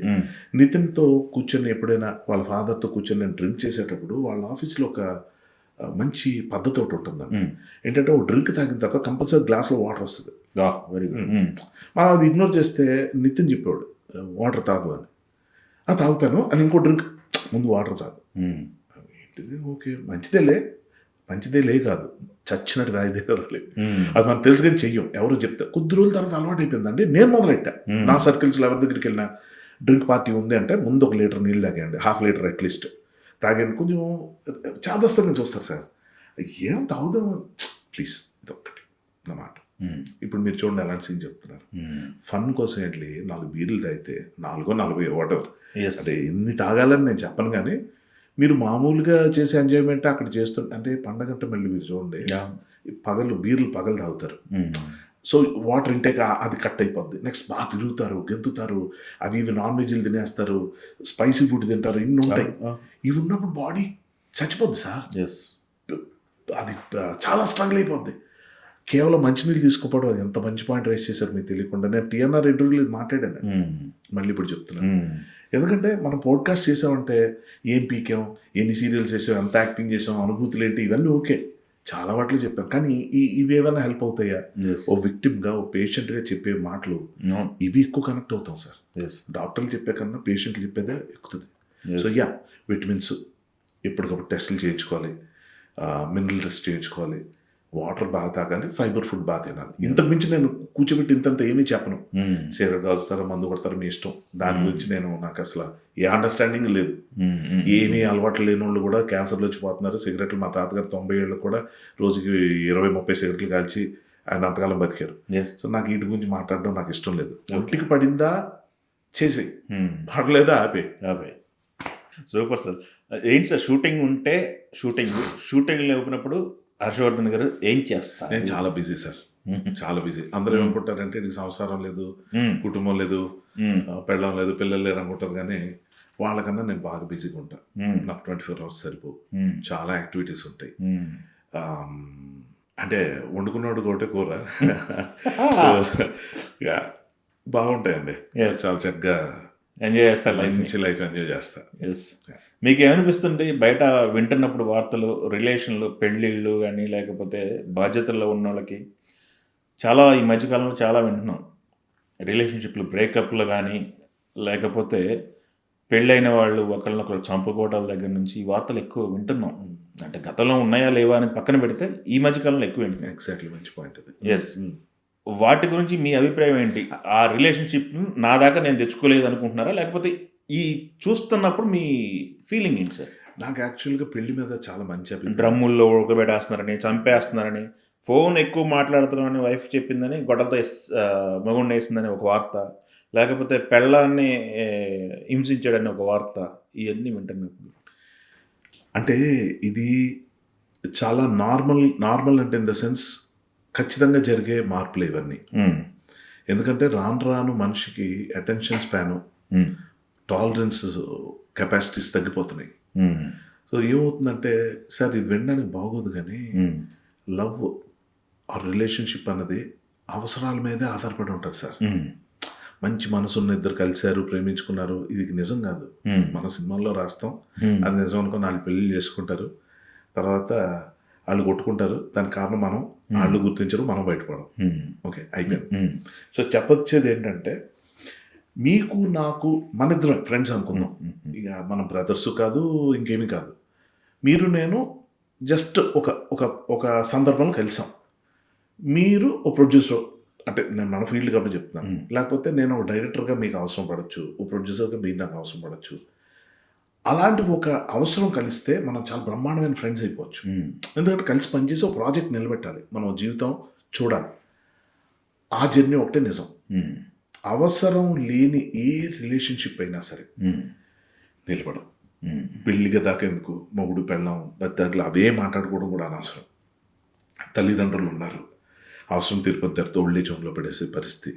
నితిన్తో కూర్చొని ఎప్పుడైనా వాళ్ళ ఫాదర్తో కూర్చొని నేను డ్రింక్ చేసేటప్పుడు వాళ్ళ ఆఫీస్లో ఒక మంచి పద్ధతి ఒకటి ఉంటుందండి. ఏంటంటే ఒక డ్రింక్ తాగిన తర్వాత కంపల్సరీ గ్లాస్లో వాటర్ వస్తుంది. Very good. మనం అది ఇగ్నోర్ చేస్తే నితిన్ చెప్పేవాడు వాటర్ తాగు అని. తాగుతాను అని ఇంకో డ్రింక్ ముందు వాటర్ తాగు. ఏంటిది, ఓకే మంచిదేలే కాదు, చచ్చినట్టు తాగితే రాలేదు. అది మనకు తెలుసు కానీ చెయ్యం, ఎవరు చెప్తే కొద్ది రోజుల తర్వాత అలవాటు అయిపోయిందండి. నేను మొదలెట్టా నా సర్కిల్స్లో ఎవరి దగ్గరికి వెళ్ళినా డ్రింక్ పార్టీ ఉంది అంటే ముందు 1 లీటర్ నీళ్ళు తాగండి, 1/2 లీటర్ అట్లీస్ట్ తాగండి. కొంచెం చాదస్తంగా చూస్తారు సార్, ఏం తాగుదాం ప్లీజ్, ఇది ఒక్కటి నా మాట. ఇప్పుడు మీరు చూడండి ఎలాంటి సీన్ చెప్తున్నారు. ఫన్ కోసం వెళ్ళి 4 బీర్లు తాగితే 4-40 వాటెవర్, అంటే ఎన్ని తాగాలని నేను చెప్పను. కానీ మీరు మామూలుగా చేసే ఎంజాయ్మెంట్ అక్కడ చేస్తుంటే, అంటే పండగంటే మళ్ళీ మీరు చూడండి బీర్లు పగలు తాగుతారు. సో వాటర్ ఇంటేక్ అది కట్ అయిపోద్ది. నెక్స్ట్ బాగా తిరుగుతారు, గెంతుతారు, అవి నాన్ వెజ్లు తినేస్తారు, స్పైసీ ఫుడ్ తింటారు, ఇన్ని ఉంటాయి. ఇవి ఉన్నప్పుడు బాడీ చచ్చిపోద్ది సార్. అది చాలా స్ట్రగుల్ అయిపోద్ది. కేవలం మంచినీళ్ళు తీసుకోపోవడం, అది ఎంత మంచి పాయింట్ రైస్ చేశారు మీకు తెలియకుండా. నేను టీఎన్ఆర్ ఇంటర్వ్యూలో ఇది మాట్లాడాను, మళ్ళీ ఇప్పుడు చెప్తున్నాను. ఎందుకంటే మనం పోడ్కాస్ట్ చేసామంటే ఏం పీకాం, ఎన్ని సీరియల్స్ చేసాం, ఎంత యాక్టింగ్ చేసాం, అనుభూతులు ఏంటి, ఇవన్నీ ఓకే, చాలా వాటిలో చెప్పాను. కానీ ఇవి ఏమైనా హెల్ప్ అవుతాయా? ఓ విక్టిమ్గా, ఓ పేషెంట్గా చెప్పే మాటలు ఇవి ఎక్కువ కనెక్ట్ అవుతాం సార్. డాక్టర్లు చెప్పే కన్నా పేషెంట్లు చెప్పేదే ఎక్కుతుంది. సో విటమిన్స్ ఎప్పటికప్పుడు టెస్టులు చేయించుకోవాలి, మినరల్ టెస్ట్ చేయించుకోవాలి, వాటర్ బాగా తాగాలి, ఫైబర్ ఫుడ్ బాగా తినాలి. ఇంతకు మించి నేను కూర్చోబెట్టి ఇంతంత ఏమీ చెప్పను. సిగరెట్ కాలుస్తారా, మందు కొడతారా మీ ఇష్టం. దాని గురించి నాకు అసలు ఏ అండర్స్టాండింగ్ లేదు. ఏమీ అలవాట్లు లేని వాళ్ళు కూడా క్యాన్సర్లు వచ్చిపోతున్నారు. సిగరెట్లు మా తాతగారు 90 ఏళ్ళకు కూడా రోజుకి 20-30 సిగరెట్లు కాల్చి ఆయన అంతకాలం బతికారు. సో నాకు వీటి గురించి మాట్లాడడం నాకు ఇష్టం లేదు. ఒంటికి పడిందా చేసి, పడలేదా ఆపే. Super sir. ఏంటి సార్ షూటింగ్ ఉంటే షూటింగ్ లేకున్నప్పుడు హర్షవర్ధన్ గారు ఏం చేస్తారు? నేను చాలా బిజీ సార్, చాలా బిజీ. అందరూ ఏమనుకుంటారంటే నీకు సంసారం లేదు, కుటుంబం లేదు, పెళ్ళం లేదు, పిల్లలు లేరు అనుకుంటారు. కానీ వాళ్ళకన్నా నేను బాగా బిజీగా ఉంటాను. నాకు 24 hours సరిపోవు. చాలా యాక్టివిటీస్ ఉంటాయి. అంటే వండుకున్నాడు ఒకటే కూర. సో బాగుంటాయండి, చాలా చక్కగా ఎంజాయ్ చేస్తారు. లైఫ్ ఎంజాయ్ చేస్తా. మీకు ఏమనిపిస్తుంది బయట వింటున్నప్పుడు వార్తలు, రిలేషన్లు, పెళ్ళిళ్ళు కానీ లేకపోతే బాధ్యతల్లో ఉన్న వాళ్ళకి చాలా ఈ మధ్యకాలంలో చాలా వింటున్నాం. రిలేషన్షిప్లు బ్రేకప్లు కానీ లేకపోతే పెళ్ళైన వాళ్ళు ఒకళ్ళనొకరు చంపుకోవటాల దగ్గర నుంచి ఈ వార్తలు ఎక్కువ వింటున్నాం. అంటే గతంలో ఉన్నాయా లేవా అని పక్కన పెడితే ఈ మధ్యకాలంలో ఎక్కువ వింటున్నాం. ఎగ్జాక్ట్లీ, మంచి పాయింట్ అది. ఎస్, వాటి గురించి మీ అభిప్రాయం ఏంటి? ఆ రిలేషన్షిప్ నా దాకా నేను తెచ్చుకోలేదు అనుకుంటున్నారా, లేకపోతే ఈ చూస్తున్నప్పుడు మీ ఫీలింగ్ ఏంటి సార్? నాకు యాక్చువల్గా పెళ్లి మీద చాలా మంచి అభిప్రాయం. డ్రమ్ముల్లో ఉడకబెట్టేస్తున్నారని, చంపేస్తున్నారని, ఫోన్ ఎక్కువ మాట్లాడుతున్నామని వైఫ్ చెప్పిందని గొడవలతో మగుండి వేసిందని ఒక వార్త, లేకపోతే పెళ్ళాన్ని హింసించాడని ఒక వార్త, ఇవన్నీ వింటున్నప్పుడు అంటే ఇది చాలా నార్మల్ అంటే ఇన్ ద సెన్స్ ఖచ్చితంగా జరిగే మార్పులు ఇవన్నీ. ఎందుకంటే రాను మనిషికి అటెన్షన్ స్పాను, టాలరెన్స్ కెపాసిటీస్ తగ్గిపోతున్నాయి. సో ఏమవుతుందంటే సార్ ఇది వినడానికి బాగోదు, కానీ లవ్ ఆ రిలేషన్షిప్ అన్నది అవసరాల మీదే ఆధారపడి ఉంటుంది సార్. మంచి మనసున్న ఇద్దరు కలిశారు, ప్రేమించుకున్నారు, ఇది నిజం కాదు. మన సినిమాల్లో రాస్తాం, అది నిజం అనుకుని వాళ్ళు పెళ్లి చేసుకుంటారు, తర్వాత వాళ్ళు కొట్టుకుంటారు. దానికి కారణం మనం, వాళ్ళు గుర్తించరు, మనం బయటపడం. ఓకే, అయిపోయింది. సో చెప్పొచ్చేది ఏంటంటే, మీకు నాకు మన ఇద్దరు ఫ్రెండ్స్ అనుకుందాం, ఇక మనం బ్రదర్స్ కాదు, ఇంకేమీ కాదు. మీరు నేను జస్ట్ ఒక సందర్భంలో కలిసాం. మీరు ఓ ప్రొడ్యూసర్, అంటే నేను మన ఫీల్డ్ కాబట్టి చెప్తున్నాను, లేకపోతే నేను ఒక డైరెక్టర్గా మీకు అవసరం పడవచ్చు, ఓ ప్రొడ్యూసర్గా మీరు నాకు అవసరం పడవచ్చు. అలాంటి ఒక అవసరం కలిస్తే మనం చాలా బ్రహ్మాండమైన ఫ్రెండ్స్ అయిపోవచ్చు. ఎందుకంటే కలిసి పనిచేసి ఒక ప్రాజెక్ట్ నిలబెట్టాలి, మనం జీవితం చూడాలి. ఆ జర్నీ ఒకటే నిజం. అవసరం లేని ఏ రిలేషన్షిప్ అయినా సరే నిలబడం. పెళ్ళిగా దాకా ఎందుకు, మొగుడు పెళ్ళం బద్దలు అవే మాట్లాడుకోవడం కూడా అనవసరం. తల్లిదండ్రులు ఉన్నారు, అవసరం తీరిపోయిన తర్వాత ఓల్డేజ్ హోమ్లో పడేసే పరిస్థితి.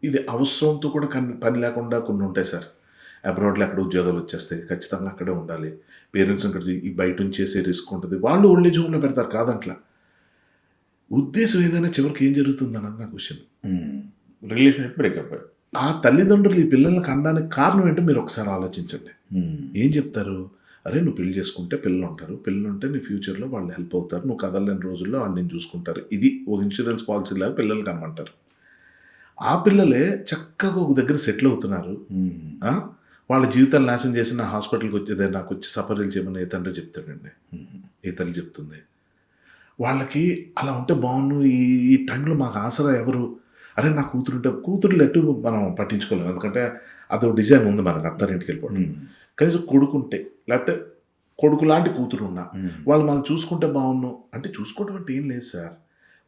ఇది అవసరంతో కూడా పని లేకుండా కొన్ని ఉంటాయి సార్. అబ్రాడ్లో అక్కడ ఉద్యోగాలు వచ్చేస్తాయి, ఖచ్చితంగా అక్కడే ఉండాలి. పేరెంట్స్ అక్కడ ఈ బయట నుంచి చేసే రిస్క్ ఉంటుంది, వాళ్ళు ఓల్డేజ్ హోమ్లో పెడతారు కాదంట్లా. ఉద్దేశం ఏదైనా చివరికి ఏం జరుగుతుంది అన్నది నా క్వశ్చన్. Relationship breakup. ఆ తల్లిదండ్రులు ఈ పిల్లల్ని కనడానికి కారణం ఏంటో మీరు ఒకసారి ఆలోచించండి. ఏం చెప్తారు? అరే నువ్వు పెళ్లి చేసుకుంటే పిల్లలు ఉంటారు, పిల్లలు ఉంటే నీ ఫ్యూచర్లో వాళ్ళు హెల్ప్ అవుతారు, నువ్వు కదలలేని రోజుల్లో వాళ్ళు నేను చూసుకుంటారు. ఇది ఒక ఇన్సూరెన్స్ పాలసీ లాగా పిల్లలు కనమంటారు. ఆ పిల్లలే చక్కగా ఒక దగ్గర సెటిల్ అవుతున్నారు. వాళ్ళ జీవితాలు నాశనం చేసిన హాస్పిటల్కి వచ్చేదే, నాకు వచ్చి సపరీలు చేయమని ఏ తండ్రి చెప్తాడండి, ఏ తల్లి చెప్తుంది. వాళ్ళకి అలా ఉంటే బాగుండు, ఈ టైంలో మాకు ఆసరా ఎవరు? అరే నా కూతురు ఉంటే, కూతురులు ఎటు మనం పట్టించుకోలేము, ఎందుకంటే అదొక డిజైన్ ఉంది మనకు అత్తారింటికి వెళ్ళిపోవడం. కనీసం కొడుకుంటే, లేకపోతే కొడుకు లాంటి కూతురు ఉన్నా వాళ్ళు మనం చూసుకుంటే బాగున్నాం అంటే, చూసుకోవడం అంటే ఏం లేదు సార్.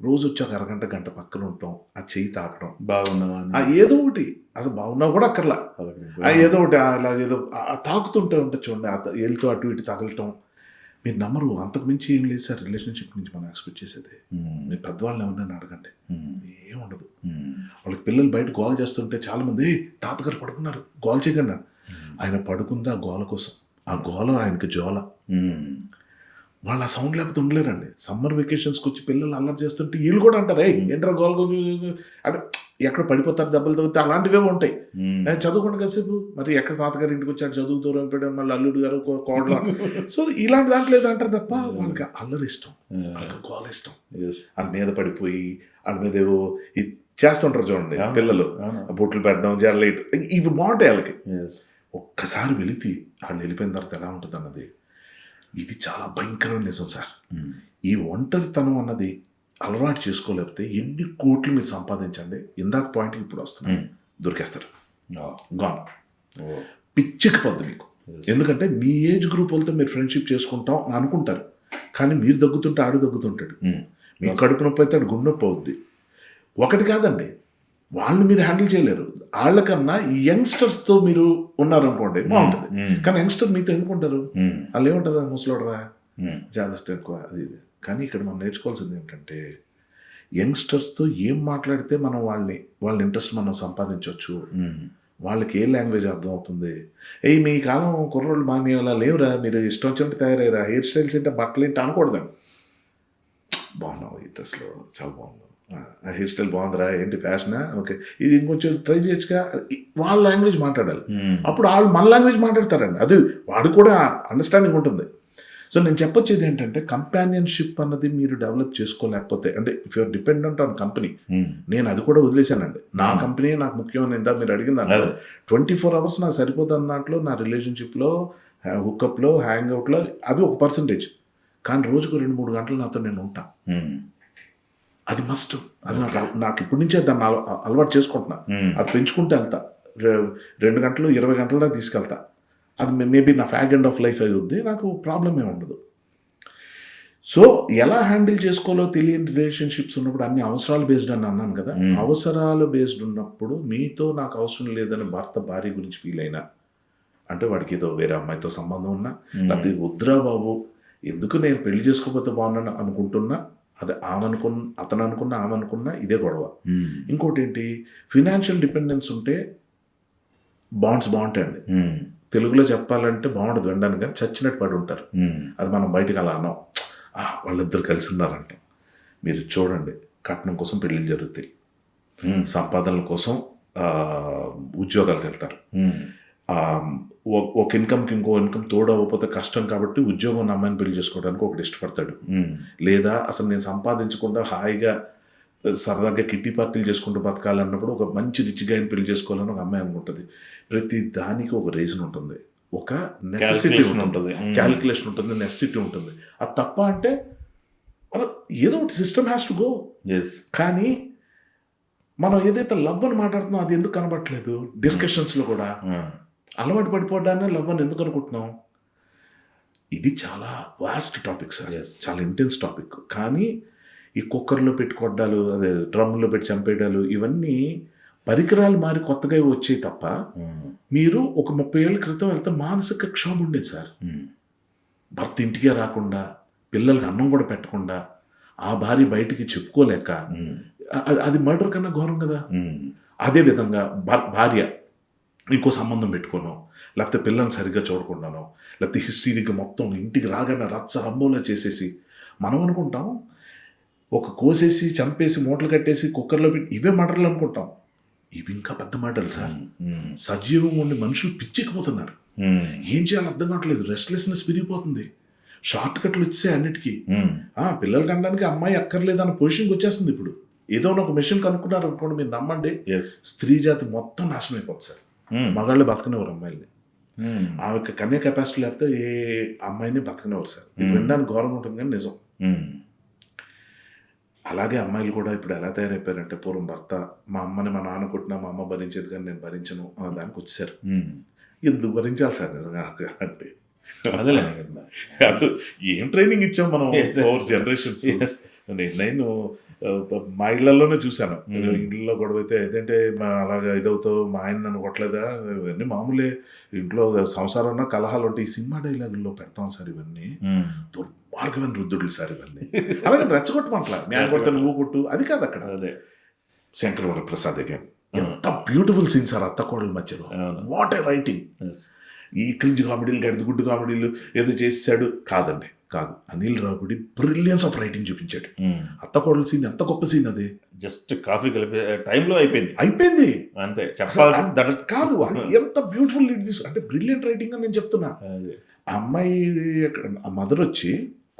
రోజు వచ్చి ఒక అరగంట గంట పక్కన ఉంటాం, ఆ చెయ్యి తాకడం, బాగున్నావా ఏదో ఒకటి, అసలు బాగున్నా కూడా అక్కర్లా, ఏదో ఒకటి అలా ఏదో తాకుతుంటే ఉంటుంది చూడండి, ఏళ్ళతో అటు ఇటు తగలటం. మీరు నమ్మరు, అంతకుమించి ఏం లేదు సార్ రిలేషన్షిప్ నుంచి మనం ఎక్స్పెక్ట్ చేసేది. మీరు పెద్దవాళ్ళని ఎవరైనా అడగండి, ఏం ఉండదు. వాళ్ళకి పిల్లలు బయట గోల్ చేస్తుంటే చాలామంది తాతగారు పడుకున్నారు గోల్ చేయకుండా, ఆయన పడుకుంది ఆ గోల కోసం, ఆ గోల ఆయనకి జోల. వాళ్ళు ఆ సౌండ్ లేకపోతే ఉండలేరండి. సమ్మర్ వెకేషన్స్కి వచ్చి పిల్లలు అల్లరి చేస్తుంటే వీళ్ళు కూడా అంటారు, ఏంట్రా గోల అంటే ఎక్కడ పడిపోతారు, దెబ్బలు తగ్గితే అలాంటివే ఉంటాయి. చదువుకోండి కాసేపు, మరి ఎక్కడ తాతగారు ఇంటికి వచ్చాడు, చదువు దూరం పెట్టాడు, మళ్ళీ అల్లుడు గారు కోడల. సో ఇలాంటి దాంట్లో ఏదంటారు తప్ప వాళ్ళకి అల్లరి ఇష్టం, వాళ్ళకి గోల ఇష్టం. వాళ్ళ మీద పడిపోయి వాళ్ళ మీద ఏవో చేస్తుంటారు చూడండి పిల్లలు, బొట్లు పెట్టడం, జడలేయటం, ఇవి బాగుంటాయి వాళ్ళకి. ఒక్కసారి వెళితే వాళ్ళు వెళ్ళిపోయిన తర్వాత ఎలా ఉంటుంది అన్నది, ఇది చాలా భయంకరమైన నిజం సార్. ఈ ఒంటరితనం అన్నది అలవాటు చేసుకోలేకపోతే ఎన్ని కోట్లు మీరు సంపాదించండి, ఇందాక పాయింట్కి ఇప్పుడు వస్తున్నాయి, దొరికేస్తారు, గాన్, పిచ్చికి పొద్దు మీకు. ఎందుకంటే మీ ఏజ్ గ్రూప్ వాళ్ళతో మీరు ఫ్రెండ్షిప్ చేసుకుంటాం అని అనుకుంటారు, కానీ మీరు దగ్గుతుంటే ఆడు దగ్గుతుంటాడు, మీకు కడుపు నొప్పి అయితే ఆడు గుండె నొప్పి అవుద్ది. ఒకటి కాదండి, వాళ్ళని మీరు హ్యాండిల్ చేయలేరు. వాళ్ళకన్నా ఈ యంగ్స్టర్స్తో మీరు ఉన్నారనుకోండి బాగుంటుంది, కానీ యంగ్స్టర్ మీతో ఎందుకుంటారు, వాళ్ళు ఏమంటారు, ముసలోడరా, జాదస్తం ఎక్కువ, అది ఇది. కానీ ఇక్కడ మనం నేర్చుకోవాల్సింది ఏంటంటే యంగ్స్టర్స్తో ఏం మాట్లాడితే మనం వాళ్ళ ఇంట్రెస్ట్ మనం సంపాదించవచ్చు, వాళ్ళకి ఏ లాంగ్వేజ్ అర్థమవుతుంది. మీ కాలం కుర్రోళ్ళు మా మీ అలా లేవురా, మీరు ఇష్టం వచ్చినట్టు తయారయ్యారా, హెయిర్ స్టైల్స్ ఏంటో బట్టలు ఏంటి అనకూడదండి. బాగున్నావు ఈ డ్రెస్లో, చాలా బాగున్నావు, ఆ హెయిర్ స్టైల్ బాగుందిరా, ఏంటి ఫ్యాషనా, ఓకే ఇది ఇంకొంచెం ట్రై చేయొచ్చుగా, వాళ్ళ లాంగ్వేజ్ మాట్లాడాలి. అప్పుడు వాళ్ళు మన లాంగ్వేజ్ మాట్లాడతారండి, అది వాడు కూడా అండర్స్టాండింగ్ ఉంటుంది. సో నేను చెప్పొచ్చేది ఏంటంటే కంపానియన్షిప్ అన్నది మీరు డెవలప్ చేసుకోలేకపోతే, అంటే if you're dependent on company, నేను అది కూడా వదిలేశానండి. నా కంపెనీ నాకు ముఖ్యమైన, ఇందా మీరు అడిగిన దాంట్లో 24 hours నాకు సరిపోతుంది. దాంట్లో నా రిలేషన్షిప్లో, హుక్అప్లో, హ్యాంగ్అవుట్లో అవి ఒక పర్సంటేజ్, కానీ రోజుకు 2-3 గంటలు నాతో నేను ఉంటా. అది మస్ట్, అది నాకు ఇప్పటి నుంచే దాన్ని అలవాటు చేసుకుంటున్నా. అది పెంచుకుంటూ వెళ్తా, 2 గంటలు 20 గంటల దాకా తీసుకెళ్తా. అది మేబీ నా ఫ్యాగ్ ఎండ్ ఆఫ్ లైఫ్ అయ్యుద్ది, నాకు ప్రాబ్లం ఏమి ఉండదు. సో ఎలా హ్యాండిల్ చేసుకోవాలో తెలియని రిలేషన్షిప్స్ ఉన్నప్పుడు, అన్ని అవసరాలు బేస్డ్ అని అన్నాను కదా, అవసరాలు బేస్డ్ ఉన్నప్పుడు మీతో నాకు అవసరం లేదని భర్త భార్య గురించి ఫీల్ అయినా, అంటే వాడికి ఏదో వేరే అమ్మాయితో సంబంధం ఉన్నా, లేకపోతే వద్దురా బాబు ఎందుకు నేను పెళ్లి చేసుకోకపోతే బాగున్నాను అనుకుంటున్నా, అది అతను అనుకున్నా ఆమె అనుకున్నా ఇదే గొడవ. ఇంకోటి ఏంటి, ఫినాన్షియల్ డిపెండెన్స్ ఉంటే బాండ్స్ బాగుంటాయండి. తెలుగులో చెప్పాలంటే బాగుండదు వినడానికి, కానీ చచ్చినట్టు పడి ఉంటారు. అది మనం బయటకు అలా అన్నాం, వాళ్ళిద్దరు కలిసి ఉన్నారంట. మీరు చూడండి, కట్నం కోసం పెళ్ళిళ్ళు జరుగుతాయి, సంపాదనల కోసం ఉద్యోగాలకు వెళ్తారు, ఒక ఇన్కమ్కి ఇంకో ఇన్కమ్ తోడవకపోతే కష్టం కాబట్టి ఉద్యోగం ఉన్న అమ్మాయిని పెళ్లి చేసుకోవడానికి ఒకటి ఇష్టపడతాడు. లేదా అసలు నేను సంపాదించకుండా హాయిగా సరదాగా కిట్టి పార్టీలు చేసుకుంటూ బతకాలన్నప్పుడు ఒక మంచి రిచ్ గాయని పెళ్లి చేసుకోవాలని ఒక అమ్మాయి అనుకుంటుంది. ప్రతి దానికి ఒక రీజన్ ఉంటుంది, ఒక నెసెసిటీ ఉంటుంది, క్యాలిక్యులేషన్ ఉంటుంది, నెసెసిటీ ఉంటుంది. అది తప్ప అంటే ఏదో ఒకటి సిస్టమ్ హ్యాస్ టు గో. కానీ మనం ఏదైతే లవ్ అని మాట్లాడుతున్నాం అది ఎందుకు కనబడట్లేదు డిస్కషన్స్లో కూడా, అలవాటు పడిపోవడాన్ని లవ్ అని ఎందుకు అనుకుంటున్నాం. ఇది చాలా వాస్ట్ టాపిక్ సార్, చాలా ఇంటెన్స్ టాపిక్. కానీ ఈ కుక్కర్లో పెట్టి కొట్టాలు, అదే డ్రమ్లో పెట్టి చంపేయడాలు, ఇవన్నీ పరికరాలు మారి కొత్తగా వచ్చాయి తప్ప, మీరు ఒక 30 ఏళ్ళ క్రితం వెళ్తే మానసిక క్షోభ ఉండేది సార్. భర్త ఇంటికే రాకుండా, పిల్లలకి అన్నం కూడా పెట్టకుండా, ఆ భార్య బయటికి చెప్పుకోలేక, అది మర్డర్ కన్నా ఘోరం కదా. అదేవిధంగా భార్య ఇంకో సంబంధం పెట్టుకోను, లేకపోతే పిల్లల్ని సరిగ్గా చూడకుండానో, లేకపోతే హిస్టరీగా మొత్తం ఇంటికి రాగానే రచ్చ రంబోలా చేసేసి, మనం అనుకుంటాం ఒక కోసేసి చంపేసి మూటలు కట్టేసి కుక్కర్లో పెట్టి ఇవే మర్డర్లు అనుకుంటాం. ఇవి ఇంకా పెద్ద మర్డర్లు సార్. సజీవం ఉండి మనుషులు పిచ్చెక్కిపోతున్నారు, ఏం చేయాలో అర్థం కావట్లేదు, రెస్ట్లెస్నెస్ పెరిగిపోతుంది, షార్ట్ కట్లు వచ్చాయి అన్నిటికీ. పిల్లలు కనడానికి అమ్మాయి అక్కర్లేదన్న పొజిషన్కి వచ్చేస్తుంది. ఇప్పుడు ఏదో ఒక మెషిన్ కనుక్కున్నారు అనుకోండి, మీరు నమ్మండి, స్త్రీ జాతి మొత్తం నాశనం అయిపోతుంది సార్. మగాళ్ళు బతకనివ్వరు అమ్మాయిల్ని, ఆమె కన్యా కెపాసిటీ లేకపోతే ఏ అమ్మాయిని బతకనివ్వరు సార్. ఇది వినడానికి ఘోరంగా ఉంటుంది కానీ నిజం. అలాగే అమ్మాయిలు కూడా ఇప్పుడు ఎలా తయారైపోయారంటే, పూర్వం భర్త మా అమ్మని మా నాన్న కొట్టినా మా అమ్మ భరించేది కానీ నేను భరించను అన్న దానికి వచ్చారు. ఎందుకు భరించాలి సార్ నిజంగా అంటే, ఏం ట్రైనింగ్ ఇచ్చాం మనం జనరేషన్స్. నేను మా ఇళ్లలోనే చూశాను, ఇళ్ళలో గొడవ అయితే ఏదంటే అలాగా ఇదవుతావు, మా ఆయన నన్ను కొట్టలేదా, ఇవన్నీ మామూలే, ఇంట్లో సంసారంలో కలహాలు ఉంటాయి. ఈ సినిమా డైలాగుల్లో పెడతాం సార్ ఇవన్నీ, దుర్మార్గమైన రుద్దుడులు సార్ ఇవన్నీ. అలాగే రెచ్చగొట్టమంటలా, నేను కొడితే నువ్వు కొట్టు, అది కాదు అక్కడ. శంకర్ వరప్రసాద్ again, ఎంత బ్యూటిఫుల్ సీన్ సార్ అత్తకోడల మధ్యలో, వాట్ ఏ రైటింగ్. ఈ క్రింజ్ కామెడీలు, గడిదిగుడ్డు కామెడీలు ఏదో చేసాడు కాదండి, కాదు. Anil Ravudi brilliance of writing చూపించాడు. అత్తకోడల సీన్ ఎంత గొప్ప సీన్, అది జస్ట్ కాఫీ కలిపే టైంలో అయిపోయింది అంతే, చెప్పాల్సింది కాదు. అది ఎంత బ్యూటిఫుల్ లీడ్ తీసు, అంటే బ్రిలియంట్ రైటింగ్ అని నేను చెప్తున్నా. ఆ అమ్మాయి మదర్ వచ్చి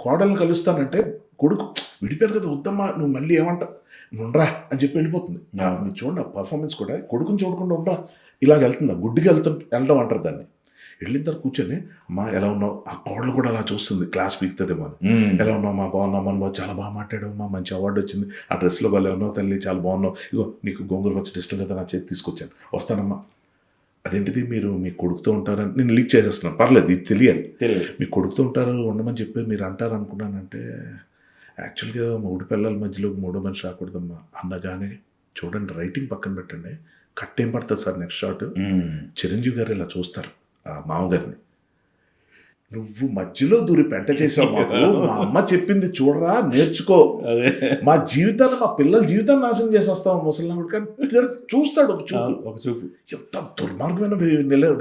కోడల్ని కలుస్తానంటే, కొడుకు విడిపోయారు కదా, వద్దమ్మా నువ్వు మళ్ళీ ఏమంటావు, ఉండరా అని చెప్పి వెళ్ళిపోతుంది. మీరు చూడండి ఆ పర్ఫార్మెన్స్ కూడా, కొడుకుని చూడకుండా ఉండరా ఇలాగ వెళ్తుందా, గుడ్డికి వెళ్ళడం అంటారు దాన్ని. వెళ్ళిన తర్వాత కూర్చొని అమ్మా ఎలా ఉన్నావు, ఆ కోడలు కూడా అలా చూస్తుంది, క్లాస్ పీకుతుందేమో అని. ఎలా ఉన్నావు మా, బాగున్నావు అమ్మా, చాలా బాగా మాట్లాడావు మా, మంచి అవార్డు వచ్చింది, ఆ డ్రెస్లో భలే ఉన్నావు తల్లి, చాలా బాగున్నావు, ఇగో నీకు గోంగూర పచ్చడి ఇష్టం కదా, నా చేతి తీసుకొచ్చాను, వస్తానమ్మా. అదేంటిది మీరు మీ కొడుకుతో ఉంటారని నేను లీక్ చేసేస్తున్నాను, పర్లేదు ఇది తెలియాలి, మీ కొడుకుతో ఉంటారు ఉండమని చెప్పి మీరు అంటారు అనుకున్నానంటే యాక్చువల్గా మూడు పిల్లల మధ్యలో మూడో మనిషి రాకూడదమ్మా అన్నగానే చూడండి, రైటింగ్ పక్కన పెట్టండి, కట్టేం పడుతుంది సార్ నెక్స్ట్ షాట్. చిరంజీవి గారు ఇలా చూస్తారు ఆ మామగారిని, నువ్వు మధ్యలో దూరి పెంట చేసావు మాకు, మా అమ్మ చెప్పింది చూడరా నేర్చుకో, మా జీవితాన్ని మా పిల్లల జీవితాన్ని నాశనం చేసేస్తావు ముసలినాడు. కానీ చూస్తాడు ఒక చూపు. ఎంత దుర్మార్గమైన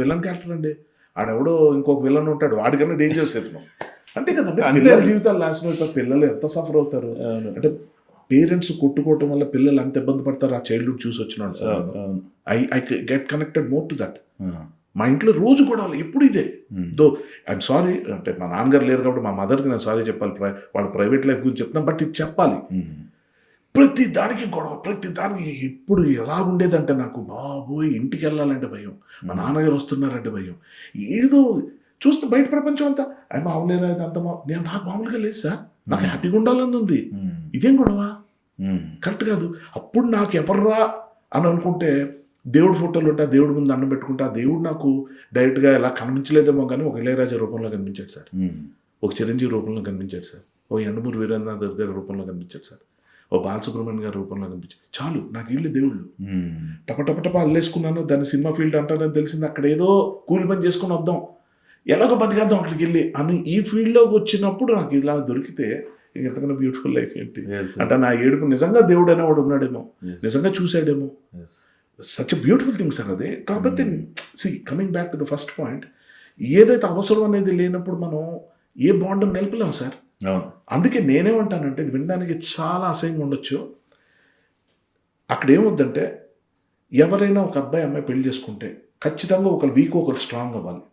విలన్ క్యారెక్టర్ అండి. ఆడెవడో ఇంకొక విలన్ ఉంటాడు, వాడికన్నా డేంజర్స్ అవుతున్నాం. అంతే కదండి, పిల్లల జీవితాలు నాశనం అయిపోయి పిల్లలు ఎంత సఫర్ అవుతారు. అంటే పేరెంట్స్ కొట్టుకోవటం వల్ల పిల్లలు అంత ఇబ్బంది పడతారు. ఆ చైల్డ్హుడ్ చూసి వచ్చినాను sir, I get connected more to that. మా ఇంట్లో రోజు గొడవలు ఎప్పుడు ఇదే. దో ఐఎమ్ సారీ, అంటే మా నాన్నగారు లేరు కాబట్టి మా మదర్కి నేను సారీ చెప్పాలి, వాళ్ళ ప్రైవేట్ లైఫ్ గురించి చెప్తాను, బట్ ఇది చెప్పాలి. ప్రతి దానికి గొడవ, ప్రతి దానికి ఎప్పుడు ఎలా ఉండేదంటే నాకు బాబోయ్ ఇంటికి వెళ్ళాలంటే భయం, మా నాన్నగారు వస్తున్నారంటే భయం, ఏదో చూస్తే బయట ప్రపంచం అంతా అయ్యి మామూలేరా అంత నేను నాకు మామూలుగా లేదు సార్, నాకు హ్యాపీగా ఉండాలని ఉంది, ఇదేం గొడవ కరెక్ట్ కాదు. అప్పుడు నాకు ఎవర్రా అని అనుకుంటే దేవుడు ఫోటోలు ఉంటే ఆ దేవుడి ముందు అన్నం పెట్టుకుంటే ఆ దేవుడు నాకు డైరెక్ట్గా ఎలా కనిపించలేదేమో కానీ ఒక ఇళయరాజా రూపంలో కనిపించాడు సార్, ఒక చిరంజీవి రూపంలో కనిపించాడు సార్, ఓ యండమూరి వీరేంద్రనాథ్ గారి రూపంలో కనిపించాడు సార్, ఓ బాలసుబ్రహ్మణ్యం గారి రూపంలో కనిపించాడు. చాలు నాకు వీళ్ళు దేవుళ్ళు. టపటపటప అల్లేసుకున్నాను, దాన్ని సినిమా ఫీల్డ్ అంటానని తెలిసింది, అక్కడ ఏదో కూలి పని చేసుకుని వద్దాం, ఎలాగో బతికేద్దాం అక్కడికి వెళ్ళి అని ఈ ఫీల్డ్లోకి వచ్చినప్పుడు నాకు ఇలా దొరికితే ఇంకెంతకన్నా బ్యూటిఫుల్ లైఫ్ ఏంటి. అంటే నా ఏడుపు నిజంగా దేవుడు అనేవాడు ఉన్నాడేమో, నిజంగా చూశాడేమో, సచ్ బ్యూటిఫుల్ థింగ్ సార్ అది. కాబట్టి coming back to the first point, ఏదైతే అవసరం అనేది లేనప్పుడు మనం ఏ బాండ్ నిలపలేము సార్. అందుకే నేనేమంటానంటే, ఇది వినడానికి చాలా అసహ్యంగా ఉండొచ్చు, అక్కడ ఏమొద్దంటే ఎవరైనా ఒక అబ్బాయి అమ్మాయి పెళ్లి చేసుకుంటే ఖచ్చితంగా ఒకరు వీక్ ఒకరు స్ట్రాంగ్ అవ్వాలి.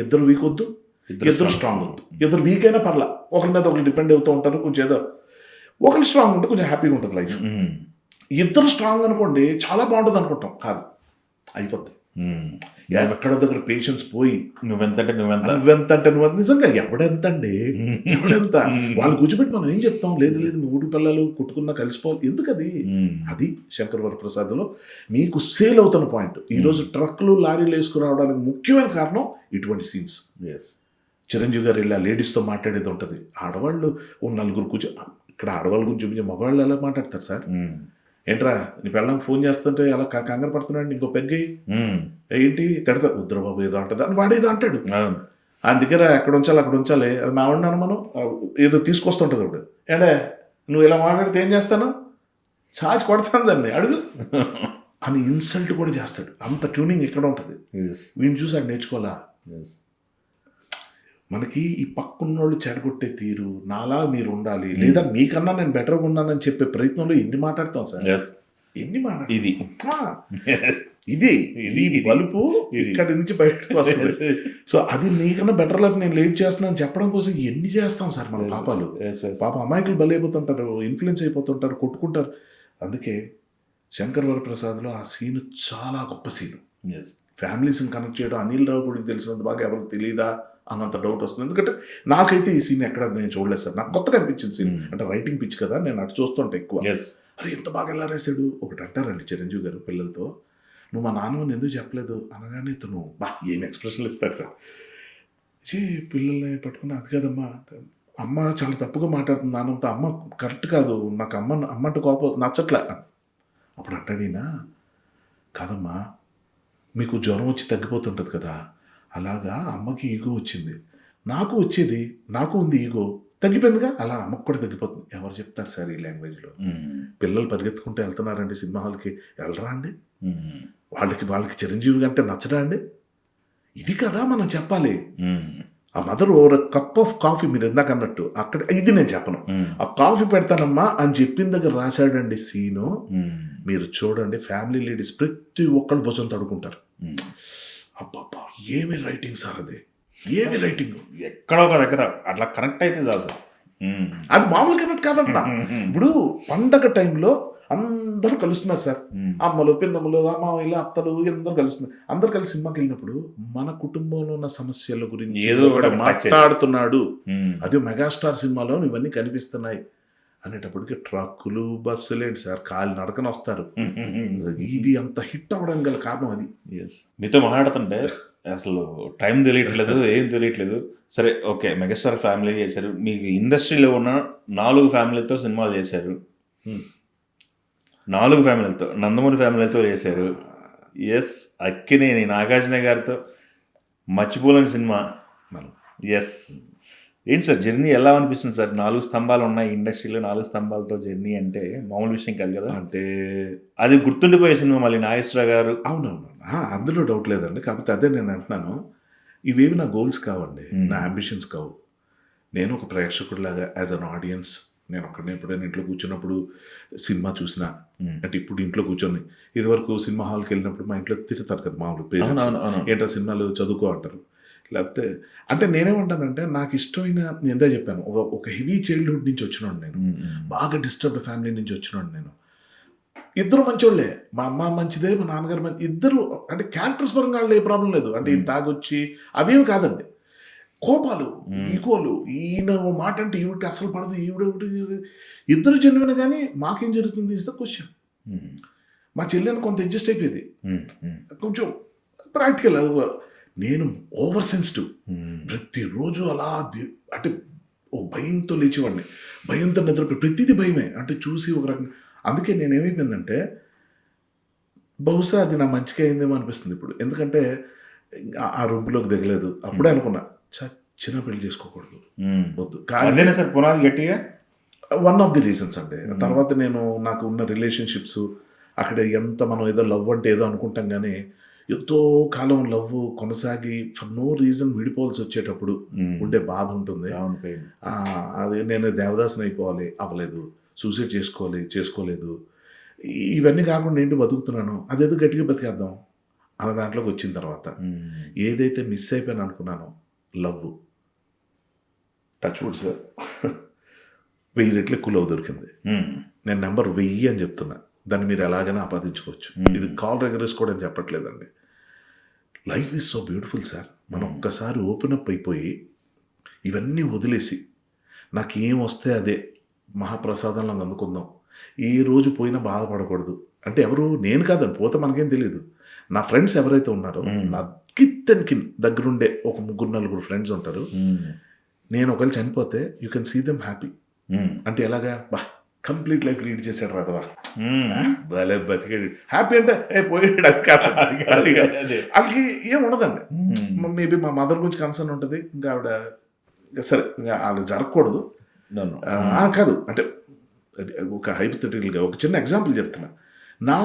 ఇద్దరు వీక్ వద్దు, ఇద్దరు స్ట్రాంగ్ వద్దు. ఇద్దరు వీక్ అయినా పర్లా, ఒకరి మీద ఒకరు డిపెండ్ అవుతూ ఉంటారు, కొంచెం ఏదో ఒకరు స్ట్రాంగ్ ఉంటే కొంచెం హ్యాపీగా ఉంటుంది లైఫ్. ఇద్దరు స్ట్రాంగ్ అనుకోండి చాలా బాగుంటుంది అనుకుంటాం, కాదు అయిపోద్ది. ఎక్కడ దగ్గర పేషెన్స్ పోయి నువ్వెంతంటే నువ్వు నిజంగా ఎవడెంతండి ఎవడెంత వాళ్ళు కూర్చోబెట్టి మనం ఏం చెప్తాం, లేదు లేదు మూడు పిల్లలు కొట్టుకున్నా కలిసిపోవాలి, ఎందుకు అది. అది శంకర్ వరప్రసాద్లో మీకు సేల్ అవుతున్న పాయింట్. ఈరోజు ట్రక్లు లారీలు వేసుకురావడానికి ముఖ్యమైన కారణం ఇటువంటి సీన్స్. చిరంజీవి గారు ఇలా లేడీస్తో మాట్లాడేది ఉంటుంది, ఆడవాళ్ళు ఓ నలుగురు కూర్చో, ఇక్కడ ఆడవాళ్ళ గురించి చూపించే మగవాళ్ళు ఎలా మాట్లాడతారు సార్, ఏంట్రా నీ పిల్లలకు ఫోన్ చేస్తుంటే అలా కంగారు పడుతున్నాడు, ఇంకో పెగ్గయి ఏంటి తిడతా ఉద్రబాబు ఏదో అంటుంది అని వాడేదో అంటాడు, అందుకేరా ఎక్కడ ఉంచాలి అక్కడ ఉంచాలి, అది మా వాడినాను మనం ఏదో తీసుకొస్తుంటుంది అప్పుడు, ఏంటే నువ్వు ఇలా మాట్లాడితే ఏం చేస్తాను, చాచి కొడతాను దాన్ని అడుగు అని ఇన్సల్ట్ కూడా చేస్తాడు. అంత ట్యూనింగ్ ఎక్కడ ఉంటుంది, వీడిని చూసి అది నేర్చుకోవాలా. మనకి ఈ పక్కన్నోళ్ళు చెడగొట్టే తీరు, నాలా మీరు ఉండాలి, లేదా మీకన్నా నేను బెటర్గా ఉన్నానని చెప్పే ప్రయత్నంలో ఎన్ని మాట్లాడతాం సార్, ఎన్ని మాట్లాడతాం. ఇది బలుపు ఇక్కడి నుంచి బయటకు వస్తుంది. సో అది నీకన్నా బెటర్ లైఫ్ నేను లీడ్ చేస్తున్నాను చెప్పడం కోసం ఎన్ని చేస్తాం సార్ మన పాపాలు. పాప అమాయకులు బలైపోతుంటారు, ఇన్ఫ్లుయెన్స్ అయిపోతుంటారు, కొట్టుకుంటారు. అందుకే శంకర్ వరప్రసాద్లో ఆ సీన్ చాలా గొప్ప సీను. ఫ్యామిలీస్ని కనెక్ట్ చేయడం అనిల్ రావుపూడికి తెలిసినంత బాగా ఎవరికి తెలియదా అన్నంత డౌట్ వస్తుంది. ఎందుకంటే నాకైతే ఈ సీన్ ఎక్కడ నేను చూడలేదు సార్, నాకు కొత్తగా అనిపించింది సీన్. అంటే రైటింగ్ పిచ్ కదా, నేను అటు చూస్తుంటే ఎక్కువ అరే ఎంత బాగా ఎలా రాశాడు. ఒకటి అంటారండి చిరంజీవి గారు పిల్లలతో, నువ్వు మా నాన్నని ఎందుకు చెప్పలేదు అనగానే ఇతను ఏం ఎక్స్ప్రెషన్లు ఇస్తాడు సార్. పిల్లల్ని పట్టుకుని అది కాదమ్మా, అమ్మ చాలా తప్పుగా మాట్లాడుతుంది నాన్నంతో, అమ్మ కరెక్ట్ కాదు, నాకు అమ్మంటే కోపం నచ్చట్లే. అప్పుడు అంటాడీనా, కాదమ్మా మీకు జ్వరం వచ్చి తగ్గిపోతుంటుంది కదా, అలాగా అమ్మకి ఈగో వచ్చింది, నాకు వచ్చేది, నాకు ఉంది ఈగో, తగ్గిపోయిందిగా, అలా అమ్మకు కూడా తగ్గిపోతుంది. ఎవరు చెప్తారు సార్ ఈ లాంగ్వేజ్లో? పిల్లలు పరిగెత్తుకుంటూ వెళ్తున్నారండి సినిమా హాల్కి, వెళ్ళరా అండి? వాళ్ళకి చిరంజీవి అంటే నచ్చడా అండి? ఇది కదా మనం చెప్పాలి. ఆ mother over cup of coffee, మీరు ఇందాక అన్నట్టు అక్కడ ఇది నేను చెప్పను, ఆ కాఫీ పెడతానమ్మా అని చెప్పిన దగ్గర రాశాడండి సీను. మీరు చూడండి, ఫ్యామిలీ లేడీస్ ప్రతి ఒక్కళ్ళు భుజం తడుకుంటారు. అబ్బా ఏమి రైటింగ్ సార్, అది ఏమి రైటింగ్, ఎక్కడో ఒక దగ్గర అట్లా కనెక్ట్ అయితే చాలు. అది మామూలు కనెక్ట్ కాదంట. ఇప్పుడు పండగ టైంలో అందరూ కలుస్తున్నారు సార్. అమ్మలు, పిన్నమ్మలు, అమ్మాయిలు, అత్తలు అందరూ కలుస్తున్నారు. అందరూ కలిసి సినిమాకి వెళ్ళినప్పుడు మన కుటుంబంలో ఉన్న సమస్యల గురించి ఏదో ఒకడు ఒకటి మాట్లాడుతున్నాడు. అది మెగాస్టార్ సినిమాలో ఇవన్నీ కనిపిస్తున్నాయి అనేటప్పటికి ట్రక్కులు, బస్సులేంటి సార్, కాలి నడకన వస్తారు. ఇది అంత హిట్ అవ్వడం గల కారణం అది. మీతో మాట్లాడుతుంటే అసలు టైం తెలియట్లేదు, ఏం తెలియట్లేదు. సరే, ఓకే, మెగాస్టార్ ఫ్యామిలీ చేశారు, మీకు ఇండస్ట్రీలో ఉన్న 4 ఫ్యామిలీతో సినిమాలు చేశారు. 4 ఫ్యామిలీలతో, నందమూరి ఫ్యామిలీతో చేశారు. ఎస్, అక్కినేని నాగార్జున గారితో మర్చిపోలేని సినిమా. ఎస్, ఏంటి సార్ జర్నీ ఎలా అనిపిస్తుంది సార్? 4 స్తంభాలు ఉన్నాయి ఇండస్ట్రీలో, 4 స్తంభాలతో జర్నీ అంటే మామూలు విషయం కాదు కదా. అంటే అది గుర్తుండిపోయే సినిమా మళ్ళీ నాగేశ్వరరావు గారు. అవునవును, అందులో డౌట్ లేదండి. కాకపోతే అదే నేను అంటున్నాను, ఇవేవి నా గోల్స్ కావండి, నా అంబిషన్స్ కావు. నేను ఒక ప్రేక్షకుడిలాగా యాజ్ అన్ ఆడియన్స్, నేను ఒక్కడనే ఎప్పుడైనా ఇంట్లో కూర్చున్నప్పుడు సినిమా చూసినా, అంటే ఇప్పుడు ఇంట్లో కూర్చొని, ఇదివరకు సినిమా హాల్కి వెళ్ళినప్పుడు మా ఇంట్లో తిడతారు కదా మామూలు పేరెంట్స్, ఏంటో సినిమాలు చదువుకో అంటారు. లేకపోతే అంటే నేనేమంటానంటే, నాకు ఇష్టమైన, నేను ఎందా చెప్పాను, ఒక హెవీ చైల్డ్హుడ్ నుంచి వచ్చినాడు నేను, బాగా డిస్టర్బ్డ్ ఫ్యామిలీ నుంచి వచ్చినాడు నేను. ఇద్దరు మంచోళ్ళే, మా అమ్మ మంచిదే, మా నాన్నగారు మంచి, ఇద్దరు అంటే క్యారెక్టర్స్ పరంగా వాళ్ళు ఏ ప్రాబ్లం లేదు. అంటే ఈయన తాగొచ్చి అవేమి కాదండి, కోపాలు, ఈగోలు, ఈయన ఓ మాట అంటే ఈవిడికి అసలు పడదు, ఈవిడ ఇద్దరు జెన్యున్. కానీ మాకేం జరుగుతుంది ఇస్ ద క్వశ్చన్. మా చెల్లెని కొంత అడ్జస్ట్ అయిపోయేది, కొంచెం ప్రాక్టికల్. నేను ఓవర్ సెన్సిటివ్, ప్రతిరోజు అలా అంటే ఓ భయంతో లేచేవాడిని, భయంతో నిద్రపోయి, ప్రతిదీ భయమే. అంటే చూసి ఒక రకం. అందుకే నేనేమైపోయిందంటే, బహుశా అది నా మంచిగా అయిందేమో అనిపిస్తుంది ఇప్పుడు. ఎందుకంటే ఆ రూమ్లోకి దిగలేదు. అప్పుడే అనుకున్నా, చచ్చిన పెళ్లి చేసుకోకూడదు, వద్దు. కానీ సార్ పునాది గట్టిగా వన్ ఆఫ్ ది రీజన్స్ అండి. తర్వాత నాకు ఉన్న రిలేషన్షిప్స్ అక్కడ ఎంత మనం ఏదో లవ్ అంటే ఏదో అనుకుంటాం, కానీ ఎంతో కాలం లవ్ కొనసాగి ఫర్ నో రీజన్ విడిపోవాల్సి వచ్చేటప్పుడు ఉండే బాధ ఉంటుంది. అది నేను దేవదాసుని అయిపోవాలి, అవ్వలేదు, సూసైడ్ చేసుకోలేదు. ఇవన్నీ కాకుండా ఏంటి బతుకుతున్నాను, అదేదో గట్టిగా బతికేద్దాం అన్న దాంట్లోకి వచ్చిన తర్వాత ఏదైతే మిస్ అయిపోయాను అనుకున్నానో, లవ్, టచ్ వుడ్ సార్, 1000 రెట్లు ఎక్కువ లవ్ దొరికింది. నేను నెంబర్ 1000 అని చెప్తున్నా, దాన్ని మీరు ఎలాగైనా ఆపాదించుకోవచ్చు. ఇది కాల్ రెగ్యులర్స్ కూడా అని చెప్పట్లేదండి. Life is so beautiful sir. మనం ఒక్కసారి ఓపెన్ అప్ అయిపోయి ఇవన్నీ వదిలేసి, నాకు ఏం వస్తే అదే మహాప్రసాదంలో అందుకుందాం, ఏ రోజు పోయినా బాధపడకూడదు. అంటే ఎవరు, నేను కాదని, పోతే మనకేం తెలియదు. నా ఫ్రెండ్స్ ఎవరైతే ఉన్నారో, నా కిన్ దగ్గరుండే ఒక 3-4 ఫ్రెండ్స్ ఉంటారు. నేను ఒకవేళ చనిపోతే you can see them happy. అంటే ఎలాగా, కంప్లీట్ లైఫ్ లీడ్ చేశాడు రాదవా, భలే బతికాడు, హ్యాపీ అంటే పోయాడు, అది కాదు. వాళ్ళకి ఏం ఉండదండి. మేబీ మా మదర్ గురించి కన్సర్న్ ఉంటుంది, ఇంకా ఆవిడ సరే ఇంకా వాళ్ళు జరగకూడదు కాదు. అంటే ఒక హైపోథెటికల్గా ఒక చిన్న ఎగ్జాంపుల్ చెప్తున్నా. నా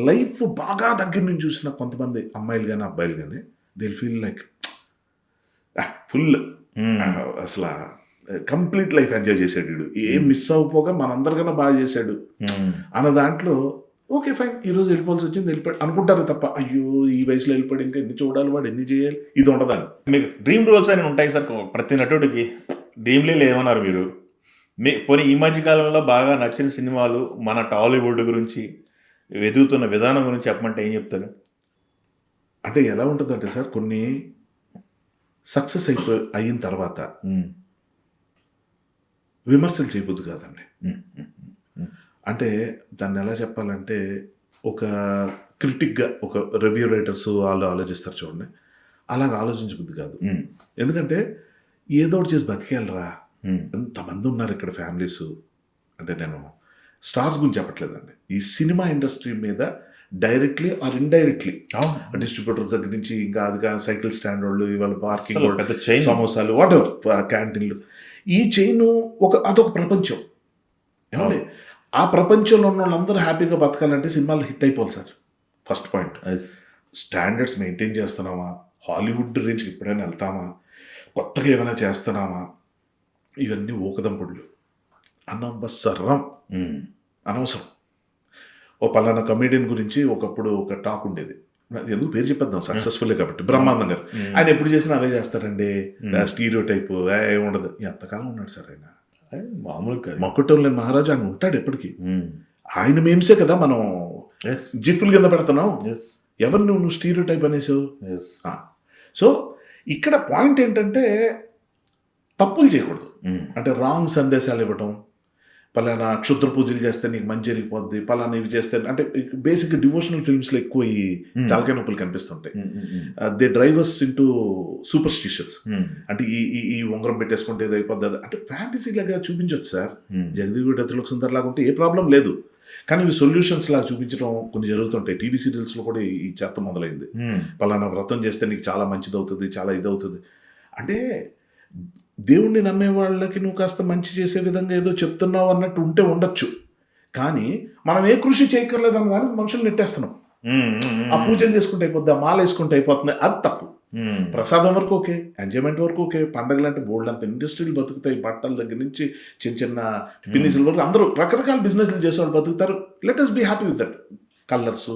లైఫ్ బాగా దగ్గర నుంచి చూసిన కొంతమంది అమ్మాయిలు కానీ అబ్బాయిలు కానీ, దే ఫీల్ లైక్ ఫుల్ అసలు కంప్లీట్ లైఫ్ ఎంజాయ్ చేశాడు వీడు, ఏం మిస్ అవ్వకపోగా మనందరికన్నా బాగా చేశాడు అన్న దాంట్లో ఓకే ఫైన్, ఈరోజు వెళ్ళిపోవాల్సి వచ్చింది, వెళ్ళిపోయి అనుకుంటారు తప్ప, అయ్యో ఈ వయసులో వెళ్ళిపోయాడు, ఇంకా ఎన్ని చూడాలి, వాడు ఎన్ని చేయాలి, ఇది ఉండదండి. మీకు డ్రీమ్ రోల్స్ అని ఉంటాయి సార్, ప్రతి నటుడికి డ్రీమ్లే లేవన్నారు మీరు. పోనీ ఈ మధ్య కాలంలో బాగా నచ్చిన సినిమాలు, మన టాలీవుడ్ గురించి వెతుకుతున్న విధానం గురించి చెప్పమంటే ఏం చెప్తారు? అంటే ఎలా ఉంటుందంటే సార్, కొన్ని సక్సెస్ అయిన తర్వాత విమర్శలు చేయబుద్దు కాదండి. అంటే దాన్ని ఎలా చెప్పాలంటే, ఒక క్రిటిక్గా ఒక రివ్యూ రైటర్స్ వాళ్ళు ఆలోచిస్తారు చూడండి, అలాగ ఆలోచించబుద్ది కాదు. ఎందుకంటే ఏదో ఒకటి చేసి బతికేయాలరా, ఎంతమంది ఉన్నారు ఇక్కడ ఫ్యామిలీస్. అంటే నేను స్టార్స్ గురించి చెప్పట్లేదండి, ఈ సినిమా ఇండస్ట్రీ మీద డైరెక్ట్లీ ఆర్ ఇండైరెక్ట్లీ డిస్ట్రిబ్యూటర్స్ దగ్గర నుంచి, ఇంకా అది కానీ సైకిల్ స్టాండ్ వాళ్ళు, ఇవాళ పార్కింగ్, సమోసాలు, వాట్ ఎవర్, క్యాంటీన్లు, ఈ చైన్ అదొక ప్రపంచం. ఏమండి, ఆ ప్రపంచంలో ఉన్న వాళ్ళందరూ హ్యాపీగా బతకాలంటే సినిమాలు హిట్ అయిపోవాలి sir. First point, standards maintain చేస్తున్నామా, హాలీవుడ్ రేంజ్కి ఎప్పుడైనా వెళ్తామా, కొత్తగా ఏమైనా చేస్తున్నామా, ఇవన్నీ ఊకదంపుళ్ళు, అనవసరం. ఓ పలానా కమీడియన్ గురించి ఒకప్పుడు ఒక టాక్ ఉండేది, ఎందుకు పేరు చెప్పేద్దాం, సక్సెస్ఫుల్లే కాబట్టి, బ్రహ్మానందం గారు. ఆయన ఎప్పుడు చేసినా అవే చేస్తారండి, స్టీరియో టైప్ ఏముండదు. ఎంతకాలం ఉన్నాడు సార్ ఆయన, మామూలు మక్కుటం లేని మహారాజు ఆయన ఉంటాడు ఎప్పటికీ. ఆయన మేమ్సే కదా మనం ఎస్ జిఫుల్ కింద పెడుతున్నాం. ఎస్ ఎవరు నువ్వు స్టీరియో టైప్ అనేసావు. ఎస్ సో ఇక్కడ పాయింట్ ఏంటంటే తప్పులు చేయకూడదు. అంటే రాంగ్ సందేశాలు ఇవ్వటం, పలానా క్షుద్ర పూజలు చేస్తే నీకు మంచి జరిగిపోద్ది, పలానా ఇవి చేస్తే, అంటే బేసిక్ డివోషనల్ ఫిల్మ్స్లో ఎక్కువ ఈ తలకాయ నొప్పులు కనిపిస్తుంటాయి. They drivers into superstitions. అంటే ఈ ఉంగరం పెట్టేసుకుంటే ఏదో అయిపోద్ది, అంటే ఫ్యాంటసీ లాగా చూపించవచ్చు సార్. జగదీవి డత్రులకు సుందర్ లాగా ఉంటే ఏ ప్రాబ్లం లేదు, కానీ ఇవి సొల్యూషన్స్ లాగా చూపించడం కొన్ని జరుగుతుంటాయి. టీవీ సీరియల్స్లో కూడా ఈ చెత్త మొదలైంది. పలానా వ్రతం చేస్తే నీకు చాలా మంచిది అవుతుంది, చాలా ఇది అవుతుంది. అంటే దేవుణ్ణి నమ్మే వాళ్ళకి నువ్వు కాస్త మంచి చేసే విధంగా ఏదో చెప్తున్నావు అన్నట్టు ఉంటే ఉండొచ్చు, కానీ మనం ఏ కృషి చేయక్కర్లేదు అన్న దానికి మనుషులు నెట్టేస్తున్నాం. ఆ పూజలు చేసుకుంటే అయిపోద్ది, ఆ మాల వేసుకుంటే అయిపోతుంది, అది తప్పు. ప్రసాదం వరకు ఓకే, ఎంజాయ్మెంట్ వరకు ఓకే. పండగలు అంటే బోల్డ్ అంత ఇండస్ట్రీలు బతుకుతాయి, బట్టల దగ్గర నుంచి చిన్న చిన్న బిజినెస్ల వరకు అందరూ రకరకాల బిజినెస్లు చేసేవాళ్ళు బతుకుతారు. Let us be happy with that. Colours,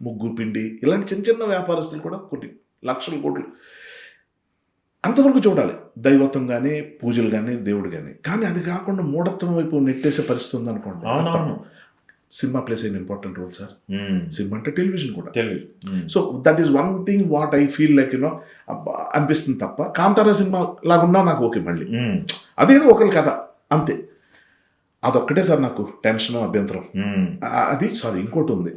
ముగ్గు పిండి, ఇలాంటి చిన్న చిన్న వ్యాపారస్తులు కూడా కొన్ని లక్షల కోట్లు అంతవరకు చూడాలి, దైవత్వం కానీ పూజలు కానీ దేవుడు కానీ. కానీ అది కాకుండా మూఢత్వం వైపు నెట్టేసే పరిస్థితి ఉందనుకోండి. సినిమా ప్లేస్ అయిన ఇంపార్టెంట్ రోల్ సార్. సినిమా అంటే టెలివిజన్ కూడా. So that is one thing what I feel like అనిపిస్తుంది తప్ప, కాంతారా సినిమా లాగున్నా నాకు ఓకే. మళ్ళీ అదేదో ఒకరి కథ అంతే, అదొక్కటే సార్ నాకు టెన్షన్, అభ్యంతరం. అది సారీ ఇంకోటి ఉంది,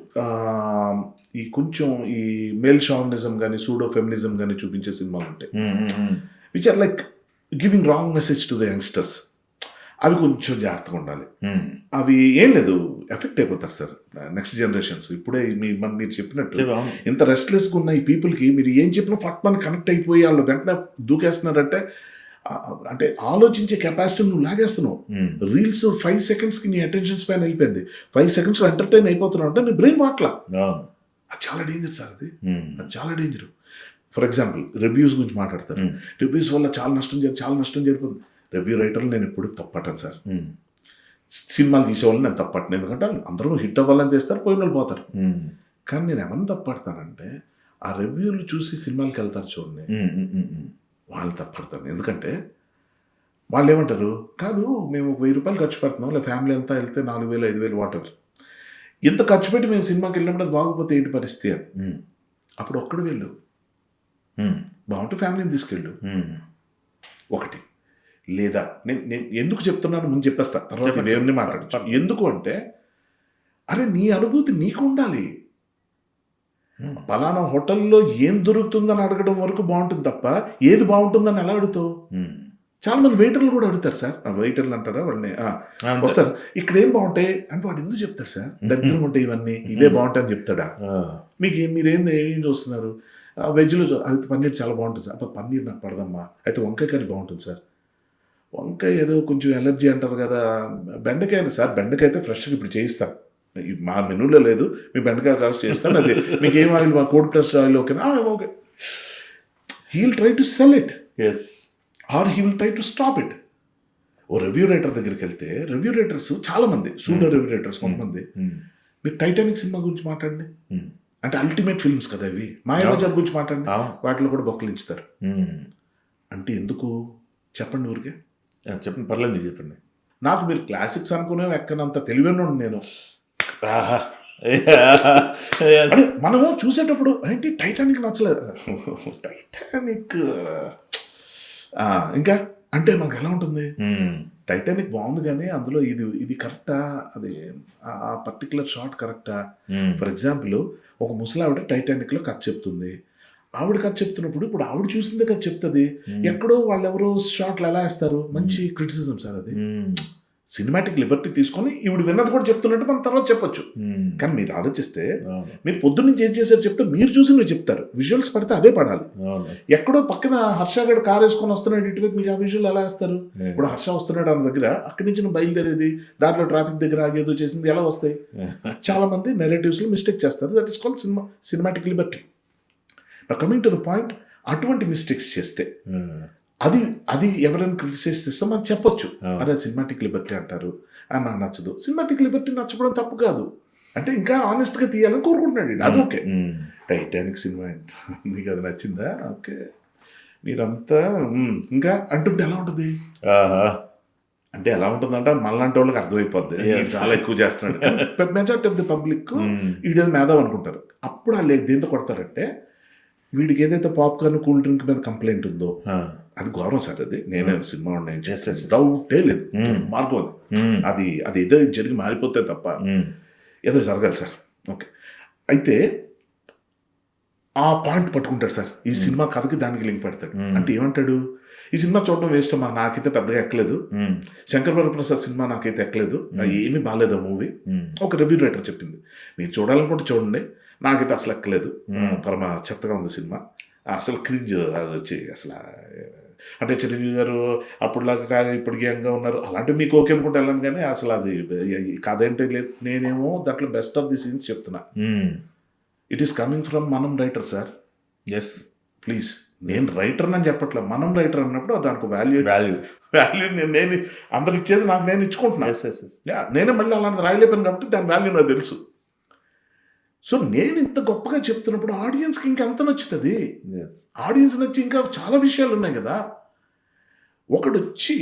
ఈ కొంచెం ఈ మేల్ షావనిజం కానీ సూడో ఫెమినిజం కానీ చూపించే సినిమాలు ఉంటాయి, which are like giving wrong message to the youngsters. అవి కొంచెం జాగ్రత్తగా ఉండాలి. అవి ఏం లేదు, ఎఫెక్ట్ అయిపోతారు సార్ నెక్స్ట్ జనరేషన్స్. ఇప్పుడే మీరు చెప్పినట్టు ఇంత రెస్ట్లెస్గా ఉన్న ఈ పీపుల్కి మీరు ఏం చెప్పినా ఫట్ మన కనెక్ట్ అయిపోయి వాళ్ళు వెంటనే దూకేస్తున్నారంటే, అంటే ఆలోచించే కెపాసిటీ నువ్వు లాగేస్తున్నావు. రీల్స్ 5 secondsకి నీ అటెన్షన్ స్పాన్ వెళ్ళిపోయింది, 5 secondsలో ఎంటర్టైన్ అయిపోతున్నావు అంటే నీ బ్రెయిన్ వాట్లా. అది చాలా డేంజర్ సార్, అది చాలా డేంజర్. ఫర్ ఎగ్జాంపుల్ రివ్యూస్ గురించి మాట్లాడతారు, రివ్యూస్ వల్ల చాలా నష్టం జరిగిపోతుంది. రివ్యూ రైటర్లు నేను ఎప్పుడు తప్పటాను సార్. సినిమాలు తీసేవాళ్ళని నేను తప్పట్ను, ఎందుకంటే అందరూ హిట్ అవ్వాలని చేస్తారు, పోయిన వాళ్ళు పోతారు. కానీ నేను ఎవరిని తప్పడతానంటే ఆ రివ్యూలు చూసి సినిమాలకు వెళ్తారు చూడండి, వాళ్ళు తప్పడతాను. ఎందుకంటే వాళ్ళు ఏమంటారు, కాదు మేము 1000 రూపాయలు ఖర్చు పెడుతున్నాం, లేదా ఫ్యామిలీ అంతా వెళ్తే 4000 5000 వాటెవర్, ఇంత ఖర్చు పెట్టి మేము సినిమాకి వెళ్ళినప్పుడు అది బాగోపోతే ఏంటి పరిస్థితి అని. అప్పుడు ఒక్కడు వెళ్ళు, బాగుంటే ఫ్యామిలీని తీసుకెళ్ళు ఒకటి. లేదా నేను ఎందుకు చెప్తున్నాను ముందు చెప్పేస్తా, తర్వాత ఇవేమని మాట్లాడచ్చు. ఎందుకు అంటే, అరే నీ అనుభూతి నీకు ఉండాలి. పలానా హోటల్లో ఏం దొరుకుతుందని అడగడం వరకు బాగుంటుంది తప్ప ఏది బాగుంటుందని ఎలా అడుగుతావు? చాలా మంది వెయిటర్లు కూడా అడుగుతారు సార్, వెయిటర్లు అంటారా వాళ్ళని, వస్తారు ఇక్కడ ఏం బాగుంటాయి అంటే వాడు ఎందుకు చెప్తాడు సార్, దరిద్రం ఉంటాయి ఇవన్నీ, ఇవే బాగుంటాయి అని చెప్తాడా? ఏం చూస్తున్నారు, వెజ్లో అది పన్నీర్ చాలా బాగుంటుంది సార్, అప్పుడు పన్నీర్ నాకు పడదమ్మా, అయితే వంకాయ కర్రీ బాగుంటుంది సార్, వంకాయ ఏదో కొంచెం ఎలర్జీ అంటారు కదా, బెండకాయ సార్, బెండకాయ అయితే ఫ్రెష్గా ఇప్పుడు చేయిస్తాను, మా మెనూలో లేదు, మీ బెండకాయ కాస్ట్ చేస్తాను, అది మీకు ఏం ఆయిల్, మా కోల్డ్ ప్రెస్ ఆయిల్ ఓకేనా, okay. He will try to sell it, or he will try to stop it. ఓ రివ్యూ రైటర్ దగ్గరికి వెళ్తే, రివ్యూ రైటర్స్ చాలామంది, సూడో రివ్యూ రైటర్స్ కొంతమంది, మీరు టైటానిక్ సినిమా గురించి మాట్లాడండి, అంటే అల్టిమేట్ ఫిల్మ్స్ కదా ఇవి, మాయాబజార్ గురించి మాట్లాడండి, వాటిలో కూడా బొక్కలించుతారు. అంటే ఎందుకు చెప్పండి, ఊరికే చెప్పండి, పర్లేదు మీరు చెప్పండి. నాకు మీరు క్లాసిక్స్ అనుకునే ఎక్కనంత తెలివైన నేను. మనము చూసేటప్పుడు ఏంటి టైటానిక్ నచ్చలేదు, టైటానిక్ ఇంకా అంటే మనకు ఎలా ఉంటుంది, టైటానిక్ బాగుంది కానీ అందులో ఇది కరెక్టా, అది ఆ పర్టికులర్ షాట్ కరెక్టా. ఫర్ ఎగ్జాంపుల్ ఒక ముసలావిడ టైటానిక్లో కథ చెప్తుంది, ఆవిడ కథ చెప్తున్నప్పుడు ఇప్పుడు ఆవిడ చూసిందే కథ చెప్తుంది, ఎక్కడో వాళ్ళెవరో షాట్లు ఎలా వేస్తారు, మంచి క్రిటిసిజం సార్ అది. సినిమాటిక్ లిబర్టీ తీసుకొని ఈవిడ విన్నది కూడా చెప్తున్నట్టు మనం తర్వాత చెప్పొచ్చు. కానీ మీరు ఆలోచిస్తే, మీరు పొద్దున్నుంచి ఏం చేశారు చెప్తే మీరు చూసి మీరు చెప్తారు, విజువల్స్ పడితే అవే పడాలి. ఎక్కడో పక్కన హర్షగాడు కార్ వేసుకొని వస్తున్నాడు ఇటువైపు, మీకు ఆ విజువల్ ఎలా వేస్తారు? ఇప్పుడు హర్ష వస్తున్నాడు అన్న దగ్గర అక్కడి నుంచి బయలుదేరేది, దాంట్లో ట్రాఫిక్ దగ్గర ఆగేదో చేసింది ఎలా వస్తాయి? చాలా మంది నెరేటివ్స్లో మిస్టేక్ చేస్తారు. That is called cinematic Liberty. Coming to the point, అటువంటి మిస్టేక్స్ చేస్తే అది ఎవరైనా క్రిటిసైజ్ చేస్తే మనం చెప్పొచ్చు, అరే సినిమాటిక్ లిబర్టీ అంటారు, నాకు నచ్చదు. సినిమాటిక్ లిబర్టీ నచ్చడం తప్పు కాదు, అంటే ఇంకా ఆనెస్ట్గా తీయాలని కోరుకుంటున్నాడు, అది ఓకే. టైటానిక్ సినిమా మీకు అది నచ్చిందా, ఓకే, మీరంతా ఇంకా అంటుంటే ఎలా ఉంటుంది? అంటే ఎలా ఉంటుందంటే మనలాంటి వాళ్ళకి అర్థమైపోద్ది Yes. ఈడు చాలా ఎక్కువ చేస్తున్నాడు. Majority of the public Mm. వీడేది మేధావి అనుకుంటారు. అప్పుడు వాళ్ళు దేంతో కొడతారంటే వీడికి ఏదైతే పాప్కార్న్ కూల్ డ్రింక్ మీద కంప్లైంట్ ఉందో అది గౌరవం సార్. అది నేనే సినిమా Yes, yes, yes. డౌటే లేదు. Mm. మార్గం అది అది ఏదో జరిగి మారిపోతే తప్ప ఏదో జరగాలి సార్. ఓకే, అయితే ఆ పాయింట్ పట్టుకుంటాడు సార్. ఈ సినిమా కథకి దానికి లింక్ పెడతాడు. అంటే ఏమంటాడు, ఈ సినిమా చూడడం వేస్ట్ అమ్మా, నాకైతే పెద్దగా ఎక్కలేదు. శంకర్ వరప్రసాద్ సినిమా నాకైతే ఎక్కలేదు, ఏమీ బాగాలేదు ఆ మూవీ. ఒక రివ్యూ రైటర్ చెప్పింది, మీరు చూడాలనుకుంటే చూడండి, నాకైతే అసలు ఎక్కలేదు, పరమ చెత్తగా ఉంది సినిమా, అసలు క్రింజ్ అది వచ్చి అసలు. అంటే చిరంజీవి గారు అప్పుడులాగా ఇప్పటికీ యంగా ఉన్నారు, అలాంటివి మీకు ఓకే అనుకుంటే వెళ్ళను, కానీ అసలు అది కథ ఏంటో లేదు. నేనేమో దాంట్లో బెస్ట్ ఆఫ్ ది సీన్స్ చెప్తున్నా. ఇట్ ఈస్ కమింగ్ ఫ్రమ్ మనం రైటర్ సార్. ఎస్, ప్లీజ్, నేను రైటర్ అని చెప్పట్లే, మనం రైటర్ అన్నప్పుడు దానికి వాల్యూ నేను అందరు ఇచ్చేది నాకు నేను ఇచ్చుకుంటున్నా. నేనే మళ్ళీ అలాంటి రాయలేపాను కాబట్టి దాని వాల్యూ నాకు తెలుసు. సో నేను ఇంత గొప్పగా చెప్తున్నప్పుడు ఆడియన్స్కి ఇంకెంత నచ్చుతుంది. ఆడియన్స్ నచ్చి ఇంకా చాలా విషయాలు ఉన్నాయి కదా. ఒకడు వచ్చి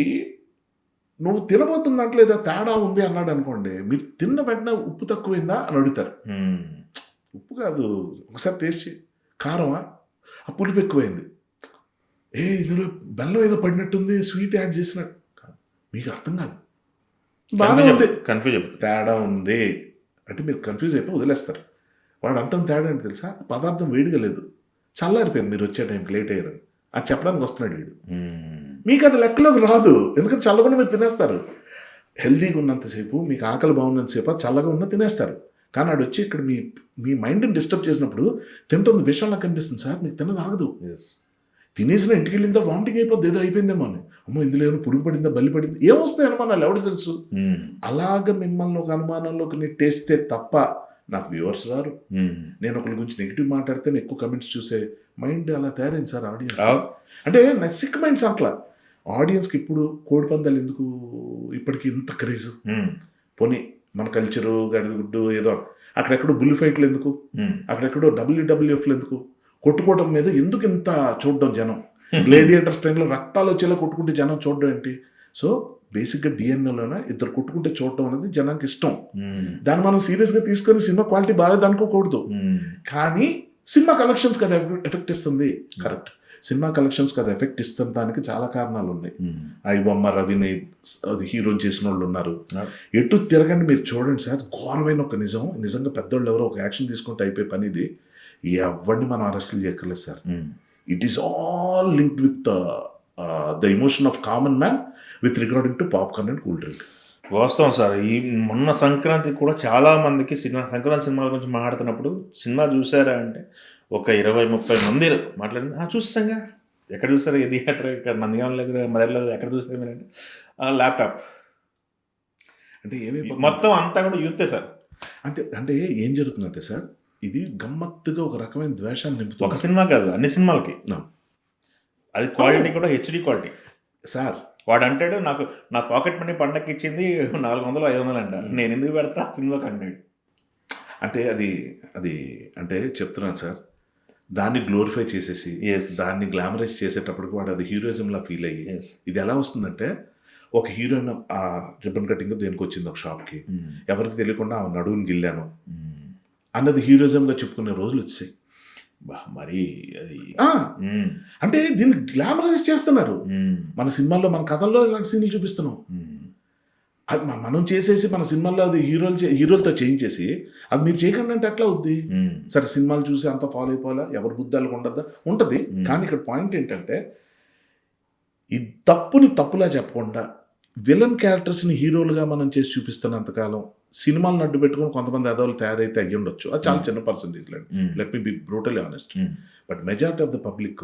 నువ్వు తినబోతున్న దాంట్లో ఏదో తేడా ఉంది అన్నాడు అనుకోండి, మీరు తిన్న వెంటనే ఉప్పు తక్కువైందా అని అడుగుతారు. ఉప్పు కాదు, ఒకసారి టేస్ట్ చేయి, కారమా, ఆ పులుపు ఎక్కువైంది, ఇందులో బెల్లం ఏదో పడినట్టుంది, స్వీట్ యాడ్ చేసినట్టు కాదు, మీకు అర్థం కాదు, బాగా ఉంది, తేడా ఉంది అంటే మీరు కన్ఫ్యూజ్ అయిపోయి వదిలేస్తారు. వాడు అంటున్న తేడా ఏంటి తెలుసా, పదార్థం వేడిగా లేదు, చల్లారిపోయింది, మీరు వచ్చే టైంకి లేట్ అయ్యారని అది చెప్పడానికి వస్తున్నాడు వీడు. మీకు అది లెక్కలోకి రాదు, ఎందుకంటే చల్లగా మీరు తినేస్తారు. హెల్తీగా ఉన్నంతసేపు, మీకు ఆకలి బాగున్నంతసేపు చల్లగా ఉన్న తినేస్తారు. కానీ ఆడు వచ్చి ఇక్కడ మీ మైండ్ని డిస్టర్బ్ చేసినప్పుడు తింటుంది విషయంలా కనిపిస్తుంది సార్, మీకు తిన్నది ఆగదు. తినేసిన ఇంటికి వెళ్ళిందా వామిటింగ్ అయిపోద్ది, ఏదో అయిపోయిందేమో అని, అమ్మో ఇందులో ఏమైనా పురుగు పడిందా, బల్లి పడింది, ఏమొస్తాయి అనుమానాలు, ఎవడు తెలుసు. అలాగ మిమ్మల్ని ఒక అనుమానంలోకి నెట్టేస్తే తప్ప నాకు వ్యూవర్స్ రారు. నేను ఒకరి గురించి నెగిటివ్ మాట్లాడితే ఎక్కువ కమెంట్స్ చూసే మైండ్ అలా తయారైంది సార్ ఆడియన్స్. అంటే నా సిక్ మైండ్స్ అట్లా. ఆడియన్స్కి ఇప్పుడు కోడి పందాలు ఎందుకు ఇప్పటికీ ఇంత క్రేజ్? పోనీ మన కల్చరు గడిగుడ్డు ఏదో, అక్కడెక్కడో బుల్ ఫైట్లు ఎందుకు, అక్కడెక్కడో WWFలు ఎందుకు, కొట్టుకోవడం మీద ఎందుకు ఇంత చూడడం జనం, గ్లేడియేటర్స్ టైంలో రక్తాలు వచ్చేలా కొట్టుకుంటే జనం చూడడం ఏంటి? సో బేసిక్గా డిఎన్ఏలోనే ఇద్దరు కొట్టుకుంటే చూడటం అనేది జనానికి ఇష్టం. దాన్ని మనం సీరియస్గా తీసుకొని సినిమా క్వాలిటీ బాగాలేదు అనుకోకూడదు. కానీ సినిమా కలెక్షన్స్కి అది ఎఫెక్ట్ ఇస్తుంది. కరెక్ట్, సినిమా కలెక్షన్స్కి అది ఎఫెక్ట్ ఇస్తున్న దానికి చాలా కారణాలు ఉన్నాయి. ఐబొమ్మ రవిని అది హీరోని చేసిన వాళ్ళు ఉన్నారు. ఎటు తిరగండి మీరు చూడండి సార్, ఘోరమైన ఒక నిజంగా పెద్దోళ్ళు ఎవరో ఒక యాక్షన్ తీసుకుంటే అయిపోయే పని ఇది. ఎవరిని మనం అరెస్టులు చేయక్కర్లేదు sir. It is all linked with the emotion of common man with regarding to popcorn and cool drink. వాస్తవం సార్. ఈ మొన్న సంక్రాంతి కూడా చాలా మందికి సంక్రాంతి సినిమాల గురించి మాట్లాడుతున్నప్పుడు, సినిమా చూసారా అంటే ఒక 20-30 మంది మాట్లాడింది, చూస్తాంగా, ఎక్కడ చూసారు, ఏ థియేటర్, ఇక్కడ నందిగాం లేదు, మదర్లేదు, ఎక్కడ చూసారు మీరు అంటే ల్యాప్టాప్, అంటే ఏమి మొత్తం అంతా కూడా యూతే సార్. అంటే ఏం జరుగుతుందంటే సార్, ఇది గమ్మత్తుగా ఒక రకమైన ద్వేషాన్ని నింపుతుంది. ఒక సినిమా కాదు, అన్ని సినిమాలకి. అది క్వాలిటీ కూడా హెచ్డి క్వాలిటీ సార్. వాడు అంటాడు, నాకు నా పాకెట్ మనీ పండగకి ఇచ్చింది 400-500 అంట, నేను ఎందుకు పెడతా సినిమాకి అన్నాడు. అంటే అది అంటే చెప్తున్నాను సార్, దాన్ని గ్లోరిఫై చేసేసి దాన్ని గ్లామరైజ్ చేసేటప్పటికి వాడు అది హీరోయిజంలా ఫీల్ అయ్యి, ఇది ఎలా వస్తుందంటే, ఒక హీరోయిన్ ఆ రిబ్బన్ కటింగ్ దేనికి వచ్చింది ఒక షాప్కి, ఎవరికి తెలియకుండా ఆ నడువుని గిల్లాను అన్నది హీరోయిజంగా చెప్పుకునే రోజులు వచ్చాయి. మరి అది అంటే దీన్ని గ్లామరైజ్ చేస్తున్నారు. మన సినిమాల్లో, మన కథల్లో ఇలాంటి సీన్లు చూపిస్తున్నాం. అది మనం చేసేసి మన సినిమాల్లో అది హీరోలతో చేయించేసి అది మీరు చేయకండి అంటే ఎట్లా అవుద్ది? సరే, సినిమాలు చూసి అంత ఫాలో అయిపోవాలా, ఎవరి బుద్ధాలకు ఉంటుంది. కానీ ఇక్కడ పాయింట్ ఏంటంటే, ఈ తప్పుని తప్పులా చెప్పకుండా విలన్ క్యారెక్టర్స్ని హీరోలుగా మనం చేసి చూపిస్తున్నంతకాలం సినిమాలను అడ్డు పెట్టుకుని కొంతమంది అదోలు తయారైతే అయ్యి ఉండొచ్చు. అది చాలా చిన్న పర్సెంటేజ్ లేండి, let me be brutally honest. But majority of the public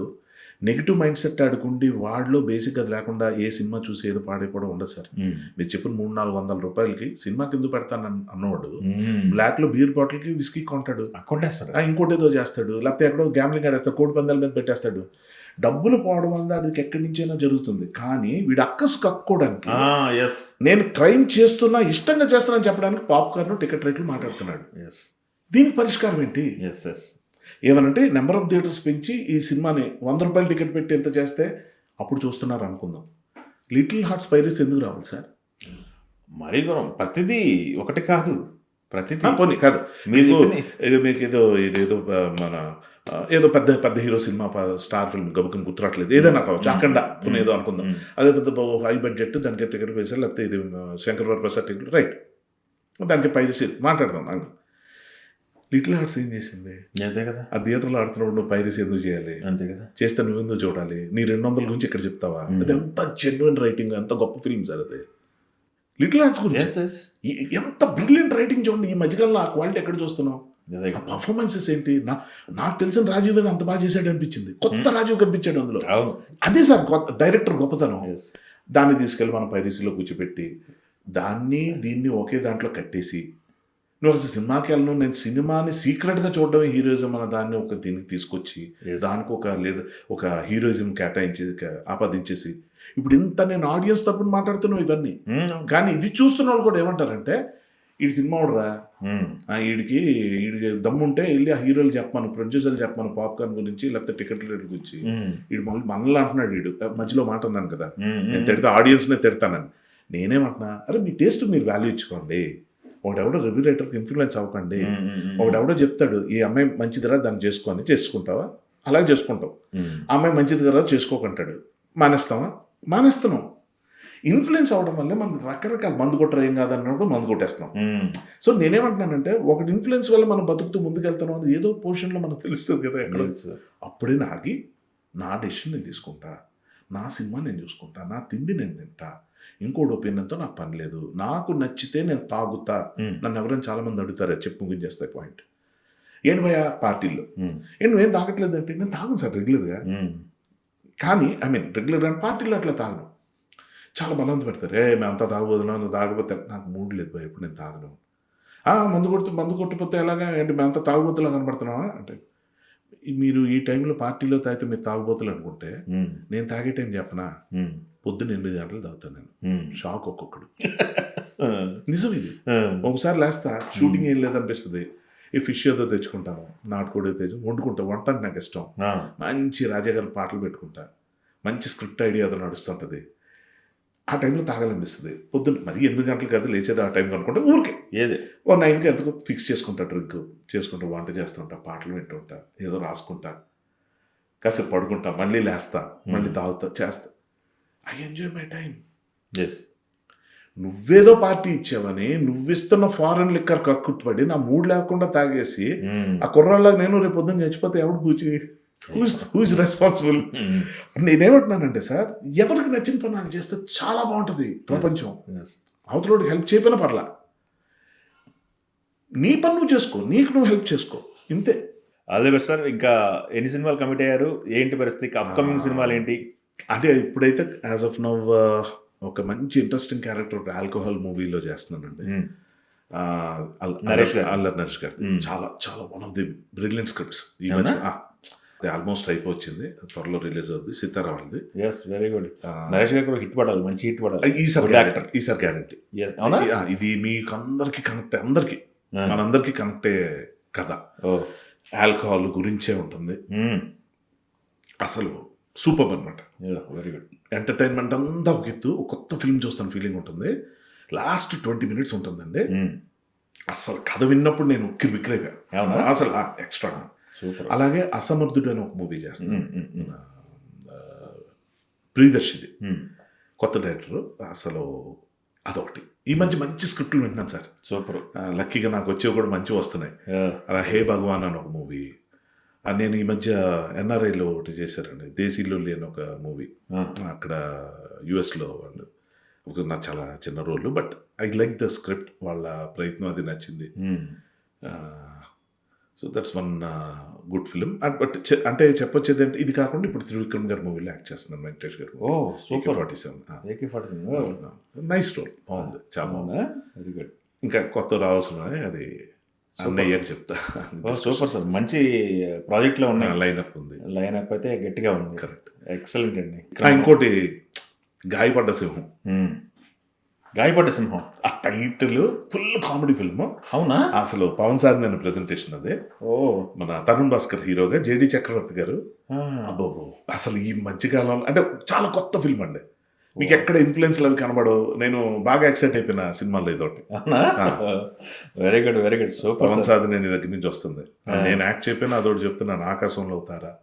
negative mindset ఆడుకుండి వాడిలో బేసిక్ అది లేకుండా ఏ సినిమా చూసి ఏదో పాడైపోవడం ఉండదు సార్. మీరు చెప్పిన 300-400 రూపాయలకి సినిమాకి ఎందుకు పెడతాను అన్నవాడు బ్లాక్లో బీర్ బాటిల్కి విస్కీ కొంటాడు, ఇంకోటి ఏదో చేస్తాడు, లేకపోతే ఎక్కడో గ్యామ్లింగ్ ఆడేస్తాడు, కోడి పందాల మీద పెట్టేస్తాడు. డబ్బులు పోవడం వల్ల అది ఎక్కడి నుంచైనా జరుగుతుంది. కానీ వీడు అక్కసు కక్కోవడానికి, నేను క్రైమ్ చేస్తున్నా, ఇష్టంగా చేస్తున్నా చెప్పడానికి పాప్కార్న్ టికెట్ రేట్లు మాట్లాడుతున్నాడు. దీనికి పరిష్కారం ఏంటి? ఏమనంటే నెంబర్ ఆఫ్ థియేటర్స్ పెంచి ఈ సినిమాని 100 రూపాయలు టికెట్ పెట్టి ఎంత చేస్తే అప్పుడు చూస్తున్నారు అనుకుందాం. లిటిల్ హార్ట్స్ పైరేట్స్ ఎందుకు రావాలి సార్? మరీ ఘోరం. ప్రతిదీ ఒకటి కాదు. ప్రతిదీ. పోనీ కాదు మీరు మీకు చెప్పింది మీకు ఇదేదో మన ఏదో పెద్ద పెద్ద హీరో సినిమా స్టార్ ఫిల్మ్ గబుకుని గుర్తురాట్లేదు ఏదైనా కావచ్చు అఖండ పోనీ ఏదో అనుకుందాం అదే పెద్ద హై బడ్జెట్ దానికి టికెట్ వేసారు లేకపోతే ఇది శంకర్ వరప్రసాద్ టికెట్ రైట్ దానికి పైరసీ మాట్లాడదాం దాన్ని లిటిల్ హార్ట్స్ ఏం చేసింది అంతే కదా. ఆ థియేటర్లో ఆడుతున్నప్పుడు నువ్వు పైరసీ ఎందుకు చేయాలి అంతే కదా. చేస్తే నువ్వెందుకు చూడాలి నీ 200 గురించి ఇక్కడ చెప్తావా అది ఎంత జెన్యున్ రైటింగ్ ఎంత గొప్ప ఫిల్మ్ సార్ అది లిటిల్ హార్ట్స్ గురించి Yes, yes. ఎంత బ్రిలియంట్ రైటింగ్ చూడండి ఈ మధ్యకాలంలో ఆ క్వాలిటీ ఎక్కడ చూస్తున్నాం అదే ఆ కదా. పర్ఫార్మెన్సెస్ ఏంటి నాకు తెలిసిన రాజీవ్ గారు అంత బాగా చేశాడు అనిపించింది కొత్త రాజీవ్ కనిపించాడు అందులో అవును. అదే సార్ డైరెక్టర్ గొప్పతనం Yes. దాన్ని తీసుకెళ్ళి మనం పైరసీలో కూర్చోపెట్టి దీన్ని ఒకే దాంట్లో కట్టేసి నువ్వు అసలు సినిమాకి వెళ్ళను నేను సినిమాని సీక్రెట్గా చూడడమే హీరోయిజం అన్న దాన్ని ఒక దీనికి తీసుకొచ్చి Yes. దానికి ఒక హీరోయిజం కేటాయించి ఆపాదించేసి ఇప్పుడు ఇంత నేను ఆడియన్స్ తరపున మాట్లాడుతున్నావు ఇవన్నీ కానీ ఇది చూస్తున్న వాళ్ళు కూడా ఏమంటారంటే వీడి సినిమా వాడురా వీడికి దమ్ముంటే వెళ్ళి ఆ హీరోలు చెప్పమను ప్రొడ్యూసర్లు చెప్పమను పాప్కార్న్ గురించి లేకపోతే టికెట్ రేట్ల గురించి వీడు మనల్ని అంటున్నాడు వీడు మధ్యలో మాట అన్నాను కదా నేను తిడతా ఆడియన్స్నే తిడతానని నేనేమంటున్నా అరే మీ టేస్ట్ మీరు వాల్యూ ఇచ్చుకోండి ఒకడెవడో రివ్యూ రైటర్కి ఇన్ఫ్లుయెన్స్ అవ్వకండి ఒకడెవడో చెప్తాడు ఈ అమ్మాయి మంచిదిరా దాన్ని చేసుకొని చేసుకుంటావా అలాగే చేసుకుంటావు ఆ అమ్మాయి మంచిది కదా చేసుకోకంటాడు మానేస్తున్నాం ఇన్ఫ్లుయెన్స్ అవ్వడం వల్ల మనం రకరకాల మందు కొట్టరు ఏం కాదన్నప్పుడు మందు కొట్టేస్తున్నాం సో నేనేమంటున్నానంటే ఒకటి ఇన్ఫ్లుయెన్స్ వల్ల మనం బతుకుతూ ముందుకెళ్తున్నాం అని ఏదో పొజిషన్లో మనకు తెలుస్తుంది కదా ఎక్కడ అప్పుడే నాగి నా డెసిషన్ నేను తీసుకుంటా నా సినిమా నేను చూసుకుంటా నా తిండి నేను తింటా ఇంకోటి ఒపీనియన్తో నాకు పని లేదు నాకు నచ్చితే నేను తాగుతా నన్ను ఎవరైనా చాలా మంది అడుగుతారు చెప్పు ముగించేస్తాయి పాయింట్ ఏంటి భయ పార్టీల్లో నువ్వేం తాగట్లేదు అంటే నేను తాగను సార్ రెగ్యులర్గా కానీ రెగ్యులర్గా పార్టీలో అట్లా తాగను చాలా బలవంత పెడతారు మేమంతా తాగబోదున్నాం నువ్వు తాగపోతే నాకు మూడు లేదు భయ ఎప్పుడు నేను తాగను మందు కొట్టిపోతే ఎలాగా ఏంటి మేమంతా తాగుబోతులా కనబడుతున్నావా అంటే మీరు ఈ టైంలో పార్టీలో తాగితే మీరు తాగుబోతులు అనుకుంటే నేను తాగే టైం చెప్పనా పొద్దున్న 8 గంటలు తాగుతాను నేను షాక్ ఒక్కొక్కడు నిజం ఇది ఒకసారి లేస్తా షూటింగ్ ఏం లేదనిపిస్తుంది ఈ ఫిష్ ఏదో తెచ్చుకుంటాను నాటుకోడి వండుకుంటా వంట అంటే నాకు ఇష్టం మంచి రాజాగారి పాటలు పెట్టుకుంటా మంచి స్క్రిప్ట్ ఐడియా ఏదో నడుస్తుంటుంది ఆ టైంలో తాగాలనిపిస్తుంది పొద్దున్న మరి 8 గంటలు కాదు లేచేది ఆ టైం అనుకుంటే ఊరికే ఏదే 9కి ఎంతకు ఫిక్స్ చేసుకుంటా డ్రింక్ చేసుకుంటా వంట చేస్తుంటా పాటలు వింటుంటా ఏదో రాసుకుంటా కాసేపు పడుకుంటా మళ్ళీ లేస్తా మళ్ళీ తాగుతా చేస్తా ఐ ఎంజాయ్ మై టైం నువ్వేదో పార్టీ ఇచ్చావని నువ్విస్తున్న ఫారెన్ లిక్కర్ కక్కుట్టుపడి నా మూడ్ లేకుండా తాగేసి ఆ కుర్రాళ్ళకి నేను రేపు పొద్దున్న చచ్చిపోతే ఎవడు కూర్చి హూ ఇస్ రెస్పాన్సిబుల్ నేనేమంటున్నానంటే సార్ ఎవరికి నచ్చిన పని చేస్తే చాలా బాగుంటుంది ప్రపంచం అవతలోడికి హెల్ప్ చేయకపోయినా పర్లా నీ పని నువ్వు చేసుకో నీకు నువ్వు హెల్ప్ చేసుకో ఇంతే అదే బెస్ట్ సార్ ఇంకా ఎన్ని సినిమాలు కమిట్ అయ్యారు ఏంటి పరిస్థితి అప్కమింగ్ సినిమాలు ఏంటి అంటే ఇప్పుడైతే యాజ్ ఆఫ్ నవ్ ఒక మంచి ఇంట్రెస్టింగ్ క్యారెక్టర్ ఆల్కహాల్ మూవీలో చేస్తున్నానండి అల్లరి నరేష్ గారు చాలా చాలా one of the brilliant scripts ఈ మధ్య ఆల్మోస్ట్ అయిపోయింది త్వరలో రిలీజ్ అవుతుంది సితారా వాళ్ళది వెరీ గుడ్ నరేష్ గారు హిట్ పడాలి మంచి హిట్ పడాలి ఈసారి గ్యారంటీ ఇది మీకు అందరికి కనెక్ట్ అందరికి మనందరికి కనెక్టే కథ ఆల్కహాల్ గురించే ఉంటుంది అసలు సూపర్ అనమాట వెరీ గుడ్ ఎంటర్టైన్మెంట్ అంతా ఒక ఎత్తు ఒక కొత్త ఫిల్మ్ చూస్తాను ఫీలింగ్ ఉంటుంది లాస్ట్ 20 minutes ఉంటుందండి అసలు కథ విన్నప్పుడు నేను విక్రైపోయాను అసలు ఎక్స్ట్రా అలాగే అసమర్థుడు అని ఒక మూవీ చేస్తున్నాను ప్రియదర్శిది కొత్త డైరెక్టర్ అసలు అదొకటి ఈ మధ్య మంచి స్క్రిప్ట్లు వింటున్నాను సార్ సూపర్ లక్కీగా నాకు వచ్చేవి కూడా మంచి వస్తున్నాయి అలా హే భగవాన్ అని ఒక మూవీ నేను ఈ మధ్య ఎన్ఆర్ఐలో ఒకటి చేశారండి దేశీలోలి అని ఒక మూవీ అక్కడ యుఎస్లో వాళ్ళు నా చాలా చిన్న role but I like the script వాళ్ళ ప్రయత్నం అది నచ్చింది so that's one good film but అంటే చెప్పొచ్చేది అంటే ఇది కాకుండా ఇప్పుడు త్రివిక్రమ్ గారి మూవీలో యాక్ట్ చేస్తున్నాను వెంకటేష్ గారు సూపర్ 47 నైస్ రోల్ బాగుంది చాలా బాగుంది వెరీ గుడ్ ఇంకా కొత్త రావాల్సిన అది అన్నయ్యకి చెప్తా సూపర్ సార్ మంచి ప్రాజెక్ట్లో ఉన్నాయి లైనప్ ఉంది లైనప్ అయితే గట్టిగా ఉంది కరెక్ట్ ఎక్సలెంట్ అండి ఇంకోటి గాయపడ్డ సింహం గాయపడ్డ సింహం ఆ టైటిల్ ఫుల్ కామెడీ ఫిల్మ్ అవునా అసలు పవన్ సార్ నేను ప్రెజెంటేషన్ అదే మన తరుణ్ భాస్కర్ హీరోగా జేడి చక్రవర్తి గారు అబ్బోబో అసలు ఈ మధ్యకాలంలో అంటే చాలా కొత్త ఫిల్మ్ అండి మీకు ఎక్కడ ఇన్ఫ్లుయెన్స్లు అవి కనబడవు. నేను బాగా ఎక్సైట్ అయిపోయిన సినిమాలో ఇదొకటి. అవునా? Very good, very good, super. Pavan Sadhana నీ దగ్గర నుంచి వస్తుంది. నేను యాక్ట్ చెప్పాను, అదొకటి చెప్తున్నాను, ఆకాశంలో అవుతారా.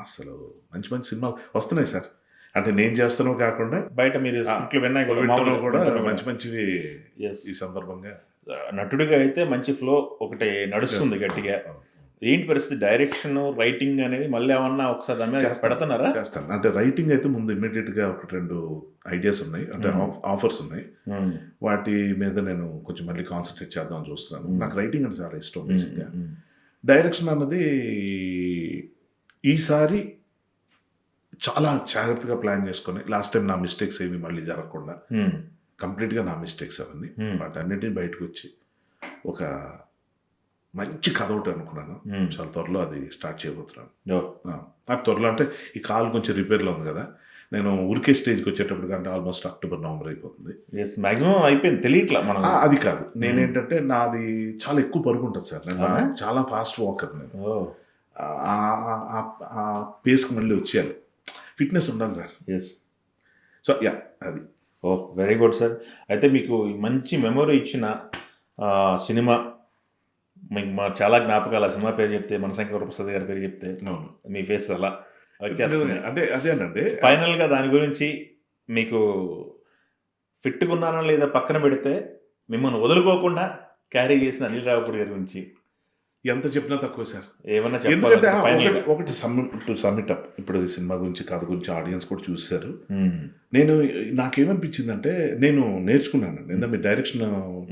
అసలు మంచి మంచి సినిమాలు వస్తున్నాయి సార్. అంటే నేను చేస్తానో కాకుండా బయట మీరు స్క్రిప్ట్లు విన్నాయి వింటున్నా కూడా మంచి మంచివి. ఈ సందర్భంగా నటుడిగా అయితే మంచి ఫ్లో ఒకటి నడుస్తుంది గట్టిగా. ఏంటి పరిస్థితి, డైరెక్షన్ రైటింగ్ అనేది మళ్ళీ ఏమన్నా ఒకసారి దాని మీద పెడుతున్నారా? చేస్తాను. అంటే రైటింగ్ అయితే ముందు ఇమ్మీడియట్ గా ఒకటి రెండు ఐడియాస్ ఉన్నాయి, అంటే ఆఫర్స్ ఉన్నాయి. వాటి మీద నేను కొంచెం మళ్ళీ కాన్సన్ట్రేట్ చేద్దామని చూస్తున్నాను. నాకు రైటింగ్ అంటే చాలా ఇష్టం బేసిక్గా. డైరెక్షన్ అన్నది ఈసారి చాలా జాగ్రత్తగా ప్లాన్ చేసుకొని, లాస్ట్ టైం నా మిస్టేక్స్ ఏమి మళ్ళీ జరగకుండా కంప్లీట్గా నా మిస్టేక్స్ అవన్నీ వాటన్నిటిని బయటకు వచ్చి ఒక మంచి కథ ఒకటి అనుకున్నాను. చాలా త్వరలో అది స్టార్ట్ చేయబోతున్నాను. ఆ త్వరలో అంటే ఈ కాల్ కొంచెం రిపేర్లో ఉంది కదా, నేను ఉరికే స్టేజ్కి వచ్చేటప్పుడు కంటే ఆల్మోస్ట్ అక్టోబర్ నవంబర్ అయిపోతుంది. మాక్సిమం అయిపోయింది, తెలియట్లా మనం. అది కాదు, నేనేంటంటే నాది చాలా ఎక్కువ పరుగు ఉంటుంది సార్. నేను చాలా ఫాస్ట్ వాకర్. నేను ఆ పేస్కి మళ్ళీ వచ్చేయాలి, ఫిట్నెస్ ఉండాలి సార్. సో యా అది. Very good sir. అయితే మీకు మంచి మెమొరీ ఇచ్చిన సినిమా, మీకు మా చాలా జ్ఞాపకాలు. ఆ సినిమా పేరు చెప్తే, మనశంకర వరప్రసాద్ గారి పేరు చెప్తే మీ ఫేస్ అలా వచ్చేస్తుంది. అంటే అదేనండి. ఫైనల్గా దాని గురించి మీకు ఫిట్గా ఉన్నానా లేదా పక్కన పెడితే, మిమ్మల్ని వదులుకోకుండా క్యారీ చేసిన అనిల్ రావిపూడి గారి గురించి ఎంత చెప్పినా తక్కువ సార్. ఏమన్నా ఎందుకంటే ఒకటి సమ్మిట్ అప్, ఇప్పుడు ఈ సినిమా గురించి కథ గురించి ఆడియన్స్ కూడా చూశారు. నేను నాకేమనిపించిందంటే, నేను నేర్చుకున్నాను. ఎందుకంటే మీరు డైరెక్షన్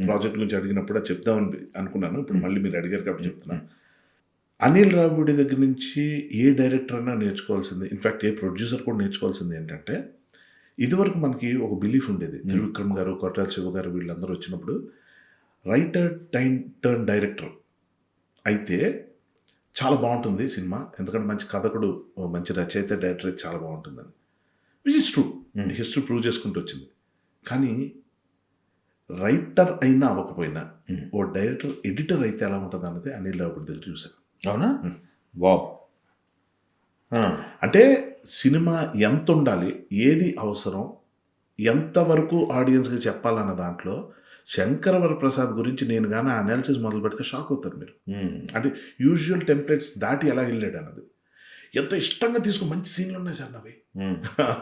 ప్రాజెక్ట్ గురించి అడిగినప్పుడు చెప్దామని అనుకున్నాను. ఇప్పుడు మళ్ళీ మీరు అడిగారు కాబట్టి చెప్తున్నాను. అనిల్ రావిపూడి దగ్గర నుంచి ఏ డైరెక్టర్ అయినా నేర్చుకోవాల్సింది, ఇన్ఫ్యాక్ట్ ఏ ప్రొడ్యూసర్ కూడా నేర్చుకోవాల్సింది ఏంటంటే, ఇదివరకు మనకి ఒక బిలీఫ్ ఉండేది. త్రివిక్రమ్ గారు, కొట్టాల శివ గారు వీళ్ళందరూ వచ్చినప్పుడు రైటర్ టర్న్ డైరెక్టర్ అయితే చాలా బాగుంటుంది సినిమా, ఎందుకంటే మంచి కథకుడు, మంచి రచయిత, డైరెక్టర్ అయితే చాలా బాగుంటుందని, which is true. History prove చేసుకుంటూ వచ్చింది. కానీ రైటర్ అయినా అవ్వకపోయినా ఓ డైరెక్టర్ ఎడిటర్ అయితే ఎలా ఉంటుంది అన్నది అనిల్ రావిపూడి దగ్గర చూశాను. అవునా? వావ్. అంటే సినిమా ఎంత ఉండాలి, ఏది అవసరం, ఎంతవరకు ఆడియన్స్కి చెప్పాలన్న దాంట్లో శంకర వరప్రసాద్ గురించి నేను కానీ అనాలిసిస్ మొదలు పెడితే షాక్ అవుతారు మీరు. అంటే యూజువల్ టెంప్లెట్స్ దాటి ఎలా వెళ్ళాడు అన్నది. ఎంత ఇష్టంగా తీసుకుని మంచి సీన్లు ఉన్నాయి సార్ నవి.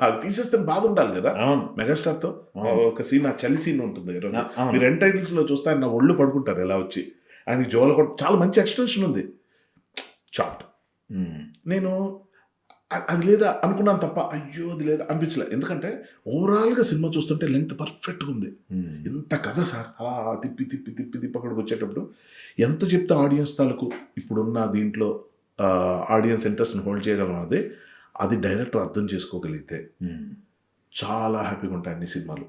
అది తీసేస్తే బాధ ఉండాలి కదా. మెగాస్టార్తో ఒక సీన్, ఆ చలి సీన్ ఉంటుంది. మీరు ఎండ్ టైటిల్స్లో చూస్తే ఆయన ఒళ్ళు పడుకుంటారు ఎలా వచ్చి, ఆయనకి జోల కూడా చాలా మంచి ఎక్స్టెన్షన్ ఉంది. చాప్ట్ నేను అది లేదా అనుకున్నాను తప్ప, అయ్యో అది లేదా అనిపించలే. ఎందుకంటే ఓవరాల్గా సినిమా చూస్తుంటే లెంత్ పర్ఫెక్ట్గా ఉంది. ఎంత కథ సార్, అలా తిప్పి తిప్పి తిప్పి తిప్పి అక్కడికి వచ్చేటప్పుడు ఎంత చెప్తే ఆడియన్స్ తాలూకు ఇప్పుడున్న దీంట్లో ఆడియన్స్ ఇంట్రెస్ట్ని హోల్డ్ చేయగలం అన్నది, అది డైరెక్టర్ అర్థం చేసుకోగలిగితే చాలా హ్యాపీగా ఉంటాయి అన్ని సినిమాలు.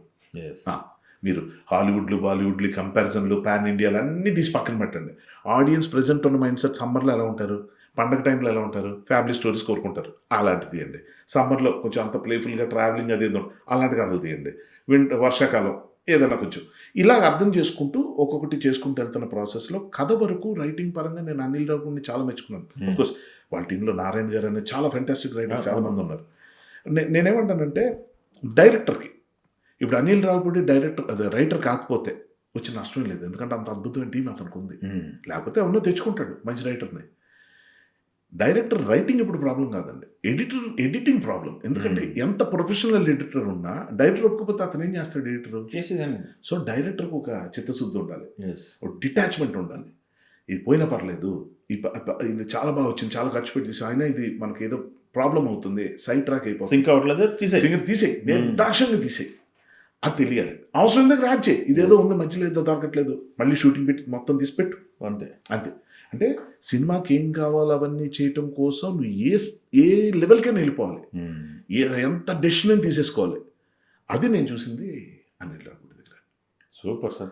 మీరు హాలీవుడ్లు, బాలీవుడ్లు కంపారిజన్లు, పాన్ ఇండియాలు అన్నీ తీసి పక్కన పెట్టండి. ఆడియన్స్ ప్రజెంట్ ఉన్న మైండ్ సెట్ సమ్మర్లో ఎలా ఉంటారు, పండగ టైంలో ఎలా ఉంటారు, ఫ్యామిలీ స్టోరీస్ కోరుకుంటారు, అలాంటివి తీయండి. సమ్మర్లో కొంచెం అంత ప్లేఫుల్గా ట్రావెలింగ్ అది ఏదో అలాంటి కథలు తీయండి. వర్షాకాలం ఏదైనా కొంచెం ఇలా అర్థం చేసుకుంటూ ఒక్కొక్కటి చేసుకుంటూ వెళ్తున్న ప్రాసెస్లో కథ వరకు రైటింగ్ పరంగా నేను అనిల్ రావిపూడిని చాలా మెచ్చుకున్నాను. అఫ్కోర్స్ వాళ్ళ టీంలో నారాయణ గారు అనేది చాలా ఫెంటాస్టిక్ రైటర్ చాలామంది ఉన్నారు. నేనేమంటానంటే డైరెక్టర్కి, ఇప్పుడు అనిల్ రావిపూడి రైటర్ కాకపోతే వచ్చి నష్టం లేదు, ఎందుకంటే అంత అద్భుతమైన టీం అతనికి ఉంది. లేకపోతే ఎవరినో తెచ్చుకుంటాడు మంచి రైటర్ని. డైరెక్టర్ రైటింగ్ ఇప్పుడు ప్రాబ్లం కాదండి, ఎడిటింగ్ ప్రాబ్లం. ఎందుకంటే ఎంత ప్రొఫెషనల్ ఎడిటర్ ఉన్నా డైరెక్టర్ ఒప్పుకోకపోతే అతను ఏం చేస్తాడు, ఎడిటర్. సో డైరెక్టర్కి ఒక చిత్తశుద్ధి ఉండాలి, ఒక డిటాచ్మెంట్ ఉండాలి. ఇది పోయినా పర్లేదు, ఇది చాలా బాగా వచ్చింది, చాలా ఖర్చు పెట్టి అయినా ఇది మనకి ఏదో ప్రాబ్లం అవుతుంది, సైడ్ ట్రాక్ అయిపోతుంది, తీసేయి, నిర్దాక్షంగా తీసేయి, అది తెలియాలి. అవసరం దగ్గర యాడ్ చేయి, ఇదేదో ఉంది మధ్యలో ఏదో దొరకట్లేదు, మళ్ళీ షూటింగ్ పెట్టి మొత్తం తీసిపెట్టు, అంతే. అంటే సినిమాకి ఏం కావాలో అవన్నీ చేయటం కోసం నువ్వు ఏ లెవెల్కైనా వెళ్ళిపోవాలి, ఎంత డెసిషన్ తీసేసుకోవాలి. అది నేను చూసింది అనిల్ రావిపూడి దగ్గర. Super sir,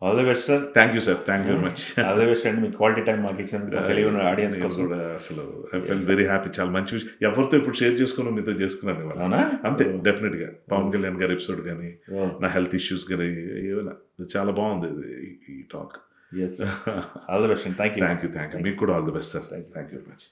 all the best sir. Thank you sir, thank you very much. All the best అండి, మీ క్వాలిటీ టైం మాకు ఇచ్చినందుకు తెలియని ఆడియన్స్ కూడా అసలు ఐ ఫీల్ వెరీ హ్యాపీ. చాలా మంచి విషయం, ఎవరితో ఇప్పుడు షేర్ చేసుకున్నాను, మీతో చేసుకున్నాను అంతే. డెఫినెట్గా పవన్ కళ్యాణ్ గారి ఎపిసోడ్ కానీ, నా హెల్త్ ఇష్యూస్ కానీ ఏమైనా చాలా బాగుంది ఈ talk. Yes. All the best. Thank you. Thank you. మీకు కూడా all the best, sir. Thank you very much.